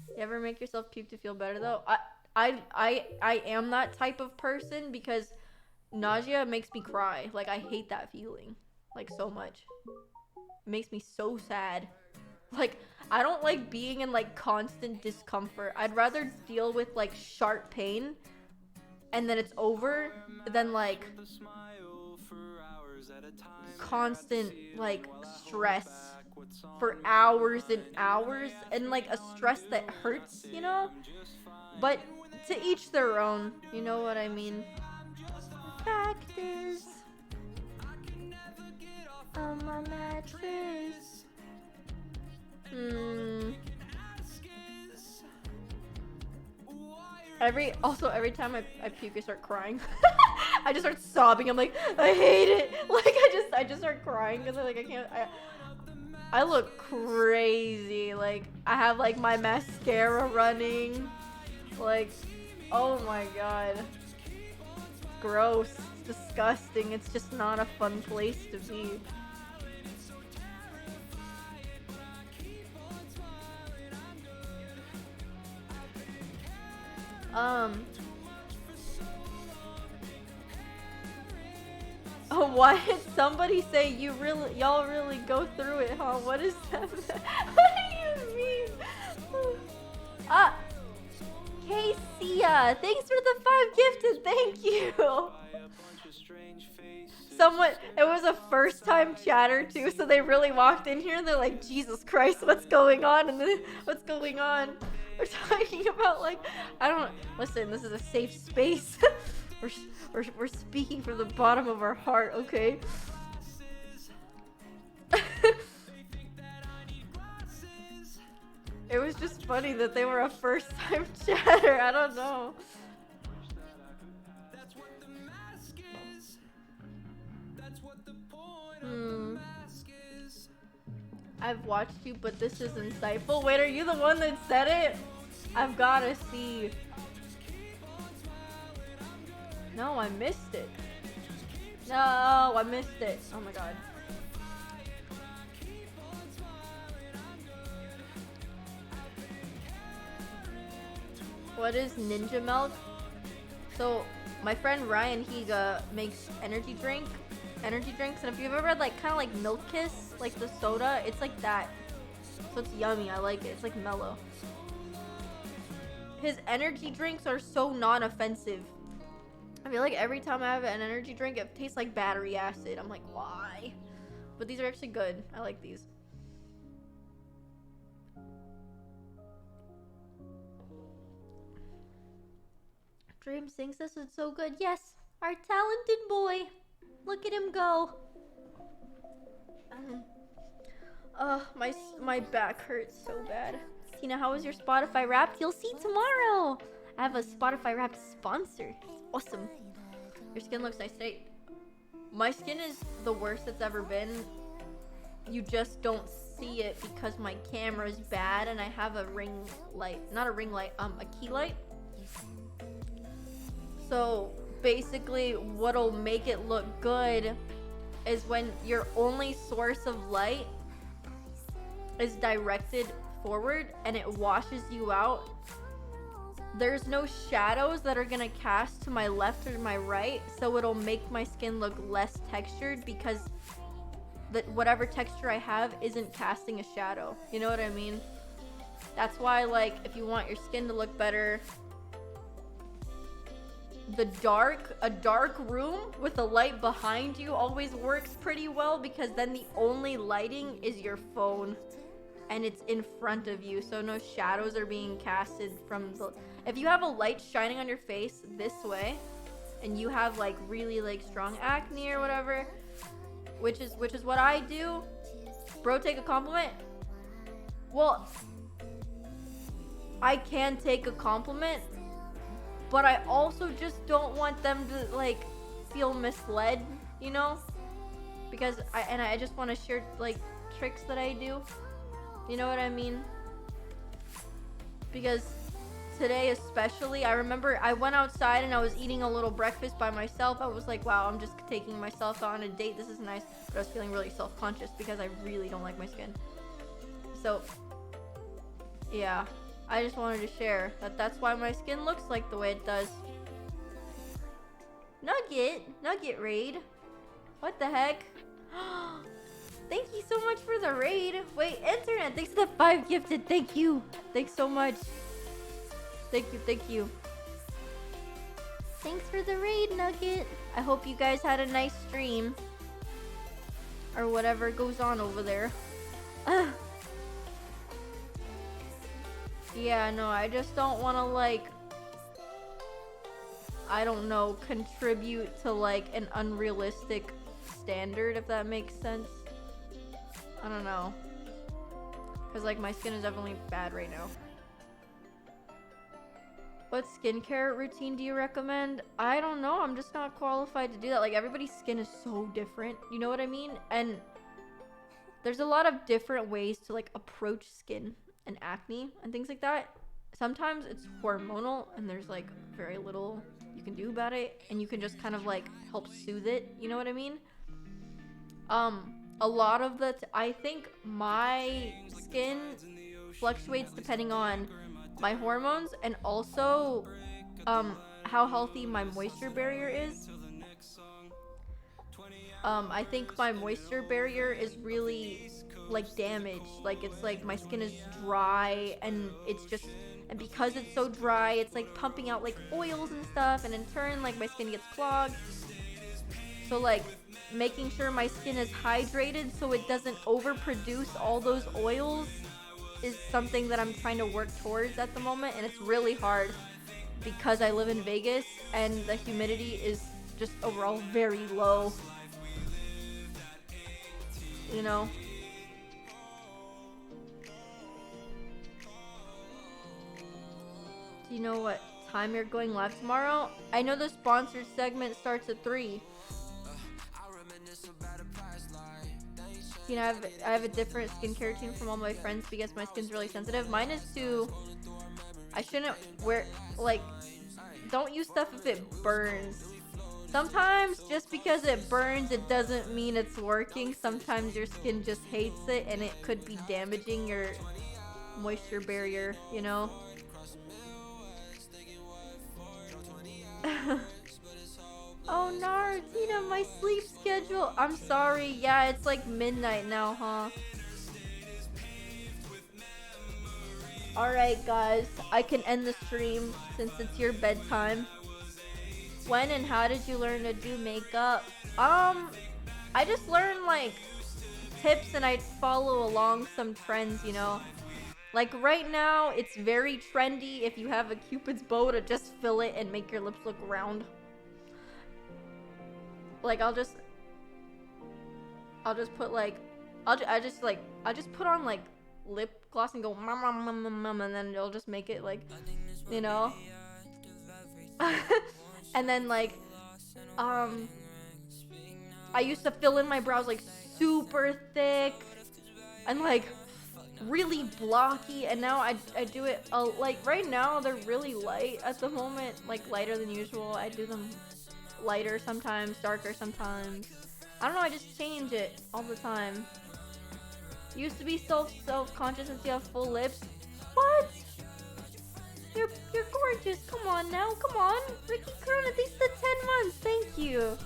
You ever make yourself puke to feel better though? I am that type of person because nausea makes me cry. Like I hate that feeling. Like so much. It makes me so sad. Like I don't like being in like constant discomfort. I'd rather deal with like sharp pain and then it's over than like constant like stress for hours and hours, and like a stress that hurts, you know? But to each their own, you know what I mean? Cactus on my mattress. Every time I puke, I start crying. I just start sobbing. I'm like, I hate it. Like I just start crying because I can't. I look crazy. Like I have like my mascara running. Like, oh my god, gross. It's disgusting. It's just not a fun place to be. Oh, why did somebody say y'all really go through it, huh? What is that? What do you mean? Casey, thanks for the 5 gifted. Thank you. It was a first time chatter too, so they really walked in here and they're like, Jesus Christ, what's going on? And then, what's going on? We're talking about like, listen, this is a safe space. We're speaking from the bottom of our heart, okay? It was just funny that they were a first time chatter. I don't know. I've watched you, but this is insightful. Wait, are you the one that said it? I've gotta see. No, I missed it. No, I missed it. Oh my god. What is ninja milk? So, my friend Ryan, he makes energy drinks, and if you've ever had like kind of like Milk Kiss, like the soda, it's like that. So it's yummy. I like it. It's like mellow. his energy drinks are so non-offensive. I feel like every time I have an energy drink, it tastes like battery acid. I'm like, why? But these are actually good. I like these. Dream sings this is so good. Yes, our talented boy. Look at him go. My back hurts so bad. Tina, how was your Spotify Wrapped? You'll see tomorrow. I have a Spotify Wrapped sponsor. Awesome. Your skin looks nice today. My skin is the worst it's ever been. You just don't see it because my camera is bad and I have a ring light. Not a ring light, a key light. So basically what'll make it look good is when your only source of light is directed forward and it washes you out. There's no shadows that are gonna cast to my left or my right, so it'll make my skin look less textured because whatever texture I have isn't casting a shadow. You know what I mean? That's why, like, if you want your skin to look better, a dark room with a light behind you always works pretty well, because then the only lighting is your phone and it's in front of you, so no shadows are being casted from the... If you have a light shining on your face this way and you have like really like strong acne or whatever, which is what I do, bro, take a compliment. Well, I can take a compliment, but I also just don't want them to like feel misled, you know? Because I just want to share like tricks that I do. You know what I mean? Because today especially, I remember I went outside and I was eating a little breakfast by myself. I was like, wow, I'm just taking myself out on a date. This is nice. But I was feeling really self-conscious because I really don't like my skin. So, yeah. I just wanted to share that's why my skin looks like the way it does. Nugget raid. What the heck? Thank you so much for the raid. Wait, internet, thanks for the 5 gifted. Thank you. Thanks so much. Thank you. Thanks for the raid, Nugget. I hope you guys had a nice stream. Or whatever goes on over there. Yeah, no, I just don't want to, like, I don't know, contribute to, like, an unrealistic standard, if that makes sense. I don't know. Because, like, my skin is definitely bad right now. What skincare routine do you recommend? I don't know. I'm just not qualified to do that. Like, everybody's skin is so different. You know what I mean? And there's a lot of different ways to, like, approach skin and acne and things like that. Sometimes it's hormonal and there's like very little you can do about it, and you can just kind of like help soothe it, you know what I mean? A lot of I think my skin fluctuates depending on my hormones and also how healthy my moisture barrier is. I think my moisture barrier is really like damaged. Like, it's like my skin is dry and it's just, and because it's so dry, it's like pumping out like oils and stuff, and in turn like my skin gets clogged. So like making sure my skin is hydrated so it doesn't overproduce all those oils is something that I'm trying to work towards at the moment, and it's really hard because I live in Vegas and the humidity is just overall very low, you know? Do you know what time you're going live tomorrow? I know the sponsored segment starts at 3. You know, I have a different skincare routine from all my friends because my skin's really sensitive. Mine is too. I shouldn't wear, like, don't use stuff if it burns. Sometimes just because it burns, it doesn't mean it's working. Sometimes your skin just hates it and it could be damaging your moisture barrier, you know? Oh, Tina, my sleep schedule. I'm sorry. Yeah, it's like midnight now, huh? Alright, guys. I can end the stream since it's your bedtime. When and how did you learn to do makeup? I just learned, like, tips and I follow along some trends, you know? Like, right now, it's very trendy if you have a Cupid's bow to just fill it and make your lips look round. Like, I'll just put, like, I just put on, like, lip gloss and go and then it'll just make it, like, you know? And then, like, I used to fill in my brows, like, super thick and, like, really blocky, and now I do it, like, right now they're really light at the moment, like, lighter than usual. I do them lighter sometimes, darker sometimes. I don't know, I just change it all the time. Used to be self-conscious since you have full lips. What? You're gorgeous. Come on now. Come on. Ricky Corona, thanks for 10 months. Thank you.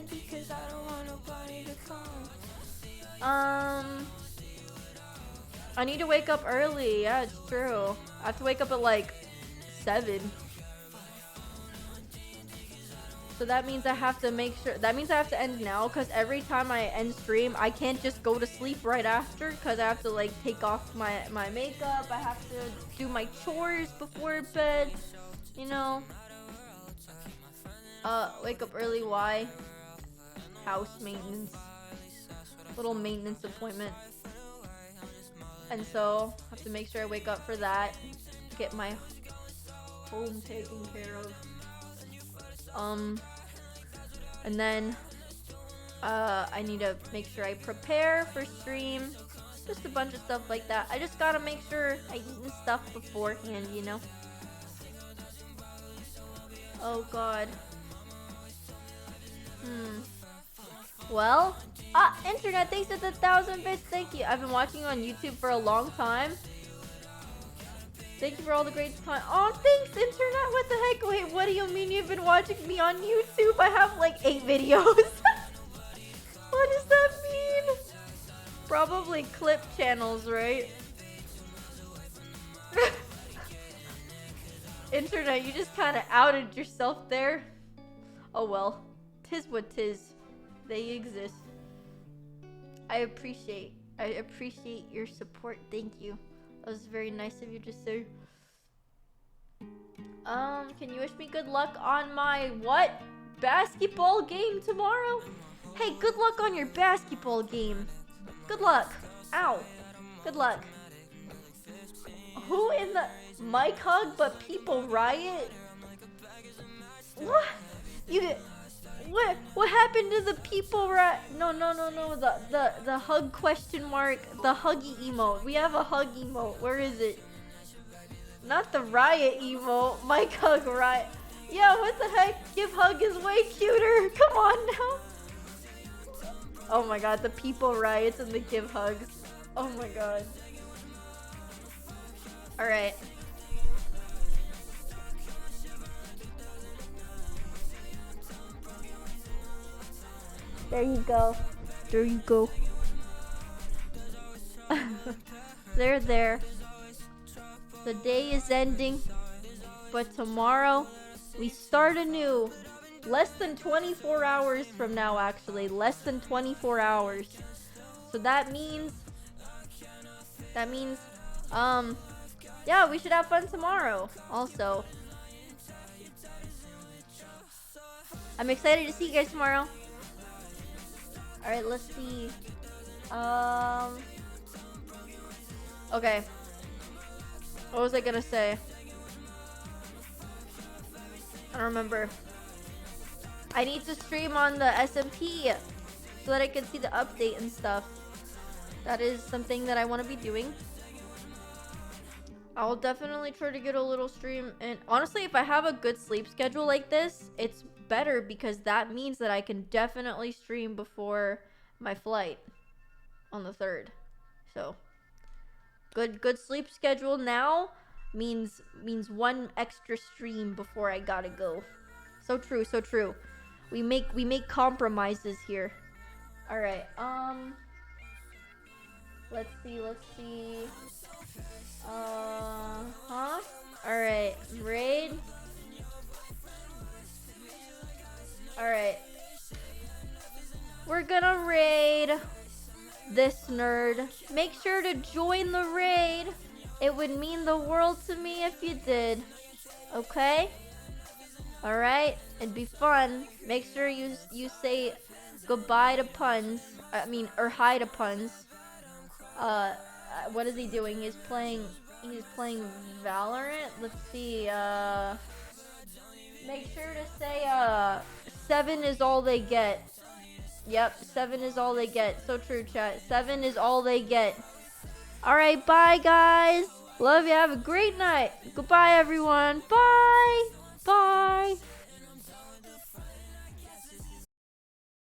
Because I don't want nobody to come. I need to wake up early. Yeah, it's true. I have to wake up at like 7. So that means I have to make sure, that means I have to end now, because every time I end stream, I can't just go to sleep right after, because I have to, like, take off my makeup, I have to do my chores before bed, you know. Wake up early, why? House maintenance. Little maintenance appointment. And so, I have to make sure I wake up for that, get my home taken care of. And then, I need to make sure I prepare for stream. Just a bunch of stuff like that. I just gotta make sure I eat stuff beforehand, you know? Oh god. Well, internet, thanks for the 1,000 bits, thank you. I've been watching you on YouTube for a long time. Thank you for all the great content. Oh, thanks, internet. What the heck? Wait, what do you mean you've been watching me on YouTube? I have like 8 videos. What does that mean? Probably clip channels, right? Internet, you just kind of outed yourself there. Oh well, tis what tis. They exist. I appreciate your support. Thank you. That was very nice of you to say. Can you wish me good luck on my what? Basketball game tomorrow? Hey, good luck on your basketball game. Good luck. Ow. Good luck. Who in the mic hug but people riot? What? What happened to the people no, the hug question mark, the huggy emote. We have a hug emote. Where is it? Not the riot emote. Mike hug riot. Yeah, what the heck? Give hug is way cuter. Come on now. Oh my god, the people riots and the give hugs. Oh my god. Alright. There you go. There you go. There. The day is ending, but tomorrow we start anew. Less than 24 hours from now, actually. Less than 24 hours. So that means, yeah, we should have fun tomorrow, also. I'm excited to see you guys tomorrow. Alright, let's see. Okay. What was I gonna say? I don't remember. I need to stream on the SMP so that I can see the update and stuff. That is something that I want to be doing. I'll definitely try to get a little stream. And honestly, if I have a good sleep schedule like this, it's better because that means that I can definitely stream before my flight on the 3rd. So good sleep schedule now means one extra stream before I gotta go. So true. We make compromises here. All right. Let's see. Huh? Alright, raid. Alright. We're gonna raid this nerd. Make sure to join the raid. It would mean the world to me if you did. Okay? Alright? It'd be fun. Make sure you say goodbye to puns. Or hi to puns. What is he doing? He's playing Valorant. Let's see. Make sure to say 7 is all they get. Yep, 7 is all they get. So true, chat. 7 is all they get. Alright, bye guys. Love you. Have a great night. Goodbye everyone. Bye. Bye.